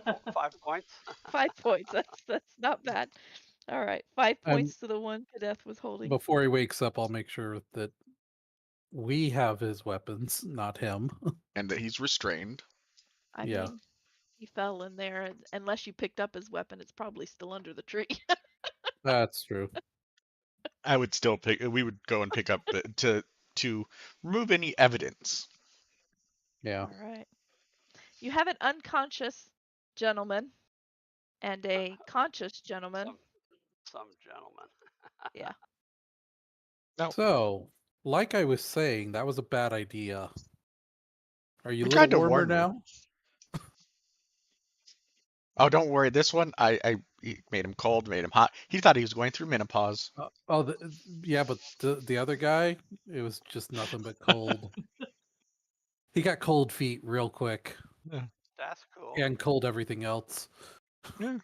S4: points.
S2: 5 points. That's not bad. All right. 5
S1: And
S2: points to the one Kadeth was holding.
S1: before he wakes up, I'll make sure that we have his weapons, not him.
S3: And that he's restrained.
S2: I
S1: Yeah.
S2: mean, he fell in there. Unless you picked up his weapon, it's probably still under the tree.
S1: That's true.
S3: I would still we would go and pick up to remove any evidence.
S1: Yeah.
S2: All right. You have an unconscious gentleman and a conscious gentleman.
S4: Some gentleman.
S2: Yeah.
S3: No,
S1: So, like I was saying, that was a bad idea. Are you
S3: we
S1: a little
S3: tried to
S1: warmer
S3: warn you.
S1: now?
S3: Oh, don't worry. This one, He made him cold, made him hot. He thought he was going through menopause.
S1: Yeah, but the other guy, it was just nothing but cold. He got cold feet real quick
S3: Yeah.
S4: That's cool.
S1: and cold everything else.
S3: Yeah.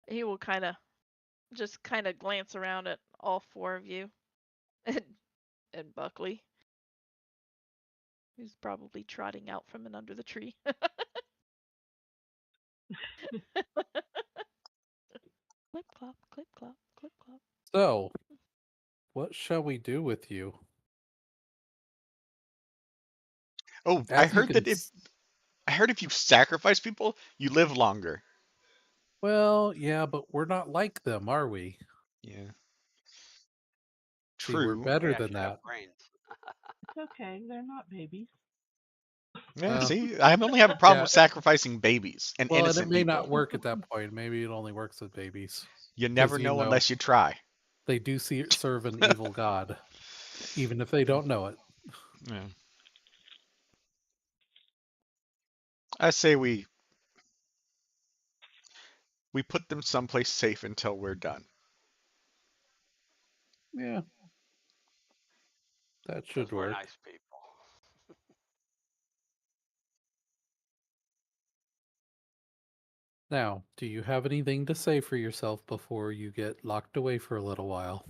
S2: He will kind of glance around at all four of you, and Buckley, who's probably trotting out from under the tree. Clip clop, clip clop, clip clop.
S1: So, what shall we do with you?
S3: Oh,
S1: As you can
S3: I heard if you sacrifice people, you live longer.
S1: Well, yeah, but we're not like them, are we?
S3: Yeah.
S1: See, we're
S3: True.
S1: better
S4: We
S1: than
S4: actually have
S1: that.
S4: brains.
S5: It's okay. They're not babies.
S3: Yeah,
S1: Uh,
S3: see, I only have a problem
S1: yeah,
S3: with sacrificing babies and
S1: well, and it
S3: innocent
S1: may not
S3: people.
S1: work at that point. Maybe it only works with babies.
S3: You
S1: 'Cause,
S3: never know unless you try.
S1: they do serve an evil god, even if they don't know it.
S3: Yeah. I say we put them someplace safe until we're done.
S1: Yeah, that
S4: Because
S1: should
S4: we're
S1: work.
S4: nice people.
S1: Now, do you have anything to say for yourself before you get locked away for a little while?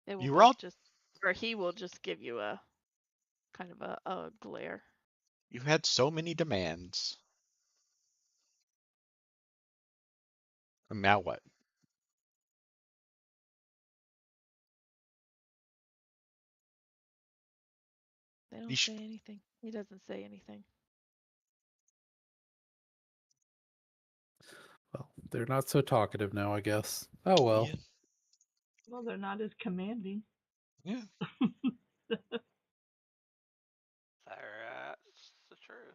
S2: They will
S3: You were all
S2: both he will just give you a kind of a glare.
S3: you had so many demands. And now what?
S2: They
S3: You
S2: don't
S3: sh-
S2: say anything. He doesn't say anything.
S1: Well, they're not so talkative now, I guess. Oh well.
S3: Yeah.
S5: Well, they're not as commanding.
S3: Yeah.
S4: That's the truth.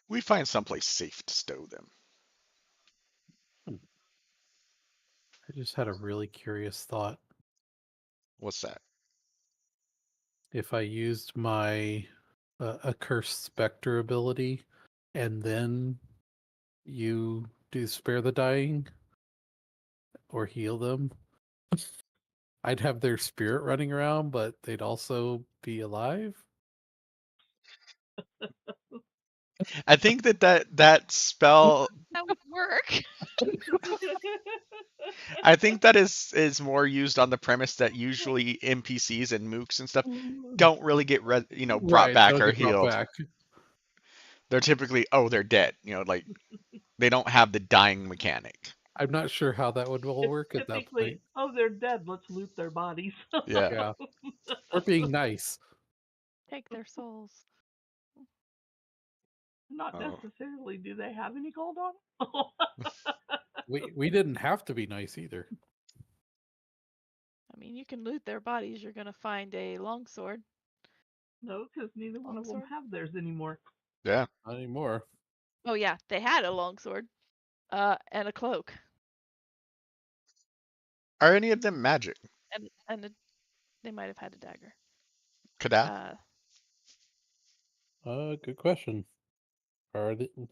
S3: We find someplace safe to stow them.
S1: I just had a really curious thought.
S3: What's that?
S1: If I used my accursed specter ability and then you do spare the dying or heal them, I'd have their spirit running around, but they'd also be alive.
S3: I think that spell.
S2: That would work.
S3: I think that is more used on the premise that usually NPCs and mooks and stuff don't really get brought
S1: Right,
S3: back
S1: they'll
S3: or
S1: get brought
S3: healed.
S1: back.
S3: They're typically they're dead. Like they don't have the dying mechanic.
S1: I'm not sure how that would all
S5: It's
S1: work at that
S5: typically,
S1: point.
S5: oh, they're dead. Let's loot their bodies.
S3: Yeah.
S1: Yeah, we're being nice.
S2: Take their souls.
S5: Not
S3: Oh.
S5: necessarily. Do they have any gold on?
S1: We didn't have to be nice either.
S2: I mean, you can loot their bodies. You're gonna find a longsword.
S5: No, because neither one of them
S2: Longsword?
S5: have theirs anymore.
S3: Yeah.
S1: Not anymore.
S2: Oh yeah, they had a longsword, and a cloak,
S3: Are any of them magic?
S2: they might have had a dagger.
S3: Kadath?
S1: Good question.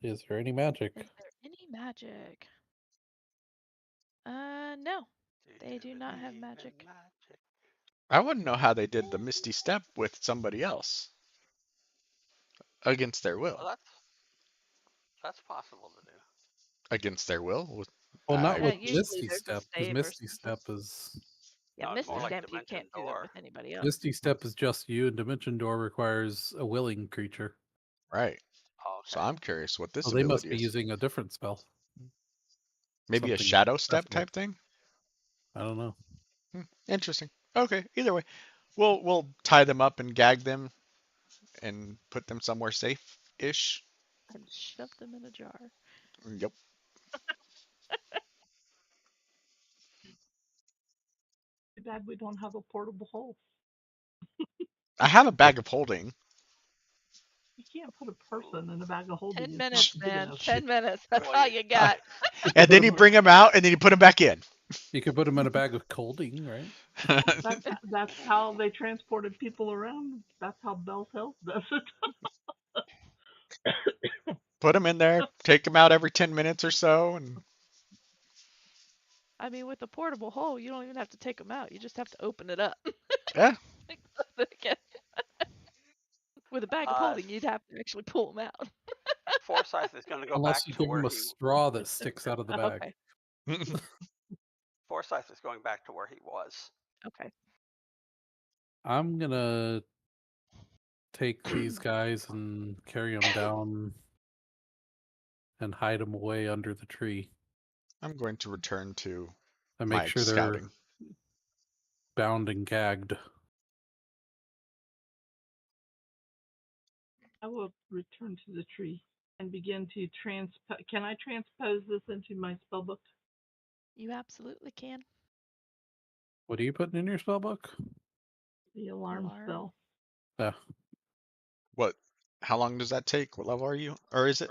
S1: Is there any magic?
S2: Is there any magic? No. They do not have
S4: believe in
S2: magic.
S3: I want to know how they did the Misty Step with somebody else against their will.
S4: Well, that's possible to do.
S3: Against their will?
S1: Well, not with
S2: Usually
S1: Misty
S2: there's a
S1: Step, because
S2: save or
S1: Misty
S2: something.
S1: Step is
S2: Yeah,
S4: No, it's
S2: Misty
S4: more like
S2: Step, you
S4: Dimension
S2: can't do that
S4: Door.
S2: with anybody else.
S1: Misty Step is just you, and Dimension Door requires a willing creature.
S3: Right.
S4: Oh,
S3: So
S4: okay.
S3: I'm curious what this
S1: So they must
S3: ability
S1: be
S3: is.
S1: using a different spell.
S3: Maybe a
S1: something
S3: shadow step
S1: special.
S3: type thing?
S1: I don't know.
S3: Interesting. Okay, either way. We'll tie them up and gag them and put them somewhere safe-ish.
S2: And shove them in a jar.
S3: Yep.
S5: Too bad we don't have a portable hole.
S3: I have a bag of holding.
S5: You can't put a person in a bag of holding.
S2: 10
S5: It's
S2: minutes,
S5: not big
S2: man.
S5: enough.
S2: 10 minutes. That's
S4: Well,
S2: all
S4: you-
S2: you got.
S3: And then you bring them out and then you put them back in.
S1: You could put them in a bag of colding, right?
S5: That's how they transported people around. That's how Bell's Health does it.
S3: Put them in there, take them out every 10 minutes or so, and
S2: I mean, with a portable hole, you don't even have to take them out. You just have to open it up.
S3: yeah,
S2: With a bag of holding, you'd have to actually pull them out.
S4: Forsyth is going to go
S1: Unless
S4: back
S1: you
S4: to
S1: give
S4: where
S1: him a
S4: he
S1: straw that sticks out of the bag.
S2: Okay.
S4: Forsyth is going back to where he was.
S2: Okay.
S1: I'm gonna take these guys and carry them down and hide them away under the tree
S3: I'm going to return to
S1: and make
S3: my
S1: sure they're
S3: scouting.
S1: bound and gagged.
S5: I will return to the tree and begin to Can I transpose this into my spell book?
S2: You absolutely can.
S1: What are you putting in your spell book?
S5: The alarm spell.
S1: Yeah.
S3: What? How long does that take? What level are you? Or is it?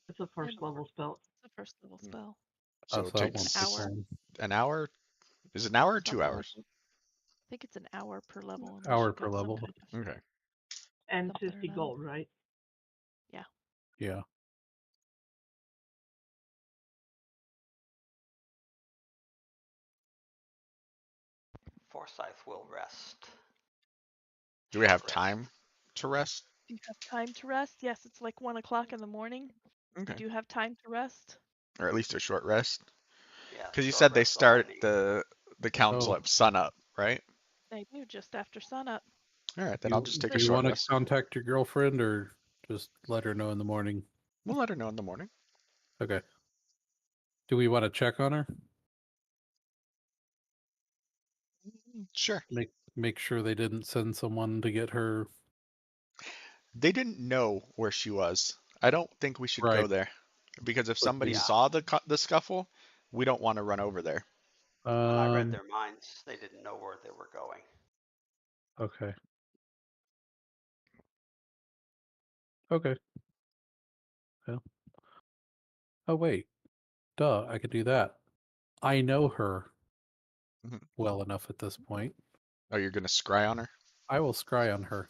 S5: It's a first level spell.
S2: It's a first level spell.
S3: So
S1: So
S3: it
S1: that
S2: An
S1: won't
S3: takes
S1: take
S2: hour.
S1: long.
S3: an hour? Is it an hour or 2
S2: Something like
S3: hours?
S2: that. I think it's an hour per level unless
S1: Hour
S2: you've
S1: per
S2: got some
S1: level.
S2: kind of
S3: Okay.
S5: And
S2: something or
S5: 50
S2: another.
S5: gold, right?
S2: Yeah.
S1: Yeah.
S4: Forsyth will rest.
S3: Do we have
S4: Short rest.
S3: time to rest?
S2: Do you have time to rest? Yes, it's like 1 o'clock in the morning. You
S3: Okay.
S2: do have time to rest.
S3: Or at least a short rest?
S4: Yeah,
S3: Because you
S4: short
S3: said they
S4: rest all they
S3: start
S4: need.
S3: the council
S1: Oh,
S3: at sunup, right?
S2: They do just after sunup.
S3: All right, then I'll just
S1: do
S3: take a
S1: you
S3: short
S1: want to
S3: rest.
S1: contact your girlfriend or just let her know in the morning?
S3: We'll let her know in the morning.
S1: Okay. Do we want to check on her?
S3: Sure.
S1: Make sure they didn't send someone to get her.
S3: They didn't know where she was. I don't think we should go
S1: Right.
S3: there because if
S1: But
S3: somebody
S1: they,
S4: Yeah,
S3: saw the scuffle, we don't want to run over there.
S4: when I read
S1: um.
S4: their minds, they didn't know where they were going.
S1: Okay. Okay. Well. Oh wait. Duh. I could do that. I know her
S3: Mhm.
S1: well enough at this point.
S3: Oh, you're gonna scry on her?
S1: I will scry on her.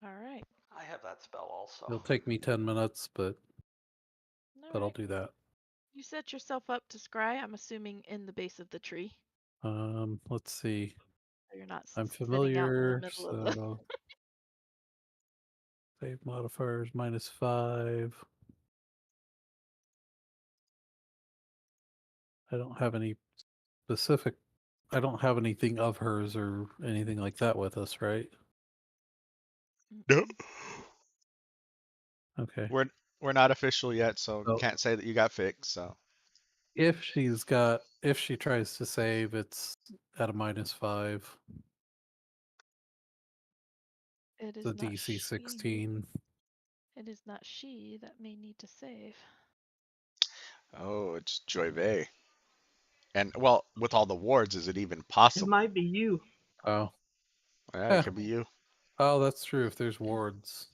S2: All right.
S4: I have that spell also.
S1: It'll take me 10 minutes, but
S2: All
S1: I'll
S2: right.
S1: do that.
S2: You set yourself up to scry, I'm assuming in the base of the tree.
S1: Let's see.
S2: So you're not
S1: I'm
S2: sitting out in the
S1: familiar,
S2: middle of the.
S1: so save modifiers -5. I don't have any specific. I don't have anything of hers or anything like that with us, right?
S3: No.
S1: Okay.
S3: We're not official yet, so
S1: So
S3: can't say that you got fixed. So
S1: if she tries to save, it's at a -5.
S2: It
S1: The
S2: is not
S1: DC
S2: she.
S1: 16.
S2: It is not she that may need to save.
S3: oh, it's Joyve. And well, with all the wards, is it even
S5: It
S3: possible?
S5: might be you.
S1: Oh,
S3: Yeah, it
S1: yeah.
S3: could be you.
S1: Oh, that's true. If there's wards,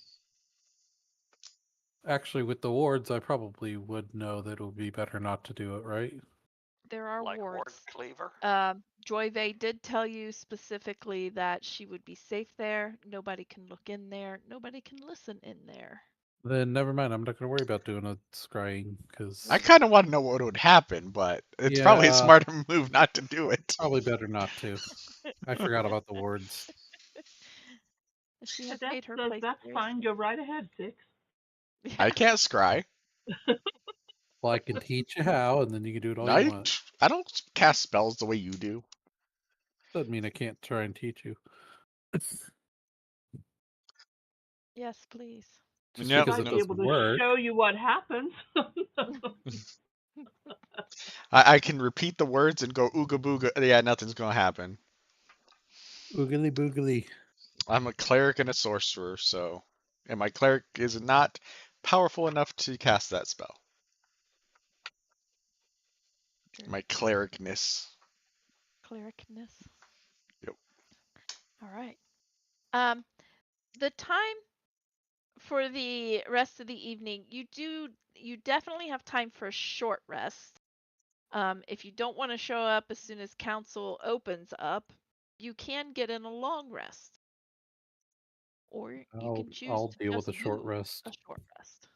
S1: actually, with the wards, I probably would know that it would be better not to do it, right?
S2: There are
S4: Like Ward
S2: wards.
S4: Cleaver.
S2: Joyve did tell you specifically that she would be safe there. Nobody can look in there. Nobody can listen in there.
S1: Then never mind. I'm not going to worry about doing a scrying
S3: I
S1: because,
S3: kind of want to know what would happen, but it's probably a
S1: yeah,
S3: smarter move not to do it.
S1: probably better not to. I forgot about the wards.
S2: She has
S5: That
S2: made her
S5: says
S2: place
S5: that's
S2: very
S5: fine.
S2: safe.
S5: Go right ahead, Six.
S3: I can't scry.
S1: Well, I can teach you how, and then you can do it all you
S3: I
S1: want.
S3: I don't cast spells the way you do.
S1: Doesn't mean I can't try and teach you.
S2: Yes, please.
S1: Just
S3: Yep.
S1: because
S5: Might
S1: it
S5: be
S3: No.
S5: able
S1: doesn't
S5: to
S1: work.
S5: show you what happens.
S3: I can repeat the words and go ooga booga. Yeah, nothing's gonna happen.
S1: Oogly boogly.
S3: I'm a cleric and a sorcerer, so and my cleric is not powerful enough to cast that spell. My clericness.
S2: Clericness.
S3: Yep.
S2: All right. The time for the rest of the evening, you definitely have time for a short rest. If you don't want to show up as soon as council opens up, you can get in a long rest. Or you can choose
S1: I'll
S2: to
S1: deal with
S2: just
S1: a short
S2: do
S1: rest.
S2: a short rest.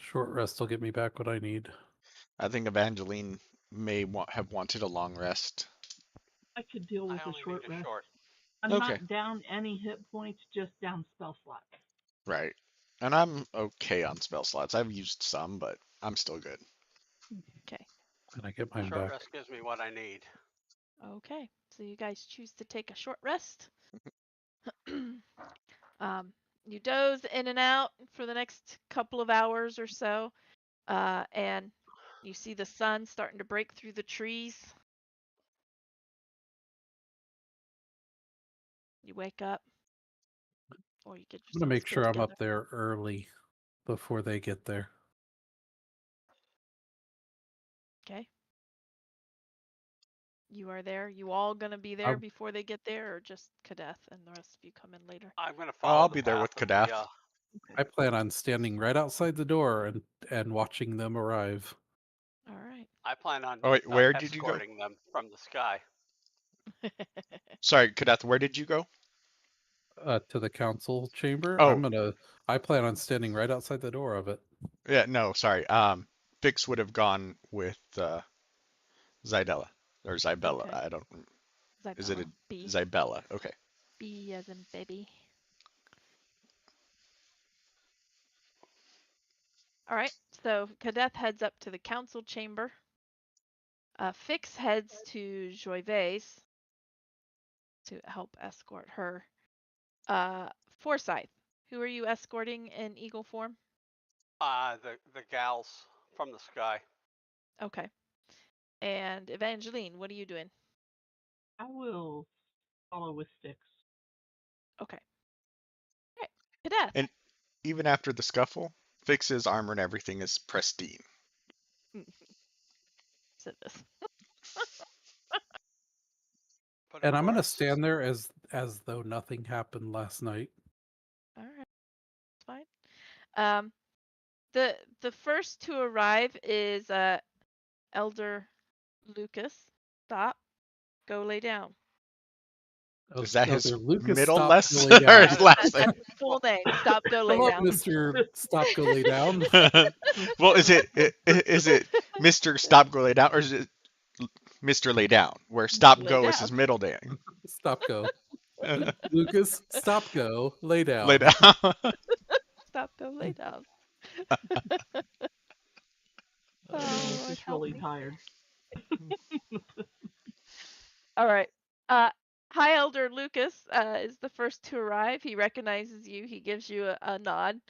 S1: Short rest will get me back what I need.
S3: I think Evangeline may have wanted a long rest.
S5: I could deal
S4: I
S5: with a
S4: only
S5: short
S4: need a
S5: rest.
S4: short.
S5: I'm
S3: Okay.
S5: not down any hit points, just down spell slots.
S3: Right. And I'm okay on spell slots. I've used some, but I'm still good.
S2: Okay.
S1: And I get mine
S4: Short
S1: back.
S4: rest gives me what I need.
S2: Okay. So you guys choose to take a short rest. You doze in and out for the next couple of hours or so, and you see the sun starting to break through the trees. You wake up, or you get
S1: I'm gonna
S2: yourselves
S1: make
S2: still
S1: sure I'm
S2: together.
S1: up there early before they get there.
S2: Okay. You are there. You all gonna be there
S1: I'll,
S2: before they get there, or just Kadeth and the rest of you come in later?
S4: I'm going to
S3: Well,
S4: follow
S3: I'll
S4: the
S3: be there
S4: path
S3: with
S4: of
S3: Kadath.
S4: the.
S1: I plan on standing right outside the door and watching them arrive.
S2: All right.
S4: I plan on
S3: Oh wait, where did you go?
S4: escorting them from the sky.
S3: Sorry, Kadath, where did you go?
S1: To the council chamber.
S3: Oh,
S1: I plan on standing right outside the door of it.
S3: yeah, no, sorry. Fix would have gone with Zydella or Zybella.
S2: Okay.
S3: I don't. Is it a
S2: Zybella. B.
S3: Zybella? Okay.
S2: B as in baby. All right. So Kadeth heads up to the council chamber. Fix heads to Joyvais to help escort her. Forsyth, who are you escorting in eagle form?
S4: The gals from the sky.
S2: Okay. And Evangeline, what are you doing?
S5: I will follow with sticks.
S2: Okay. All right. Kadeth.
S3: And even after the scuffle, Fix's armor and everything is pristine.
S2: Said this.
S4: But
S1: And
S4: of
S1: I'm gonna
S4: course,
S1: stand there as though nothing happened last night.
S2: All right. That's fine. Um, the first to arrive is Elder Lucas. Stop. Go lay down.
S3: Is that his
S1: Elder Lucas,
S3: middle
S1: stop, go
S3: less
S1: lay
S3: or
S1: down.
S3: his last
S2: That's
S3: name?
S2: his full name. Stop. Go lay
S1: Hello,
S2: down.
S1: Mr. Stop, go lay down.
S3: Well, is it Mr. Stop Go Lay Down or is it Mr. Lay Down, where Stop
S2: Lay
S3: Go is
S2: down.
S3: his middle name?
S1: Stop, go. Lucas, stop, go, lay
S3: Lay
S1: down.
S3: down.
S2: Stop. Go lay down.
S5: He's
S2: Oh, Lord,
S5: just
S2: help
S5: really
S2: me.
S5: tired.
S2: All right. High Elder Lucas is the first to arrive. He recognizes you. He gives you a nod,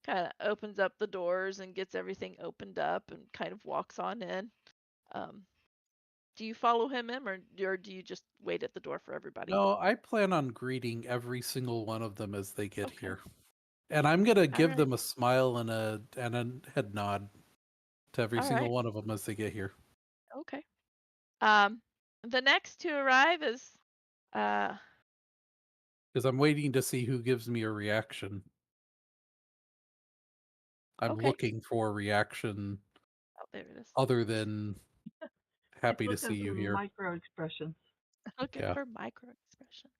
S2: kind of opens up the doors and gets everything opened up and kind of walks on in. Do you follow him in, or do you just wait at the door for everybody?
S1: No, I plan on greeting every single one of them as they get
S2: Okay.
S1: here. And I'm gonna give
S2: right.
S1: them a smile and a head nod to every
S2: All
S1: single
S2: right.
S1: one of them as they get here.
S2: Okay. The next to arrive is
S1: Because I'm waiting to see who gives me a reaction. I'm
S2: okay.
S1: looking for a reaction
S2: Oh, there it is.
S1: other than happy
S5: He's
S1: to
S5: looking
S1: see you
S5: for
S1: here.
S5: micro expressions.
S2: Looking
S1: Yeah.
S2: for micro expressions.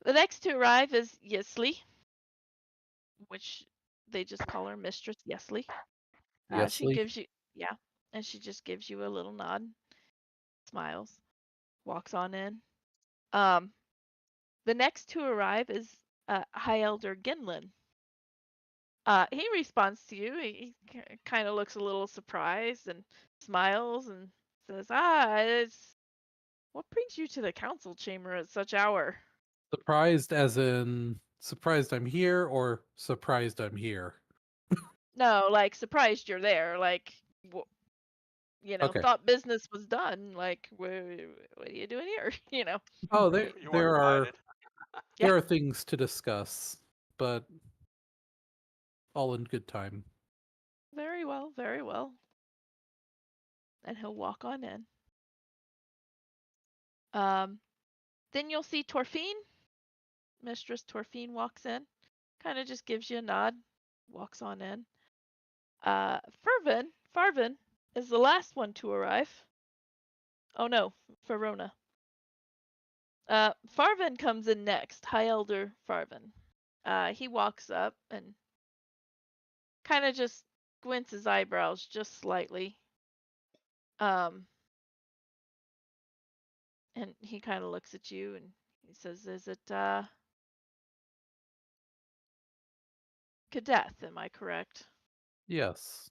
S2: The next to arrive is Yesley, which they just call her Mistress Yesley. She
S1: Yesly.
S2: gives you, yeah, and she just gives you a little nod, smiles, walks on in. The next to arrive is High Elder Ginlin. He responds to you. He kind of looks a little surprised and smiles and says, it's what brings you to the council chamber at such hour?
S1: Surprised as in surprised I'm here or surprised I'm here?
S2: No, like surprised you're there. Like,
S1: Okay.
S2: thought business was done. Like, what are you doing here?
S1: Oh,
S4: you weren't invited.
S1: there are things to discuss, but all in good time.
S2: Very well, very well. And he'll walk on in. Then you'll see Torfine. Mistress Torfine walks in, kind of just gives you a nod, walks on in. Fervin, Farvin is the last one to arrive. Oh no, Verona. Farvin comes in next. High Elder Farvin. He walks up and kind of just squints his eyebrows just slightly. And he kind of looks at you and he says, "Is it Cadeth? Am I correct?
S1: Yes.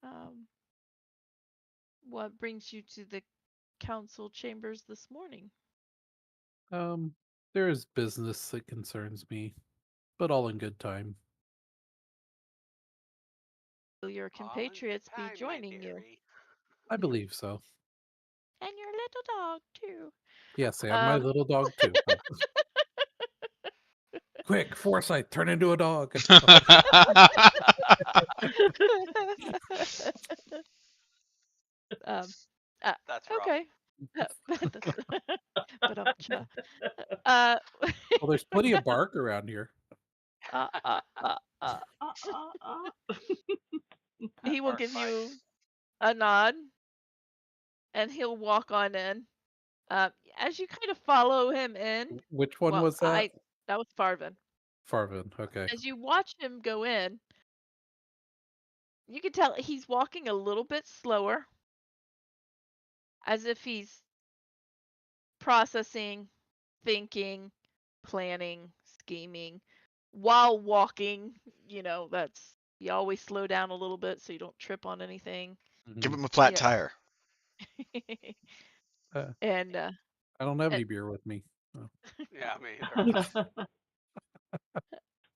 S2: Um, what brings you to the council chambers this morning?"
S1: There is business that concerns me, but all in good time.
S2: Will your
S4: All in good
S2: compatriots be
S4: time, my
S2: joining you?
S4: dearie.
S1: I believe so.
S2: And your little dog too.
S1: Yes, and my little dog too. Quick, Forsyth, turn into a dog.
S2: um, uh,
S4: That's rough.
S2: okay. But uh,
S1: Well, there's plenty of bark around here.
S2: uh, uh, uh, uh. He will
S4: Bark
S2: give
S4: bites.
S2: you a nod, and he'll walk on in. As you kind of follow him in,
S1: Which one
S2: well,
S1: was that?
S2: that was Farvin.
S1: Farvin. Okay.
S2: As you watch him go in, you can tell he's walking a little bit slower, as if he's processing, thinking, planning, scheming while walking. That's you always slow down a little bit so you don't trip on anything.
S3: Give
S1: Mhm.
S3: him a flat
S2: Yeah.
S3: tire.
S2: and
S1: I don't have
S2: and
S1: any beer with me. Oh.
S4: Yeah, me either.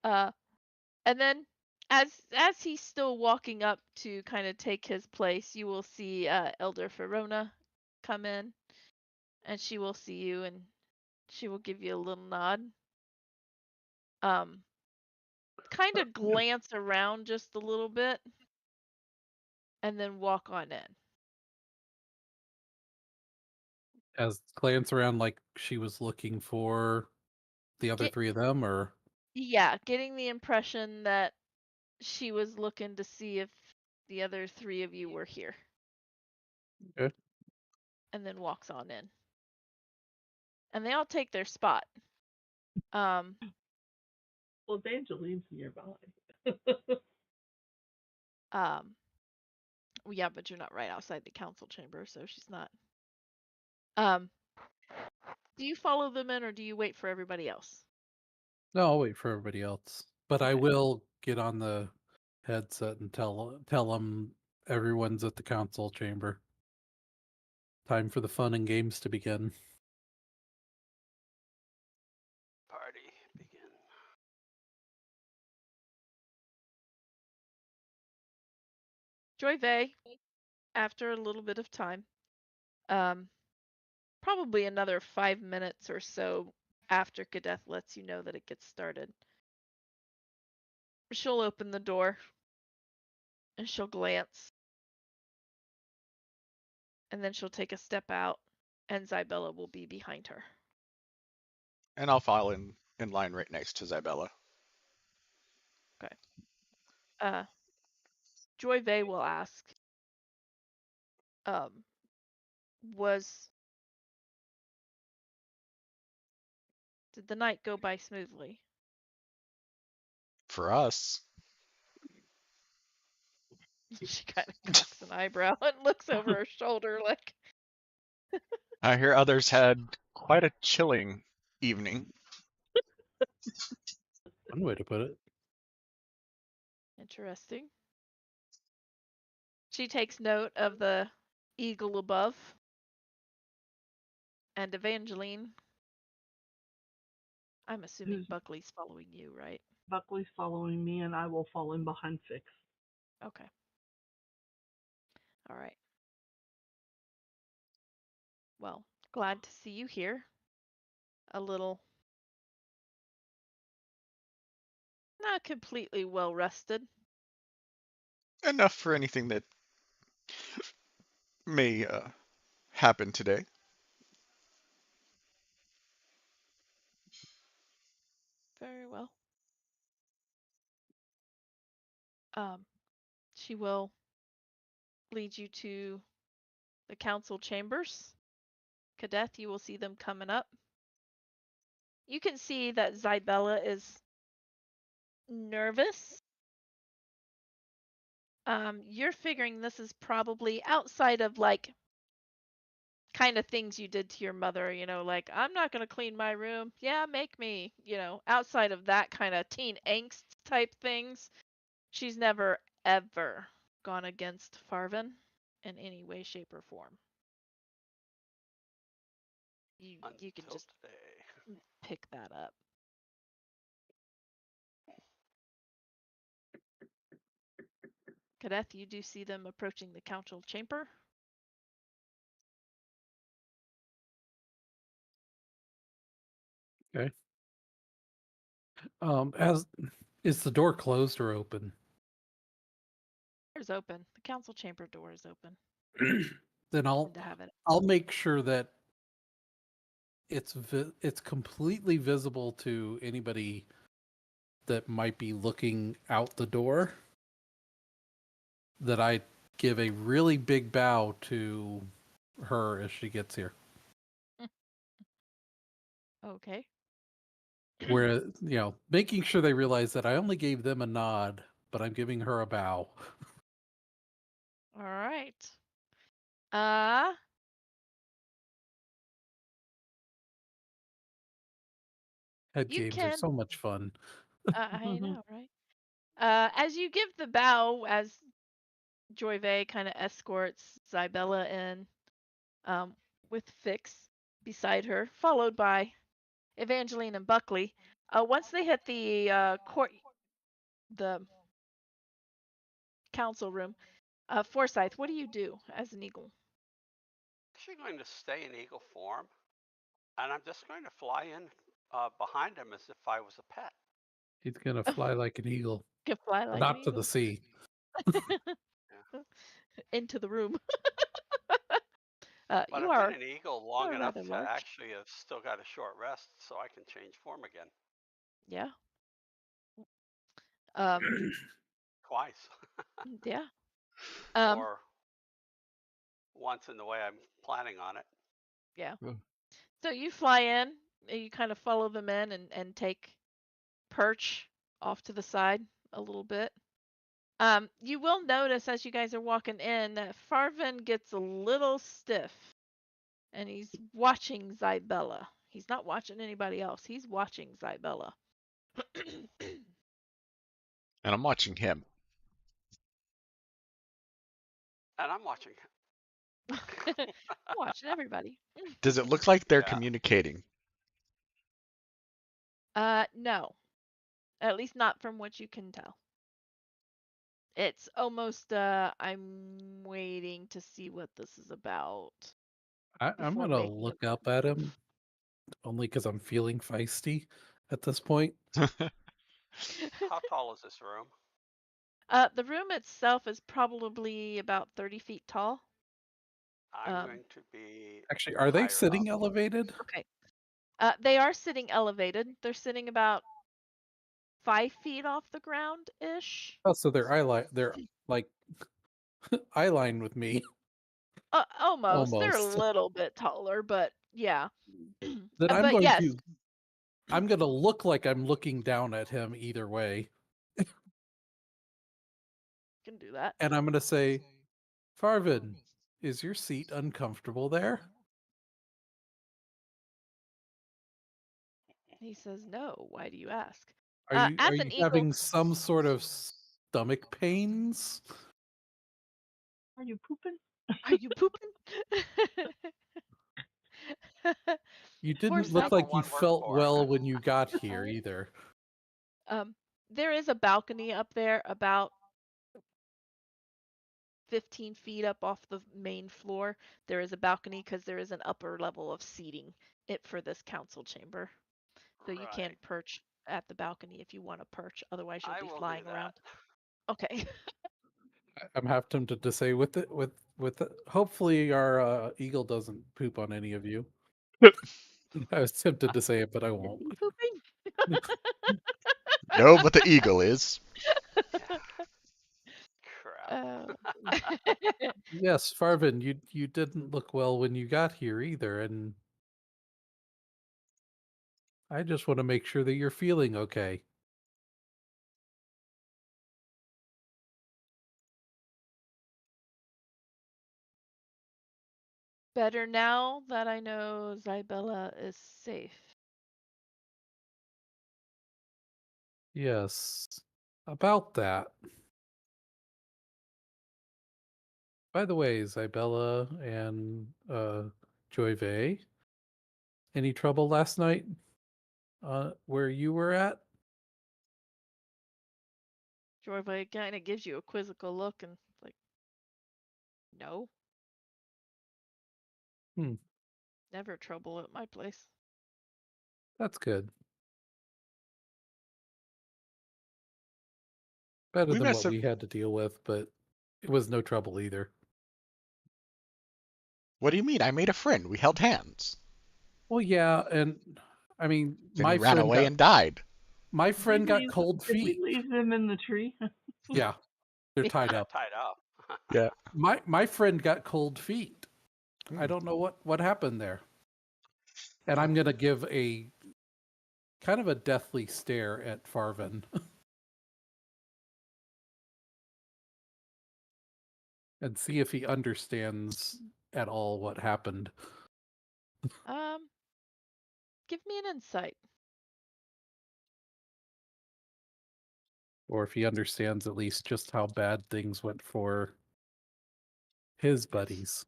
S2: uh and then as he's still walking up to kind of take his place, you will see Elder Verona come in, and she will see you and she will give you a little nod. Um kind of glance around just a little bit and then walk on in.
S1: As glance around like she was looking for the other
S2: Get
S1: three of them, or
S2: Yeah, getting the impression that she was looking to see if the other three of you were here,
S1: okay.
S2: and then walks on in. And they all take their spot. Um,
S5: Well, Evangeline's nearby.
S2: um, well, yeah, but you're not right outside the council chamber, so she's not. Um, do you follow them in, or do you wait for everybody else?
S1: No, I'll wait for everybody else. But I
S2: Okay.
S1: will get on the headset and tell them everyone's at the council chamber. Time for the fun and games to begin.
S4: Party begin.
S2: Joy Vey, after a little bit of time, um, probably another 5 minutes or so after Kadeth lets you know that it gets started, she'll open the door and she'll glance, and then she'll take a step out, and Zybella will be behind her.
S3: And I'll follow in line right next to Zybella.
S2: Okay. Joy Vey will ask, um, was did the night go by smoothly?
S3: For us,
S2: She kind of cocks an eyebrow and looks over her shoulder like,
S3: I hear others had quite a chilling evening.
S1: One way to put it.
S2: interesting. She takes note of the eagle above. And Evangeline, I'm assuming
S5: Who's
S2: Buckley's following you, right?
S5: Buckley's following me, and I will fall in behind Fix.
S2: Okay. All right. Well, glad to see you here. A little not completely well rested.
S3: Enough for anything that may happen today.
S2: Very well. Um, she will leads you to the council chambers. Kadeth, you will see them coming up. You can see that Zybella is nervous. You're figuring this is probably outside of like kind of things you did to your mother, like, I'm not going to clean my room. Yeah, make me, outside of that kind of teen angst type things. She's never, ever gone against Farvin in any way, shape, or form. You can
S4: Until
S2: just
S4: today.
S2: pick that up. Kadeth, you do see them approaching the council chamber.
S1: Okay. As is the door closed or open?
S2: Door's open. The council chamber door is open.
S1: Then I'll make sure that it's completely visible to anybody that might be looking out the door, that I give a really big bow to her as she gets here.
S2: Okay.
S1: Where, making sure they realize that I only gave them a nod, but I'm giving her a bow.
S2: All right.
S1: Head
S2: You
S1: games are
S2: can.
S1: so much fun.
S2: I know, right? As you give the bow, as Joyve kind of escorts Zybella in, with Fix beside her, followed by Evangeline and Buckley. Once they hit the the council room, Forsyth, what do you do as an eagle?
S4: Actually going to stay in eagle form, and I'm just going to fly in behind him as if I was a pet.
S1: He's gonna fly like an eagle,
S2: Can fly like an
S1: not to
S2: eagle.
S1: the sea.
S2: Into the room.
S4: But
S2: You
S4: I've
S2: are
S4: been an eagle long enough
S2: rather
S4: to
S2: large.
S4: actually have still got a short rest, so I can change form again.
S2: Yeah.
S4: Twice.
S2: Yeah.
S4: Or once in the way I'm planning on it.
S2: Yeah. So you fly in, you kind of follow them in and take perch off to the side a little bit. You will notice as you guys are walking in that Farvin gets a little stiff and he's watching Zybella. He's not watching anybody else. He's watching Zybella.
S3: And I'm watching him.
S4: And I'm watching him.
S2: Watching everybody.
S3: Does it look like they're
S4: Yeah.
S3: communicating?
S2: No. At least not from what you can tell. It's almost I'm waiting to see what this is about.
S1: I'm
S2: Before
S1: gonna
S2: making
S1: look up at him, only because I'm feeling feisty at this point.
S4: How tall is this room?
S2: The room itself is probably about 30 feet tall.
S4: I'm going to be
S1: Actually, are they
S4: higher
S1: sitting
S4: up.
S1: elevated?
S2: Okay. They are sitting elevated. They're sitting about 5 feet off the ground ish.
S1: Oh, so they're like eye line with me.
S2: Almost. They're a
S1: Almost.
S2: little bit taller, but yeah.
S1: Then
S2: But yes,
S1: I'm gonna look like I'm looking down at him either way.
S2: can do that.
S1: And I'm gonna say, Farvin, is your seat uncomfortable there?
S2: He says, "No. Why do you ask?"
S1: Are you
S2: As an eagle,
S1: having some sort of stomach pains?
S5: Are you pooping?
S2: are you pooping?
S1: You didn't look
S2: Forsyth,
S4: Number
S1: like you
S4: one word
S1: felt
S4: for it.
S1: well when you got here either.
S2: there is a balcony up there about 15 feet up off the main floor. There is a balcony because there is an upper level of seating for this council chamber. So you can
S4: Right.
S2: perch at the balcony if you want to perch. Otherwise, you'll
S4: I
S2: be
S4: will
S2: flying
S4: do that.
S2: around. Okay.
S1: I'm half tempted to say with it. Hopefully our eagle doesn't poop on any of you. I was tempted to say it, but I
S2: Is
S1: won't.
S2: he pooping?
S3: No, but the eagle is.
S4: Crap.
S1: Yes, Farvin, you didn't look well when you got here either, and I just want to make sure that you're feeling okay.
S2: Better now that I know Zybella is safe.
S1: Yes, about that. By the way, Isabella and Joyve, any trouble last night? Where you were at?
S2: Jorva kind of gives you a quizzical look and like, no,
S1: Hmm,
S2: never trouble at my place.
S1: that's good. Better
S3: We
S1: than
S3: messed
S1: what
S3: up.
S1: we had to deal with, but it was no trouble either.
S3: What do you mean? I made a friend. We held hands.
S1: Well, yeah, and I mean,
S3: Then he ran away and died.
S1: my
S5: Did we
S1: friend got
S5: leave?
S1: cold
S5: Did we
S1: feet.
S5: leave them in the tree?
S1: Yeah, they're
S2: Yeah.
S1: tied
S4: Got
S1: up.
S4: tied up.
S3: Yeah.
S1: My friend got cold feet. I
S3: Hmm.
S1: don't know what happened there. And I'm gonna give a kind of a deathly stare at Farvin and see if he understands at all what happened,
S2: Um, give me an insight.
S1: or if he understands at least just how bad things went for his buddies,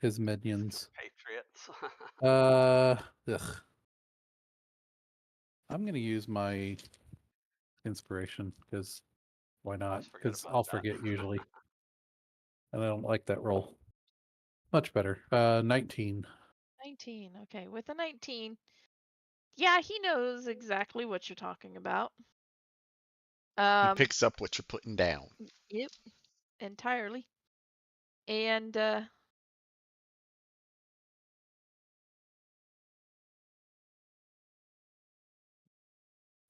S1: his minions.
S4: Patriots.
S1: Ugh. I'm gonna use my inspiration because why not?
S4: Always forget
S1: Because
S4: about
S1: I'll
S4: that.
S1: forget usually, and I don't like that roll. Much better. 19.
S2: 19. Okay, with a 19, yeah, he knows exactly what you're talking about.
S3: He picks up what you're putting down.
S2: Yep, entirely. And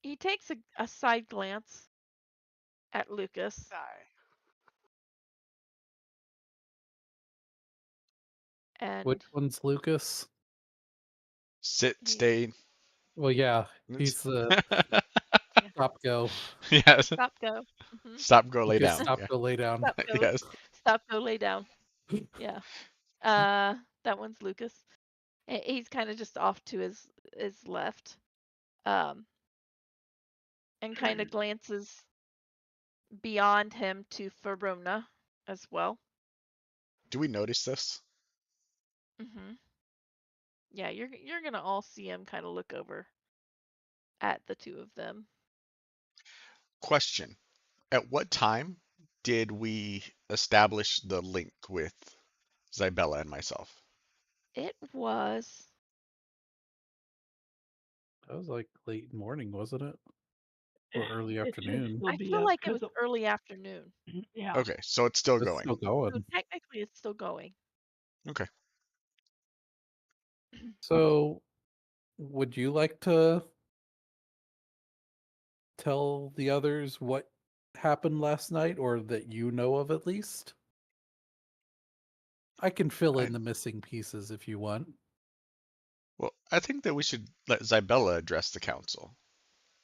S2: he takes a side glance at Lucas
S4: Guy.
S1: Which
S2: and
S1: one's Lucas?
S3: Sit,
S2: he,
S3: stay.
S1: Well, yeah, he's the
S2: yeah,
S1: stop go.
S3: Yes.
S2: stop, go. Hmm.
S3: Stop, go, lay
S1: Lucas,
S3: down.
S1: stop
S3: Yeah.
S1: go lay down.
S2: Stop, go.
S3: Yes.
S2: Stop, go, lay down. Yeah. That one's Lucas. He's kind of just off to his left. Um, and kind of glances beyond him to Verona as well.
S3: Do we notice this?
S2: Hmm. Yeah, you're gonna all see him kind of look over at the two of them.
S3: Question. At what time did we establish the link with Zybella and myself?
S2: It was
S1: That was like late morning, wasn't it? Or early
S5: It should
S1: afternoon.
S5: still
S2: I
S5: be
S2: feel
S5: up
S2: like it
S5: because
S2: was early afternoon.
S5: yeah.
S3: Okay, so it's still
S1: It's
S3: going.
S1: still
S2: So
S1: going.
S2: technically it's still going.
S3: Okay.
S1: So, would you like to tell the others what happened last night, or that you know of at least? I can fill
S3: I
S1: in the missing pieces if you want.
S3: well, I think that we should let Zybella address the council.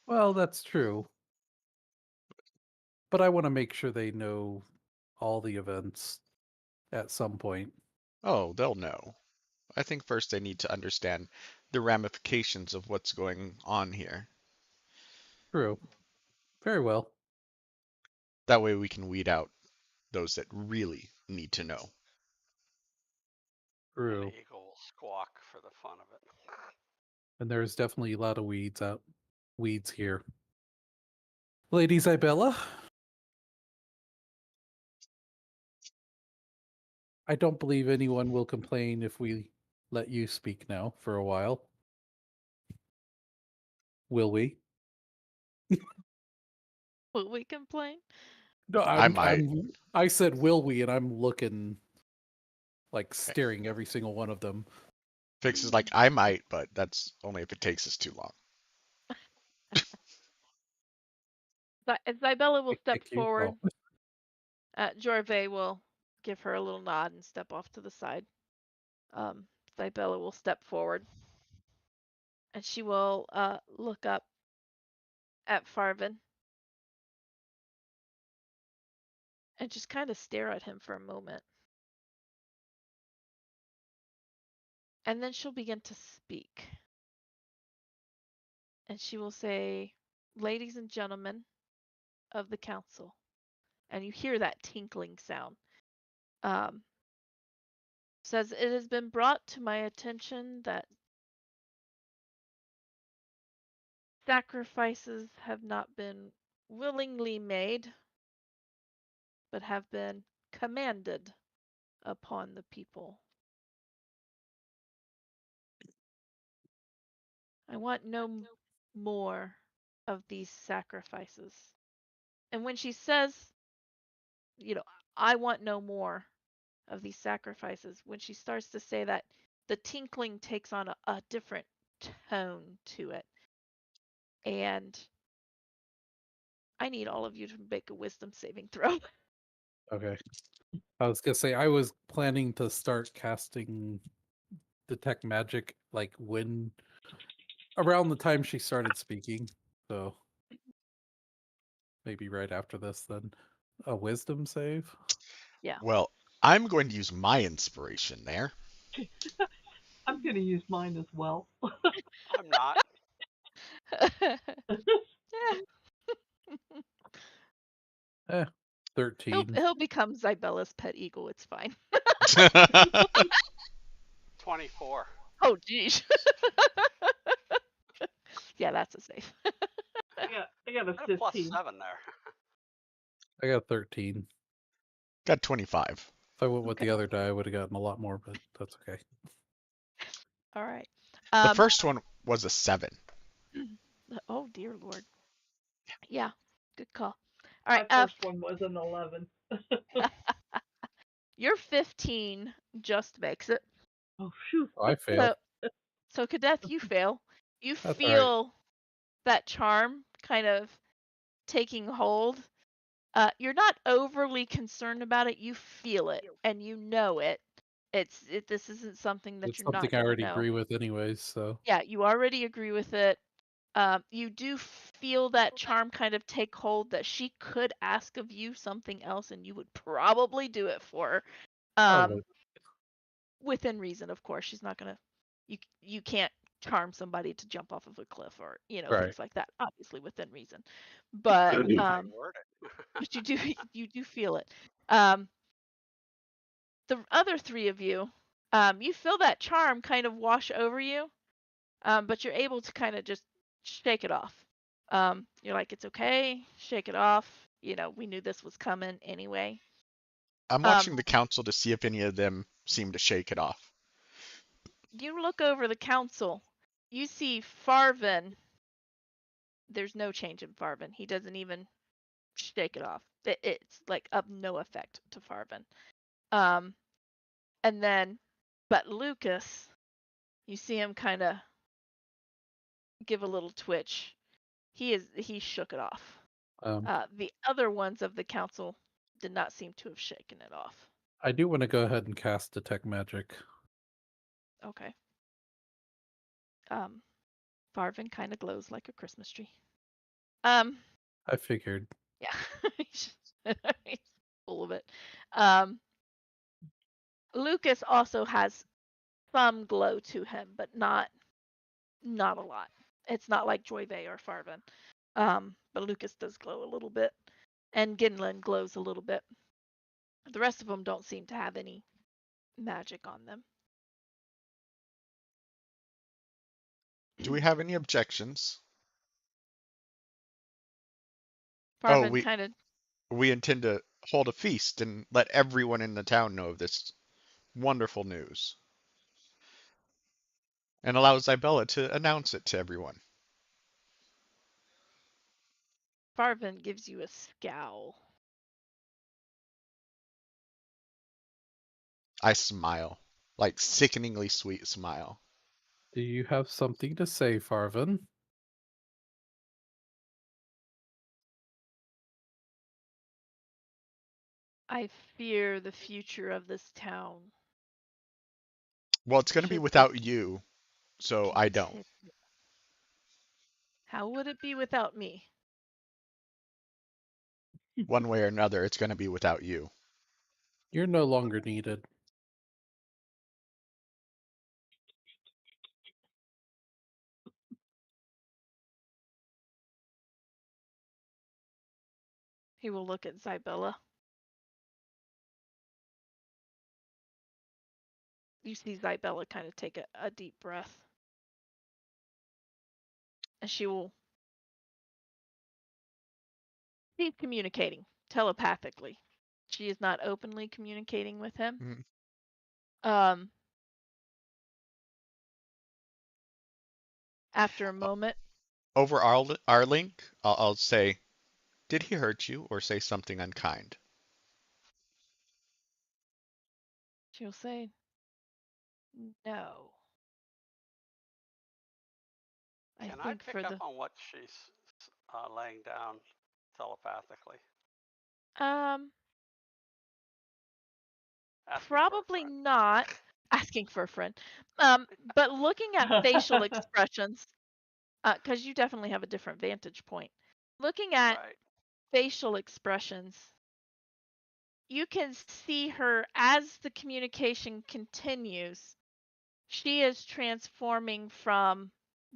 S1: Well, that's true. But I want to make sure they know all the events at some point.
S3: Oh, they'll know. I think first they need to understand the ramifications of what's going on here.
S1: True. Very well.
S3: That way we can weed out those that really need to know.
S4: An
S1: True.
S4: eagle will squawk for the fun of it.
S1: And there's definitely a lot of weeds here. Lady Isabella, I don't believe anyone will complain if we let you speak now for a while. Will we?
S2: Will we complain?
S1: No,
S3: I might.
S1: I said will we, and I'm looking like staring every single one of them.
S3: Fix is like, I might, but that's only if it takes us too long.
S2: Zybella will
S1: I
S2: step
S1: kick you.
S2: forward
S1: Oh.
S2: Jorve will give her a little nod and step off to the side. Cybella will step forward, and she will look up at Farvin and just kind of stare at him for a moment. And then she'll begin to speak. And she will say, "Ladies and gentlemen of the council," and you hear that tinkling sound. Says, "It has been brought to my attention that sacrifices have not been willingly made, but have been commanded upon the people. I want no more of these sacrifices." And when she says, "I want no more of these sacrifices," when she starts to say that, the tinkling takes on a different tone to it. And I need all of you to make a wisdom saving throw.
S1: Okay. I was gonna say I was planning to start casting detect magic like when around the time she started speaking. So maybe right after this then. A wisdom save?
S2: Yeah.
S3: Well, I'm going to use my inspiration there.
S5: I'm going to use mine as well.
S4: I'm not.
S1: Eh, 13.
S2: He'll become Zybella's pet eagle. It's fine.
S4: 24.
S2: Oh, geez. Yeah, that's a save.
S5: I got a
S4: Got a plus
S5: 15.
S4: 7 there.
S1: I got 13.
S3: Got 25.
S1: If I went with
S2: Okay.
S1: the other die, I would have gotten a lot more, but that's okay.
S2: All right.
S3: The first one was a 7.
S2: Oh, dear Lord. Yeah, good call. All
S5: My
S2: right.
S5: first one was an 11.
S2: Your 15 just makes it.
S5: Oh, shoot.
S1: Oh, I failed.
S2: So Kadeth, you fail. You
S1: That's all right.
S2: feel that charm kind of taking hold. You're not overly concerned about it. You feel it and you know it. This isn't something that
S1: It's
S2: you're
S1: something
S2: not
S1: I
S2: gonna
S1: already
S2: know.
S1: agree with anyways, so
S2: Yeah, you already agree with it. You do feel that charm kind of take hold that she could ask of you something else and you would probably do it for her.
S1: probably.
S2: Within reason, of course. She's not gonna you can't charm somebody to jump off of a cliff or,
S1: Right.
S2: things like that, obviously within reason. But
S4: Depends on how you word it.
S2: but you do feel it. The other three of you, you feel that charm kind of wash over you, but you're able to kind of just shake it off. You're like, it's okay, shake it off. We knew this was coming anyway.
S3: I'm watching the council to see if any of them seem to shake it off.
S2: You look over the council. You see Farvin. There's no change in Farvin. He doesn't even shake it off. It's like of no effect to Farvin. And then, but Lucas, you see him kind of give a little twitch. He shook it off. The other ones of the council did not seem to have shaken it off.
S1: I do want to go ahead and cast detect magic.
S2: Okay. Farvin kind of glows like a Christmas tree.
S1: I figured.
S2: Yeah. He's full of it. Lucas also has some glow to him, but not a lot. It's not like Joyve or Farvin. But Lucas does glow a little bit, and Ginlin glows a little bit. The rest of them don't seem to have any magic on them.
S3: Do we have any objections? Oh,
S2: Farvin kind of
S3: we intend to hold a feast and let everyone in the town know of this wonderful news. And allow Zybella to announce it to everyone.
S2: Farvin gives you a scowl.
S3: I smile, like sickeningly sweet smile.
S1: Do you have something to say, Farvin?
S2: I fear the future of this town.
S3: Well, it's going to be
S2: Should
S3: without
S2: this
S3: you, so I don't.
S2: continue? How would it be without me?
S3: One way or another, it's going to be without you.
S1: You're no longer needed.
S2: He will look at Zybella. You see Zybella kind of take a deep breath. And she will. She's communicating telepathically. She is not openly communicating with him.
S3: Mhm.
S2: After a moment,
S3: Over our link, I'll say, did he hurt you or say something unkind?
S2: she'll say, "No." I
S4: Can I
S2: think
S4: pick
S2: for
S4: up
S2: the
S4: on what she's laying down telepathically?
S2: um
S4: Asking for a
S2: probably
S4: friend.
S2: not asking for a friend. But looking at facial expressions, because you definitely have a different vantage point. Looking at
S4: Right.
S2: facial expressions, you can see her as the communication continues. She is transforming from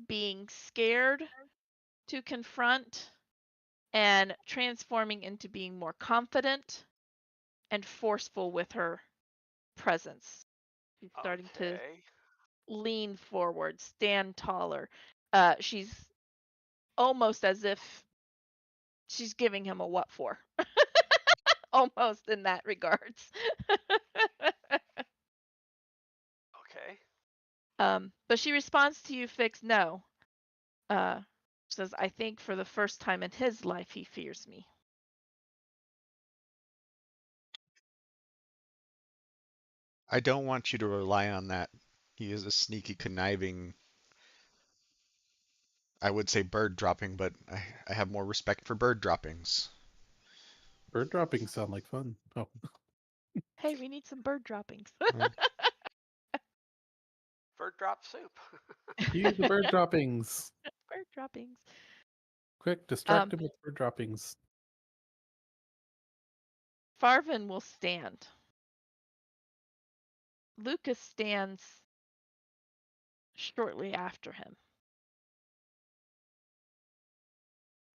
S2: being scared to confront and transforming into being more confident and forceful with her presence. She's starting to
S4: Okay.
S2: lean forward, stand taller. She's almost as if she's giving him a what for. Almost in that regards.
S4: Okay.
S2: But she responds to you, Fix, no. Uh, says, I think for the first time in his life, he fears me.
S3: I don't want you to rely on that. He is a sneaky, conniving, I would say bird dropping, but I have more respect for bird droppings.
S1: Bird droppings sound like fun. Oh,
S2: Hey, we need some bird droppings.
S3: Mm.
S4: Bird drop soup.
S1: cue the bird droppings.
S2: Bird droppings.
S1: Quick, distract him with bird droppings.
S2: Farvin will stand. Lucas stands shortly after him.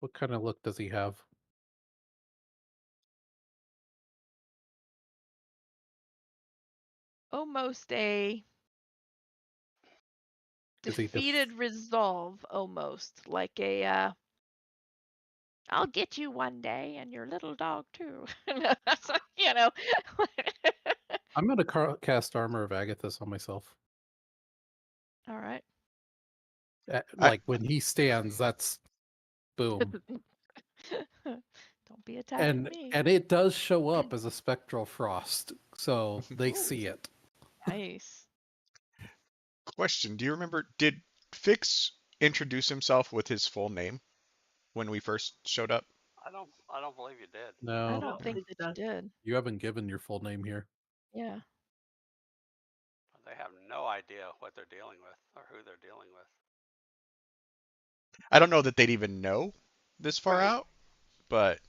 S1: What kind of look does he have?
S2: Almost a
S1: Is he
S2: defeated resolve, almost like a I'll get you one day and your little dog too. So, you know.
S1: I'm gonna cast Armor of Agathis on myself.
S2: All right.
S3: I,
S1: Like when he stands, that's boom.
S2: Don't be attacking
S1: And
S2: me.
S1: and it does show up as a spectral frost, so they
S2: Ooh,
S1: see it.
S2: nice.
S3: question, do you remember, did Fix introduce himself with his full name when we first showed up?
S4: I don't believe you did.
S2: I
S5: I
S1: No,
S2: don't
S5: don't
S2: think
S5: think
S2: that you
S5: so.
S2: did.
S1: you haven't given your full name here.
S2: Yeah.
S4: They have no idea what they're dealing with or who they're dealing with.
S3: I don't know that they'd even know this far
S4: Right.
S3: out, but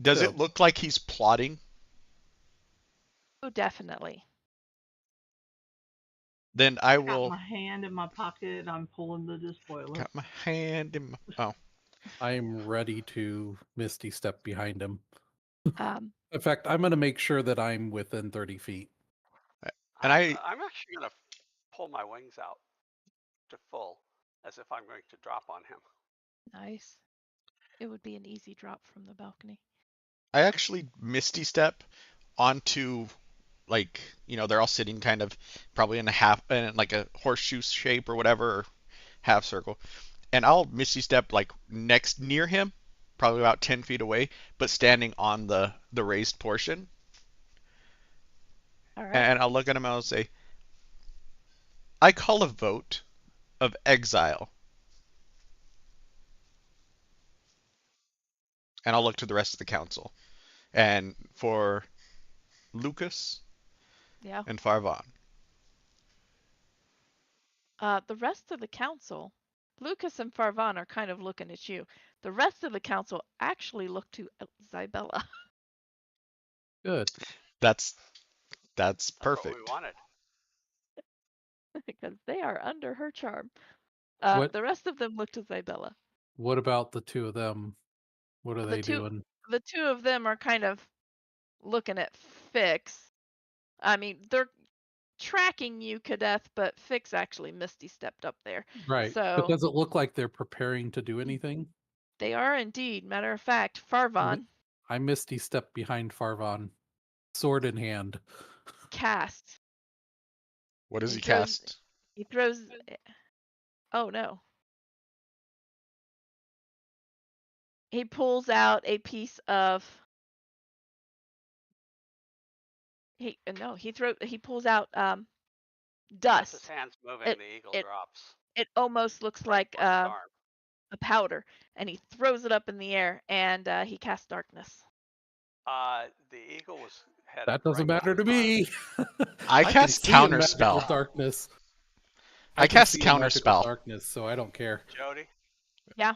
S3: does it
S1: So
S3: look like he's plotting?
S2: Oh, definitely.
S3: Then I
S5: Got
S3: will.
S5: my hand in my pocket. I'm pulling the despoiler.
S3: Got my hand in my. Oh,
S1: I'm ready to Misty Step behind him.
S2: Um,
S1: In fact, I'm gonna make sure that I'm within 30 feet.
S3: and I.
S4: I'm actually going to pull my wings out to full as if I'm going to drop on him.
S2: nice. It would be an easy drop from the balcony.
S3: I actually misty step onto, like, they're all sitting kind of probably in a half in like a horseshoe shape or whatever, or half circle, and I'll misty step like next near him, probably about 10 feet away, but standing on the raised portion,
S2: All right.
S3: and I'll look at him and I'll say, I call a vote of exile. and I'll look to the rest of the council. And for Lucas
S2: Yeah.
S3: and Farvan.
S2: The rest of the council, Lucas and Farvan are kind of looking at you. The rest of the council actually look to Zybella.
S1: Good.
S3: That's
S4: That's what we
S3: perfect.
S4: wanted.
S2: because they are under her charm.
S1: What
S2: The rest of them look to Zybella.
S1: What about the two of them? What are
S2: The
S1: they
S2: two
S1: doing?
S2: the two of them are kind of looking at Fix. I mean, they're tracking you, Kadeth, but Fix actually Misty stepped up there.
S1: Right. But
S2: So
S1: does it look like they're preparing to do anything?
S2: they are indeed. Matter of fact,
S1: Mi-
S2: Farvan
S1: I Misty stepped behind Farvan, sword in hand.
S2: casts.
S3: What does
S2: He
S3: he
S2: throws
S3: cast?
S2: he throws oh no. He pulls out a piece of he pulls out
S4: As his
S2: dust.
S4: hand's moving,
S2: It
S4: the eagle
S2: it
S4: drops
S2: it almost looks
S4: right
S2: like
S4: towards his arm.
S2: a powder, and he throws it up in the air, and he casts darkness.
S4: The eagle was headed
S1: That doesn't
S4: right
S1: matter
S4: towards
S1: to
S4: his arm.
S1: me.
S3: I
S1: I can
S3: cast
S1: see in magical
S3: counterspell.
S1: darkness.
S3: I
S1: I can
S3: cast
S1: see in magical
S3: counterspell.
S1: darkness, so I don't care.
S4: Jody,
S2: Yeah.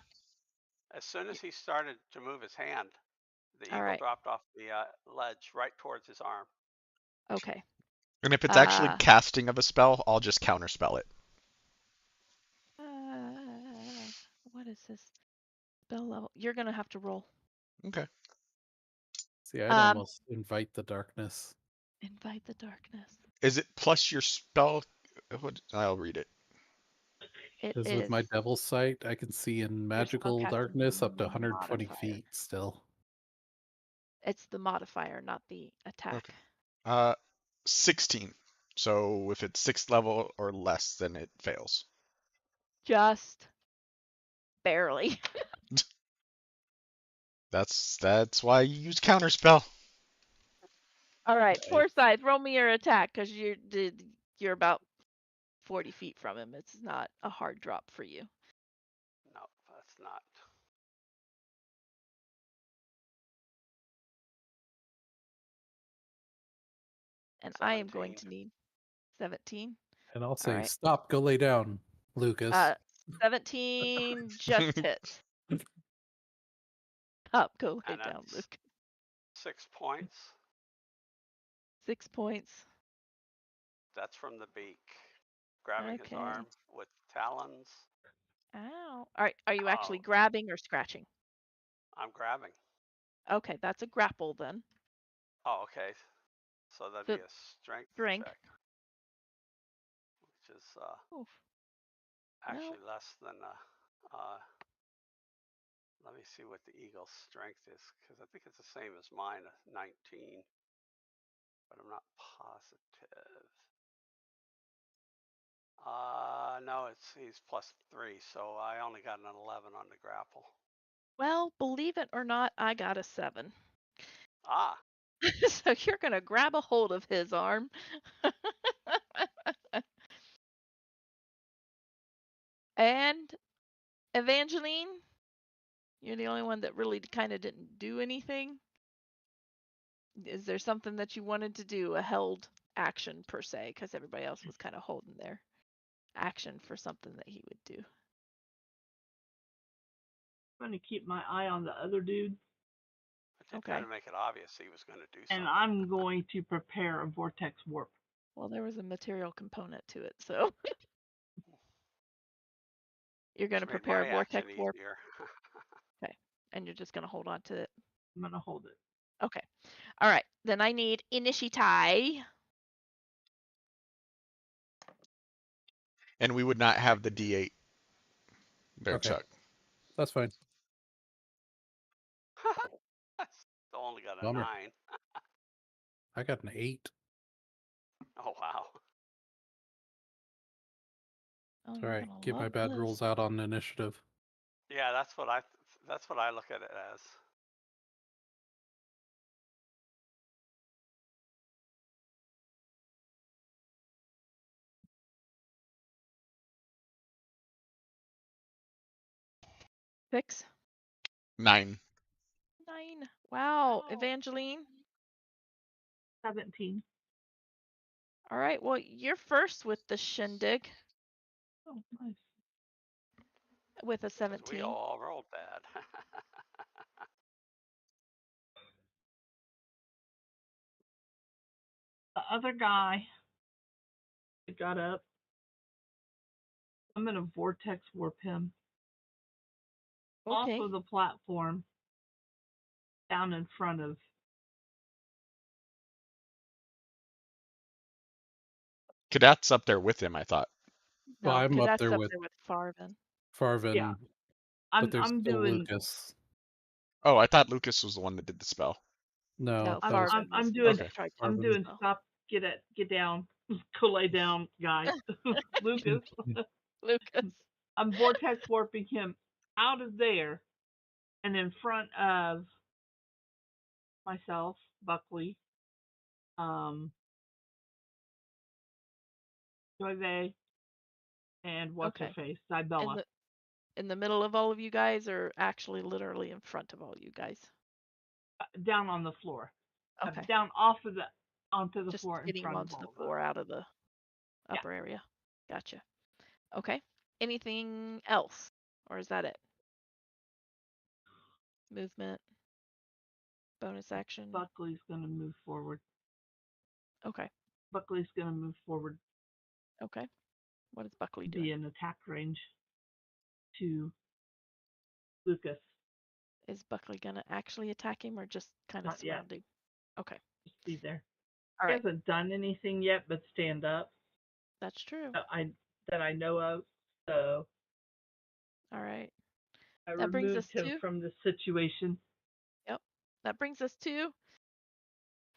S4: as soon as he started to move his hand, the
S2: All
S4: eagle
S2: right.
S4: dropped off the ledge right towards his arm.
S2: Okay.
S3: And if it's actually casting of a spell, I'll just counterspell it.
S2: What is this spell level? You're gonna have to roll.
S3: Okay.
S1: See, I'd almost invite the darkness.
S2: Invite the darkness.
S3: Is it plus your spell? I'll read it.
S2: It
S1: Is with
S2: is
S1: my devil's sight, I can see in
S2: your
S1: magical
S2: spellcasting
S1: darkness up to 120
S2: modifier.
S1: feet still.
S2: It's the modifier, not the attack.
S3: Okay. 16. So if it's 6th level or less, then it fails.
S2: Just barely.
S3: That's why you use counterspell.
S2: All right,
S1: Nice.
S2: Forsyth, roll me your attack because you're about 40 feet from him. It's not a hard drop for you.
S4: No, that's not.
S2: And I am going
S4: 17.
S2: to need 17.
S1: And I'll
S2: All
S1: say,
S2: right.
S1: stop, go lay down, Lucas.
S2: 17 just hits. Up, go lay
S4: And
S2: down,
S4: that's
S2: Luke.
S4: 6 points.
S2: 6 points.
S4: That's from the beak. Grabbing his arm with talons.
S2: Ow. All right, are you actually grabbing or scratching?
S4: I'm grabbing.
S2: Okay, that's a grapple then.
S4: Oh, okay. So that'd be a strength check. Which is actually less than let me see what the eagle's strength is, because I think it's the same as mine, 19, but I'm not positive. No, he's +3, so I only got an 11 on the grapple.
S2: Well, believe it or not, I got a 7.
S4: Ah.
S2: So you're gonna grab a hold of his arm. And Evangeline, you're the only one that really kind of didn't do anything. Is there something that you wanted to do, a held action per se, because everybody else was kind of holding their action for something that he would do?
S5: I'm going to keep my eye on the other dude.
S4: I did kind of make it obvious he was going to do something.
S5: And I'm going to prepare a vortex warp.
S2: Well, there was a material component to it, so you're going to prepare a vortex warp. Okay, and you're just going to hold on to it.
S5: I'm going to hold it.
S2: Okay. All right. Then I need Initiatai.
S3: And we would not have the D8 there,
S1: Okay.
S3: Chuck.
S1: That's fine.
S4: Still only got a
S1: Bummer.
S4: 9.
S1: I got an 8.
S4: Oh, wow.
S2: Oh,
S1: All right, get my bad rolls out on initiative.
S4: Yeah, that's what I look at it as.
S2: Six.
S3: 9.
S2: 9. Wow. Evangeline.
S5: 17.
S2: All right. Well, you're first with the shindig
S5: Oh, nice.
S2: with a
S4: 'Cause
S2: 17.
S4: we all rolled bad.
S5: The other guy that got up, I'm gonna vortex warp him off
S2: Okay.
S5: of the platform down in front of.
S3: Kadath's up there with him, I thought.
S1: Well,
S2: No,
S1: I'm up
S2: Cadet's
S1: there
S2: up
S1: with
S2: there with Farvin.
S1: Farvin,
S5: Yeah.
S1: but there's
S5: I'm
S1: still
S5: doing
S1: Lucas.
S3: Oh, I thought Lucas was the one that did the spell.
S1: No,
S2: No,
S1: that was
S2: Farvin was
S5: I'm
S2: the
S5: doing
S2: one
S3: Okay.
S2: that tried to
S5: I'm
S1: Farvin.
S5: doing
S2: spell.
S5: stop, get down, go lay down, guy. Lucas.
S2: Lucas.
S5: I'm vortex warping him out of there and in front of myself, Buckley, Joy, and what's her
S2: Okay.
S5: face,
S2: In
S5: Cybella.
S2: the middle of all of you guys, or actually literally in front of all you guys?
S5: Down on the floor.
S2: Okay.
S5: Down off of the onto the
S2: Just
S5: floor in
S2: getting
S5: front of
S2: onto
S5: all
S2: the
S5: of us.
S2: floor out of the
S5: Yeah.
S2: upper area. Gotcha. Okay. Anything else? Or is that it? Movement? Bonus action?
S5: Buckley's gonna move forward.
S2: Okay.
S5: Buckley's gonna move forward,
S2: Okay. What is Buckley
S5: be
S2: doing?
S5: in attack range to Lucas.
S2: Is Buckley gonna actually attack him or just kind of
S5: Not yet.
S2: surrounding? Okay.
S5: Just be there.
S2: All
S5: He
S2: right.
S5: hasn't done anything yet but stand up
S2: That's true.
S5: that I know of. So
S2: All right.
S5: I
S2: That brings us
S5: removed him
S2: to,
S5: from the situation.
S2: yep. That brings us to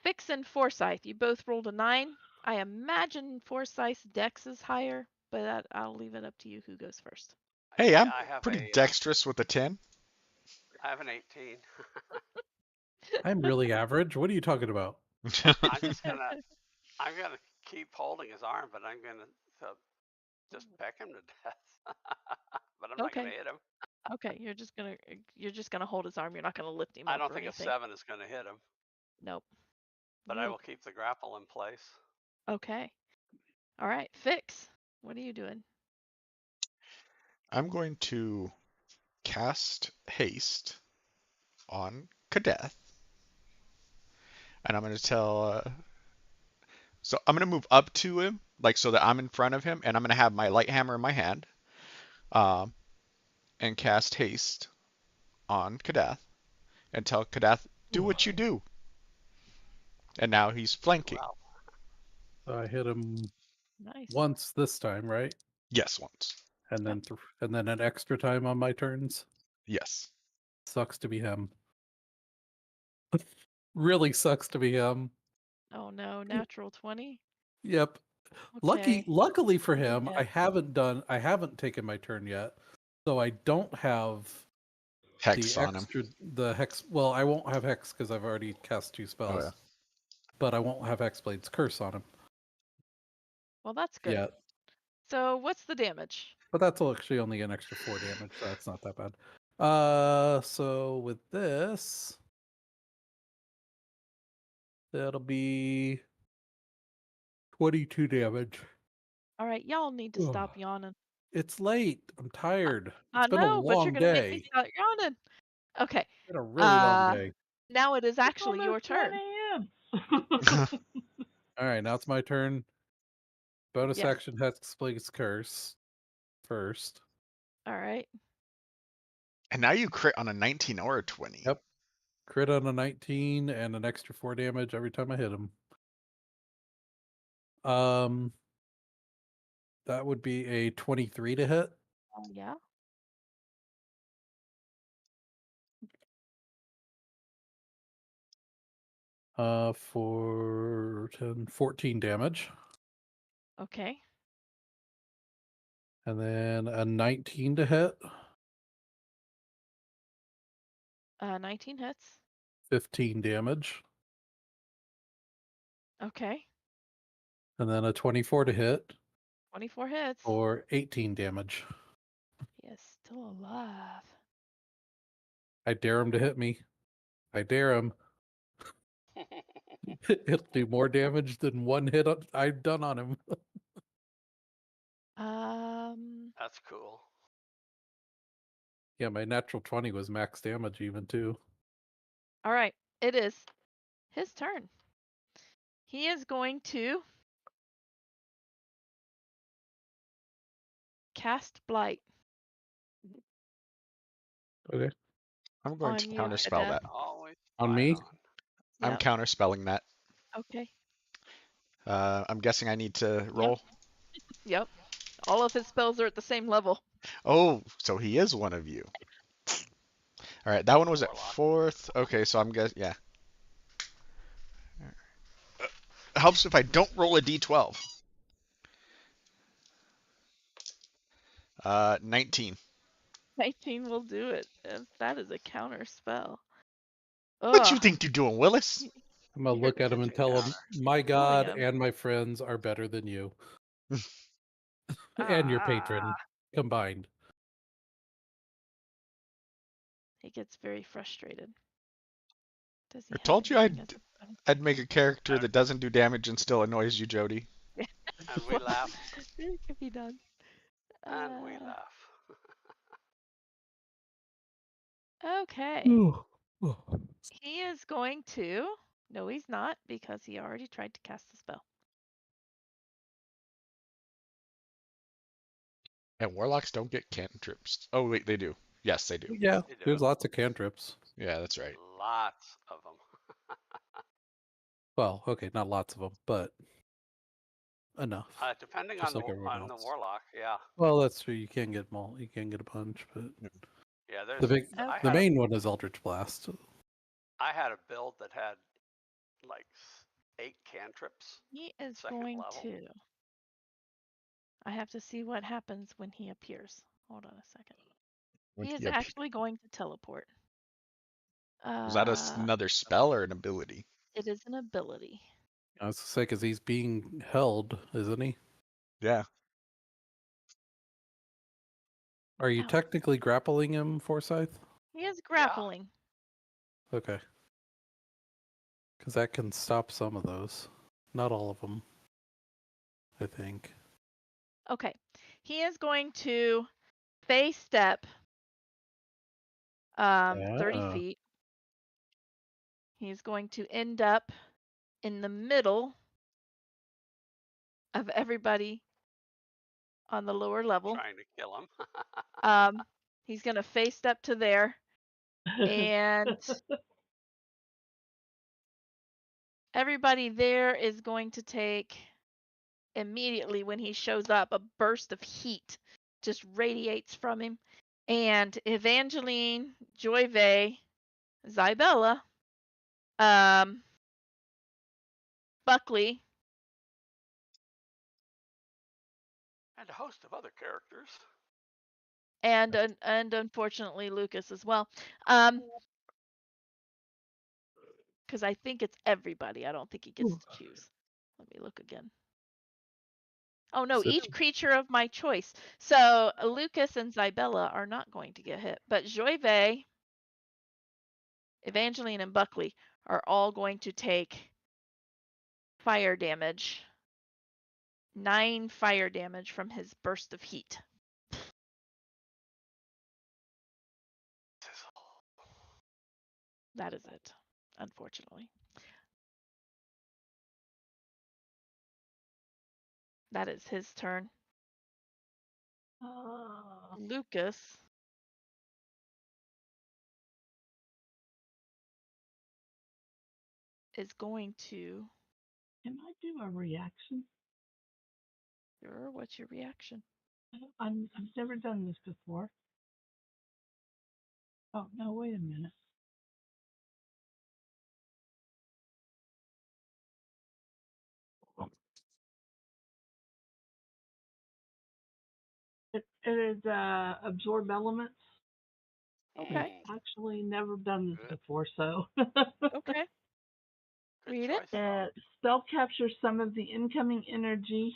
S2: Fix and Forsyth. You both rolled a 9. I imagine Forsyth's dex is higher, but I'll leave it up to you who goes first.
S3: Hey,
S4: Yeah,
S3: I'm
S4: I have
S3: pretty
S4: a
S3: dexterous with a 10.
S4: I have an 18.
S1: I'm really average. What are you talking about?
S4: I'm gonna keep holding his arm, but I'm gonna just peck him to death. But I'm not gonna
S2: Okay.
S4: hit him.
S2: Okay. You're just gonna hold his arm. You're not gonna lift him
S4: I
S2: up
S4: don't
S2: or
S4: think a
S2: anything.
S4: 7 is gonna hit him,
S2: Nope.
S4: but I will keep the grapple in place.
S2: Okay. All right. Fix. What are you doing?
S3: I'm going to cast haste on Kadeth, and I'm going to tell. So I'm going to move up to him, like so that I'm in front of him, and I'm going to have my light hammer in my hand, um, and cast haste on Kadeth, and tell Kadeth, do what you do. And now he's flanking.
S4: Wow.
S1: I hit him
S2: Nice.
S1: once this time, right?
S3: Yes, once.
S1: And
S2: Yep.
S1: then an extra time on my turns.
S3: Yes.
S1: Sucks to be him. Really sucks to be him.
S2: Oh no, natural 20.
S1: Yep.
S2: Okay.
S1: Luckily for
S2: Let me
S1: him, I
S2: check.
S1: haven't taken my turn yet. So I don't have
S3: Hex on him.
S1: the hex. Well, I won't have hex because I've already cast 2 spells.
S3: Oh yeah.
S1: But I won't have Hexblade's curse on him
S2: Well, that's good.
S1: yet.
S2: So what's the damage?
S1: But that's actually only an extra 4 damage, so that's not that bad. So with this, that'll be 22 damage.
S2: All right, y'all need to stop yawning.
S1: It's late. I'm tired.
S2: I
S1: It's been a
S2: know, but you're
S1: long
S2: gonna make me
S1: day.
S2: start yawning. Okay.
S1: It's been a really long
S2: Uh,
S1: day.
S2: now it is
S5: It's
S2: actually your
S5: almost 1
S2: turn.
S5: a.m.
S1: All right, now it's my turn. Bonus
S2: Yes.
S1: action Hexblade's curse first.
S2: All right.
S3: And now you crit on a 19 or a 20.
S1: Yep. Crit on a 19 and an extra 4 damage every time I hit him. That would be a 23 to hit.
S2: Yeah.
S1: For 10, 14 damage.
S2: Okay.
S1: And then a 19 to hit,
S2: 19 hits.
S1: 15 damage.
S2: Okay.
S1: And then a 24 to hit
S2: 24 hits.
S1: for 18 damage.
S2: He is still alive.
S1: I dare him to hit me. I dare him. It'll do more damage than one hit I've done on him.
S4: That's cool.
S1: Yeah, my natural 20 was max damage even too.
S2: All right, it is his turn. He is going to cast Blight
S1: Okay.
S3: I'm going to
S2: on you,
S3: counterspell
S2: Kadeth.
S3: that.
S4: Always
S1: On
S4: right
S1: me?
S4: on.
S3: I'm
S2: Yep.
S3: counterspelling that.
S2: Okay.
S3: I'm guessing I need to roll.
S2: Yep. All of his spells are at the same level.
S3: Oh, so he is one of you. All right, that one was at
S4: Warlock.
S3: 4th. Okay, so I'm guessing, yeah. Helps if I don't roll a d12. 19.
S2: 19 will do it. That is a counter spell.
S3: What you
S2: Ugh.
S3: think you're doing, Willis?
S1: I'm gonna
S2: You're
S1: look at him and
S4: Kitchen
S1: tell him,
S4: counter.
S1: my
S2: killing
S1: God
S2: him.
S1: and my friends are better than you. And your patron
S4: Ah,
S1: combined.
S2: He gets very frustrated. Does he
S3: I
S2: have
S3: told you
S2: anything as a bonus?
S3: I'd make a character
S4: and,
S3: that doesn't do damage and still annoys you, Jody.
S4: and we laugh.
S2: It could be done.
S4: And we laugh.
S2: Okay.
S1: Oh.
S2: He is going to. No, he's not, because he already tried to cast the spell.
S3: And warlocks don't get cantrips. Oh wait, they do. Yes, they do.
S1: Yeah,
S4: You do.
S1: there's lots of cantrips.
S3: Yeah, that's right.
S4: Lots of them.
S1: Well, okay, not lots of them, but enough.
S4: Depending
S1: Just
S4: on
S1: like everyone
S4: the
S1: else.
S4: warlock, yeah.
S1: Well, that's true. You can get them all. You can get a bunch, but
S4: Yeah,
S1: the big,
S4: I
S1: the
S4: had
S1: main one is Eldritch Blast.
S4: a build that had like 8 cantrips,
S2: He is
S4: 2nd
S2: going
S4: level.
S2: to. I have to see what happens when he appears. Hold on a second.
S3: When
S2: He is
S3: he appears.
S2: actually going to teleport.
S3: Was that another spell or an ability?
S2: It is an ability.
S1: I was to say, because he's being held, isn't he?
S3: Yeah.
S1: Are you
S2: Ow.
S1: technically grappling him, Forsyth?
S2: He is grappling.
S1: Okay. Because that can stop some of those. Not all of them, I think.
S2: Okay. He is going to face step 30
S1: Yeah.
S2: feet. He's going to end up in the middle of everybody on the lower level.
S4: Trying to kill him.
S2: He's going to face step to there, and everybody there is going to take immediately when he shows up a burst of heat just radiates from him. And Evangeline, Joyve, Zybella, Buckley,
S4: And a host of other characters.
S2: and unfortunately Lucas as well. Because I think it's everybody. I don't think he gets to choose. Let me look again. Oh no,
S1: So-
S2: each creature of my choice. So Lucas and Zybella are not going to get hit, but Joyve, Evangeline, and Buckley are all going to take fire damage. 9 fire damage from his burst of heat. That is it, unfortunately. That is his turn. Lucas is going to.
S5: Can I do a reaction?
S2: Sure, what's your reaction?
S5: I've never done this before. Oh no! Wait a minute. It is absorb elements.
S2: Okay.
S5: Actually, never done this
S4: Good.
S5: before, so.
S2: Okay.
S4: Good
S2: Read
S4: choice.
S2: it.
S5: Spell captures some of the incoming energy,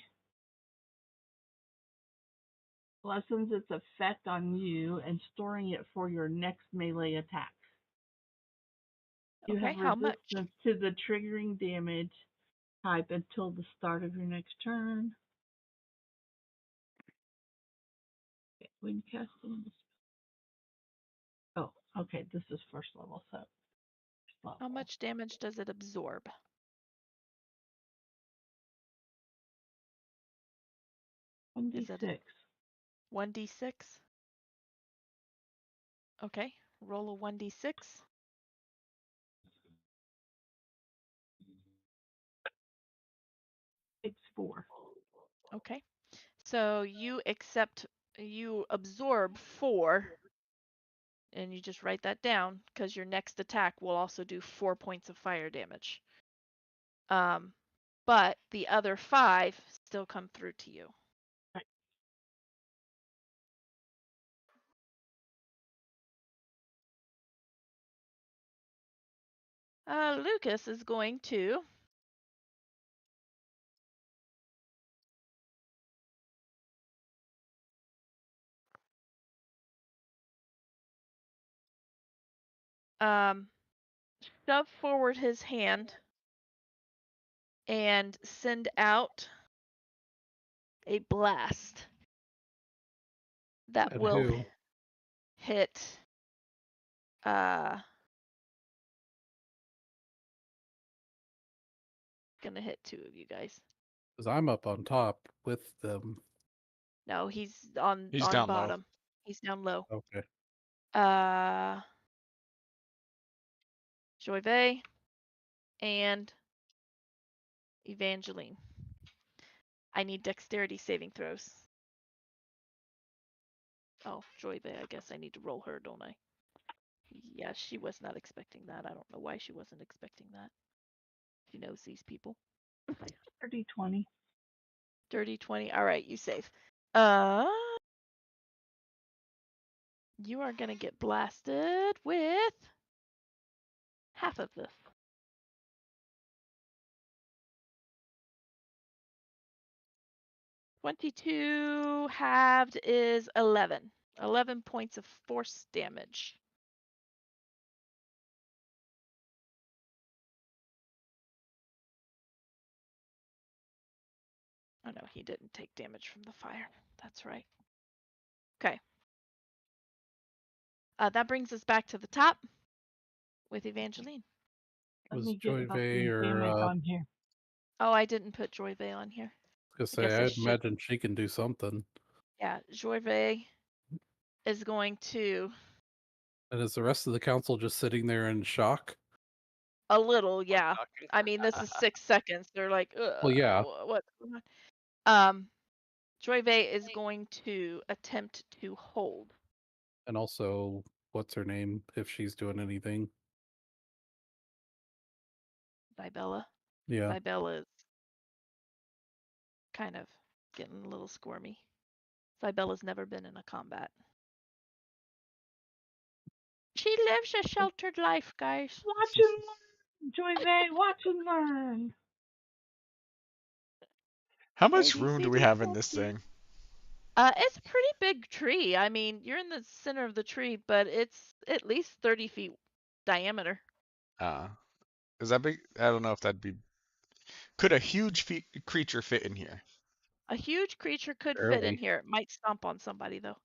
S5: lessens its effect on you, and storing it for your next melee attack. You
S2: Okay,
S5: have
S2: how much?
S5: resistance to the triggering damage type until the start of your next turn. Okay, when casting the spell. Oh, okay, this is first level, so first level.
S2: How much damage does it absorb? Is it
S5: 1d6.
S2: 1d6? Okay, roll a 1d6.
S5: It's 4.
S2: Okay, so you absorb 4, and you just write that down because your next attack will also do 4 points of fire damage. But the other 5 still come through to you. Lucas is going to shove forward his hand and send out a blast that
S1: At
S2: will
S1: who?
S2: hit gonna hit 2 of you guys.
S1: Because I'm up on top with them.
S2: No, he's on
S3: down low.
S2: bottom. He's down low.
S1: Okay.
S2: Joyve and Evangeline. I need dexterity saving throws. Oh, Joyve, I guess I need to roll her, don't I? Yeah, she was not expecting that. I don't know why she wasn't expecting that. She knows these people.
S5: Dirty 20.
S2: Dirty 20. All right, you save. You are gonna get blasted with half of this. 22 halved is 11. 11 points of force damage. Oh no, he didn't take damage from the fire. That's right. Okay. That brings us back to the top with Evangeline.
S5: Let
S1: Was
S5: me get
S1: Joy Vey
S5: Buckley's
S1: or
S5: damage on here.
S2: Oh, I didn't put Joyve on here.
S1: Because
S2: I guess
S1: say
S2: I
S1: I'd
S2: should.
S1: imagine she can do something.
S2: Yeah, Joyve is going to
S1: And is the rest of the council just sitting there in shock?
S2: a little, yeah.
S4: Shocking.
S2: I mean, this is 6 seconds. They're like,
S1: Well, yeah.
S2: what's going on? Joyve is going to attempt to hold.
S1: And also, what's her name if she's doing anything?
S2: Vibella.
S1: Yeah.
S2: Vibella is kind of getting a little squirmy. Vibella's never been in a combat. She lives a sheltered life, guys.
S5: Watch and learn. Joy Vey, watch and learn.
S3: How much room do we have in this thing?
S2: It's a pretty big tree. I mean, you're in the center of the tree, but it's at least 30 feet diameter.
S3: Is that big? I don't know if that'd be. Could a huge creature fit in here?
S2: A huge creature could fit in
S1: Barely.
S2: here. It might stomp on somebody, though.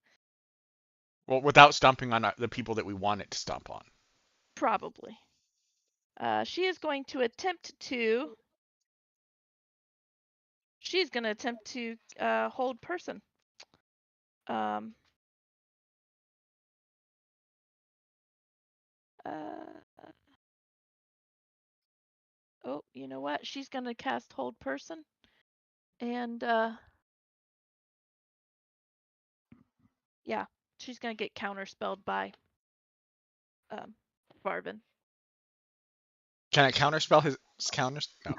S3: Well, without stomping on the people that we want it to stomp on.
S2: Probably. She is going to attempt to. She's going to attempt to hold person. Oh, you know what? She's going to cast hold person. And yeah, she's going to get counterspelled by Farben.
S3: Can I counterspell his counters? No.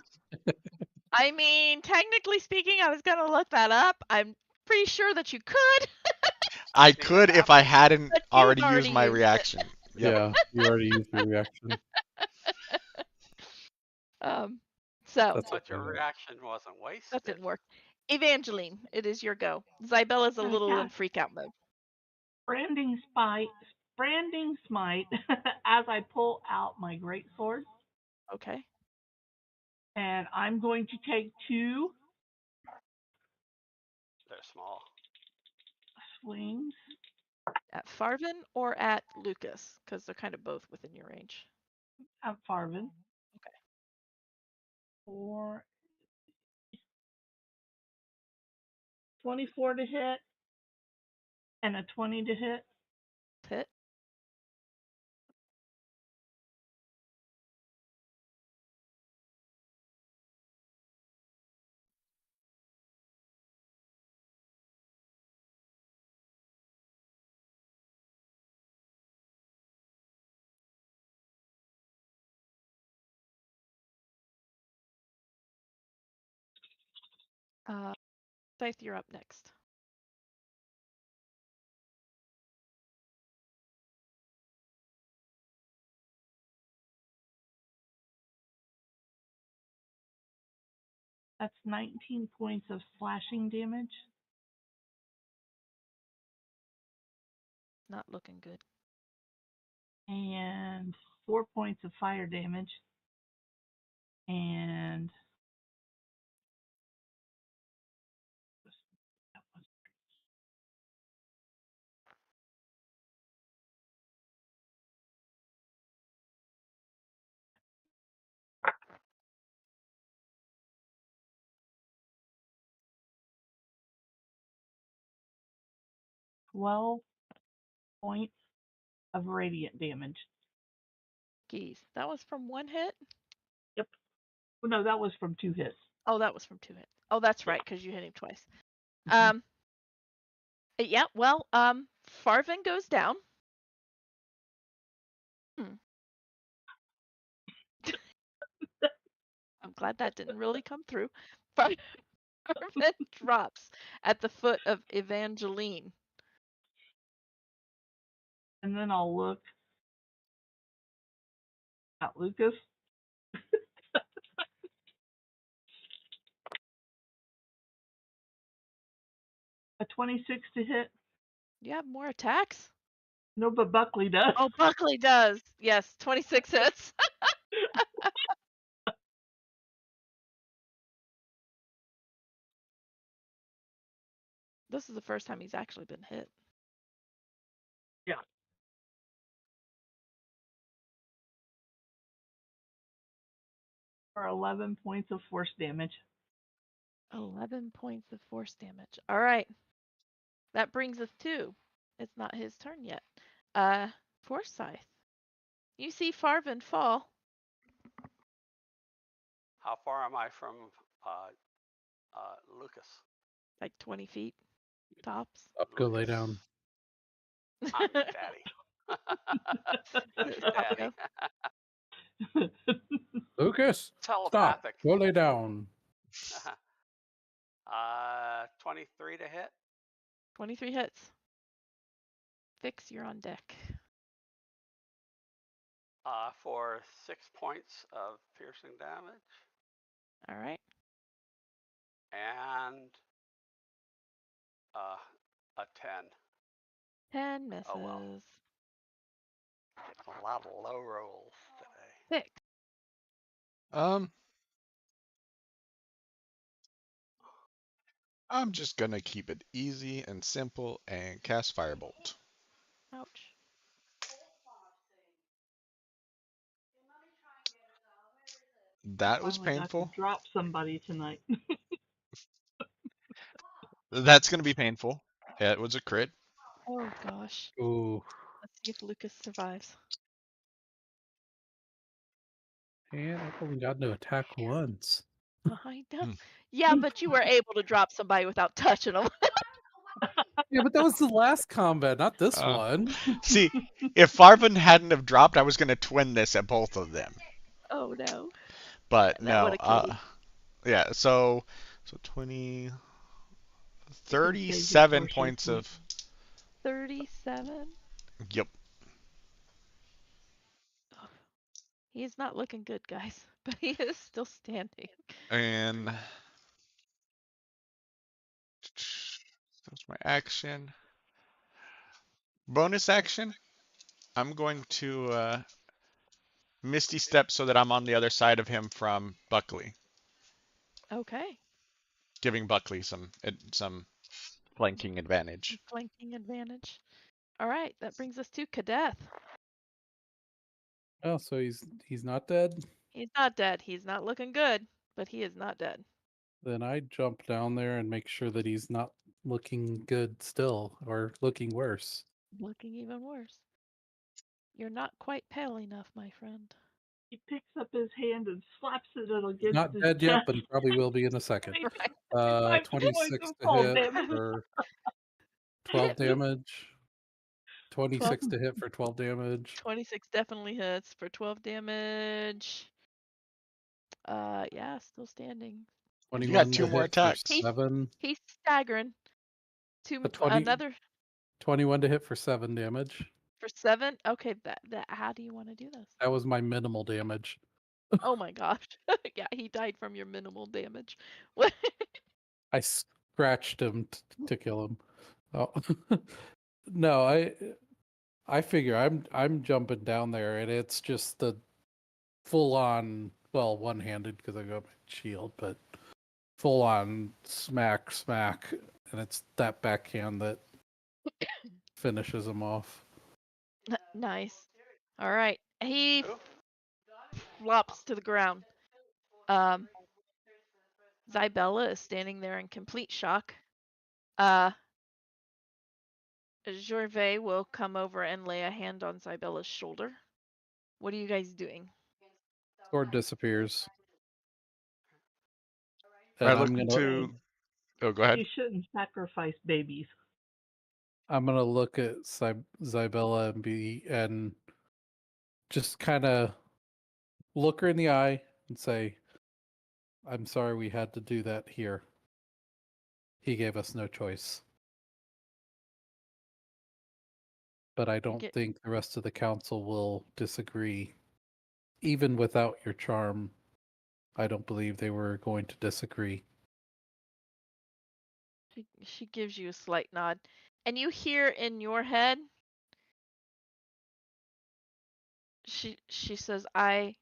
S2: I mean, technically speaking, I was going to look that up. I'm pretty sure that you could.
S3: I could if I hadn't
S2: But you've
S3: already
S2: already
S3: used my
S2: used it.
S3: reaction. Yep.
S1: Yeah, you already used your reaction.
S2: So
S1: That's
S4: But your
S1: okay.
S4: reaction wasn't wasted.
S2: that didn't work. Evangeline, it is your go. Zybella's a little in freak out mode.
S5: Branding spike branding smite as I pull out my great sword,
S2: Okay.
S5: and I'm going to take 2
S4: They're small.
S5: swings.
S2: At Farvin or at Lucas? Because they're kind of both within your range.
S5: At Farvin.
S2: Okay.
S5: 4, 24 to hit, and a 20 to hit.
S2: Hit. Scythe, you're up next.
S5: That's 19 points of slashing damage.
S2: Not looking good.
S5: And 4 points of fire damage. And 12 points of radiant damage.
S2: Geez, that was from 1 hit?
S5: Yep. Well, no, that was from 2 hits.
S2: Oh, that was from 2 hits. Oh, that's
S5: Yeah.
S2: right, because you hit him twice.
S5: Mhm.
S2: Yeah, well, Farvin goes down. I'm glad that didn't really come through. Farvin drops at the foot of Evangeline.
S5: And then I'll look at Lucas. A 26 to hit.
S2: You have more attacks?
S5: No, but Buckley does.
S2: Oh, Buckley does. Yes, 26 hits. This is the first time he's actually been hit.
S5: Yeah. For 11 points of force damage.
S2: 11 points of force damage. All right. That brings us to, it's not his turn yet. Forsyth. You see Farvin fall.
S4: How far am I from Lucas?
S2: Like 20 feet tops.
S1: Up, go lay
S4: Lucas.
S1: down.
S4: I'm your daddy. Who's your daddy?
S1: Lucas, stop.
S4: Telepathic.
S1: Go lay down.
S4: 23 to hit.
S2: 23 hits. Fix, you're on deck.
S4: For 6 points of piercing damage.
S2: All right.
S4: And a 10.
S2: 10 misses.
S4: Oh well. Getting a lot of low rolls today.
S2: Fix.
S3: I'm just gonna keep it easy and simple and cast Firebolt.
S2: Ouch.
S3: That was
S5: Finally got to
S3: painful.
S5: drop somebody tonight.
S3: That's gonna be painful. It was a crit.
S2: Oh gosh.
S1: Ooh.
S2: Let's see if Lucas survives.
S1: And I've only gotten to attack once.
S2: I know. Yeah, but you were able to drop somebody without touching them.
S1: Yeah, but that was the last combat, not this
S3: Uh,
S1: one.
S3: See, if Farvin hadn't have dropped, I was gonna twin this at both of them.
S2: Oh no.
S3: But
S2: That would
S3: no.
S2: have killed him.
S3: Yeah. So 20,
S5: You can save your
S3: 37
S5: force
S3: points
S5: point.
S3: of.
S2: 37.
S3: Yep.
S2: Oh, he's not looking good, guys, but he is still standing.
S3: And that's my action. Bonus action. I'm going to Misty Step so that I'm on the other side of him from Buckley,
S2: Okay.
S3: giving Buckley some flanking advantage.
S2: Flanking advantage. All right, that brings us to Kadeth.
S1: Oh, so he's not dead?
S2: He's not dead. He's not looking good, but he is not dead.
S1: Then I jump down there and make sure that he's not looking good still or looking worse.
S2: Looking even worse. You're not quite pale enough, my friend.
S5: He picks up his hand and slaps it
S1: He's
S5: against
S1: not
S5: his
S1: dead yet,
S5: chest.
S1: but he probably will be in a second.
S5: 25 points
S1: 26
S5: of
S1: to
S5: fall
S1: hit
S5: damage.
S1: for
S2: Hit
S1: 12
S2: me.
S1: damage.
S2: 12.
S1: 26 to hit for 12 damage.
S2: 26 definitely hits for 12 damage. Yeah, still standing.
S3: You got
S1: 21
S3: two
S1: to
S3: more
S1: hit for
S3: attacks.
S1: 7.
S2: He's staggering.
S1: A 20,
S2: Another
S1: 21 to hit for 7 damage.
S2: for 7. Okay, that. How do you want to do this?
S1: That was my minimal damage.
S2: Oh my gosh. Yeah, he died from your minimal damage. What?
S1: I scratched him to kill him. Oh. No, I figure I'm jumping down there and it's just the full on, well, one-handed because I got my shield, but full on smack and it's that backhand that finishes him off.
S2: Nice. All right. He
S4: Who?
S2: flops to the ground. Zybella is standing there in complete shock. Gervais will come over and lay a hand on Zybella's shoulder. What are you guys doing?
S1: Sword disappears.
S3: I
S1: And
S3: look
S1: I'm gonna
S3: to. Oh, go ahead.
S5: You shouldn't sacrifice babies.
S1: look at Zybella and just kind of look her in the eye and say, "I'm sorry we had to do that here. He gave us no choice." But I don't think the rest of the council will disagree. Even without your charm, I don't believe they were going to disagree.
S2: She gives you a slight nod. And you hear in your head, she says, I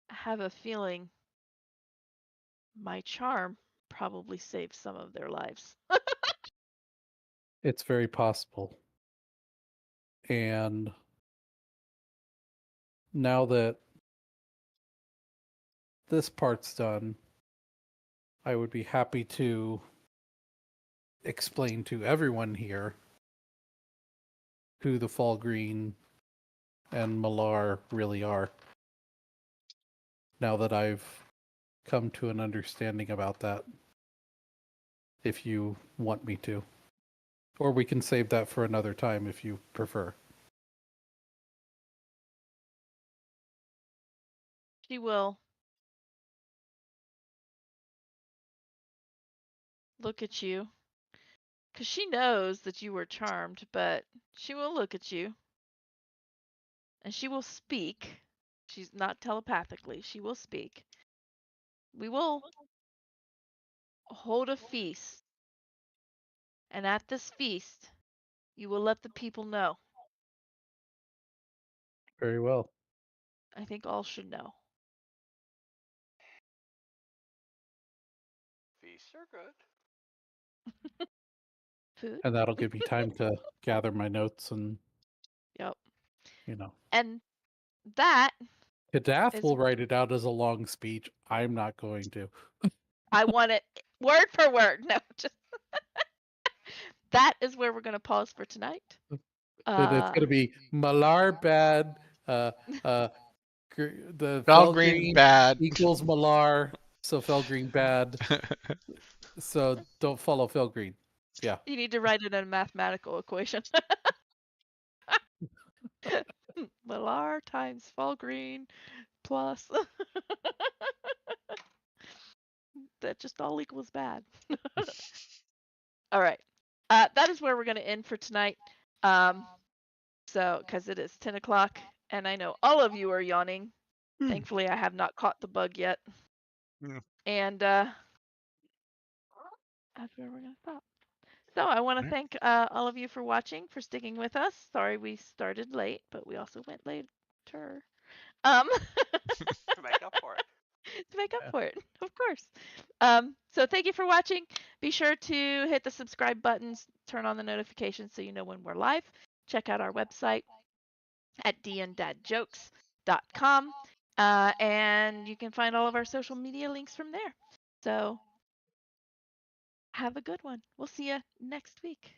S2: have a feeling my charm probably saved some of their lives.
S1: It's very possible. And now that this part's done, I would be happy to explain to everyone here who the Fall Green and Malar really are. Now that I've come to an understanding about that, if you want me to. Or we can save that for another time if you prefer.
S2: She will look at you because she knows that you were charmed, but she will look at you and she will speak. She's not telepathically, she will speak. We will hold a feast, and at this feast, you will let the people know.
S1: Very well.
S2: I think all should know.
S4: Feasts are good.
S2: Food?
S1: And that'll give me time to gather my notes and,
S2: Yep.
S1: you know.
S2: And that
S1: Kadath
S2: is,
S1: will write it out as a long speech. I'm not going to.
S2: I want it word for word. No, just that is where we're going to pause for tonight.
S1: And it's going to be Malar bad, the
S3: Valgreen
S1: Felgreen
S3: bad.
S1: equals Malar, so Felgreen bad. So don't follow Felgreen. Yeah.
S2: You need to write it in a mathematical equation. Malar times Falgreen plus that just all equals bad. All right. That is where we're going to end for tonight. So, because it is 10 o'clock, and I know all of you are yawning. Thankfully, I have not caught the bug yet.
S3: Yeah.
S2: And that's where we're going to stop. So I want to
S3: Right.
S2: thank all of you for watching, for sticking with us. Sorry we started late, but we also went later. Um,
S4: To make up for it.
S2: to make up
S1: Yeah.
S2: for it, of course. So thank you for watching. Be sure to hit the subscribe buttons, turn on the notifications so you know when we're live. Check out our website at dndaddjokes.com. And you can find all of our social media links from there. So have a good one. We'll see you next week.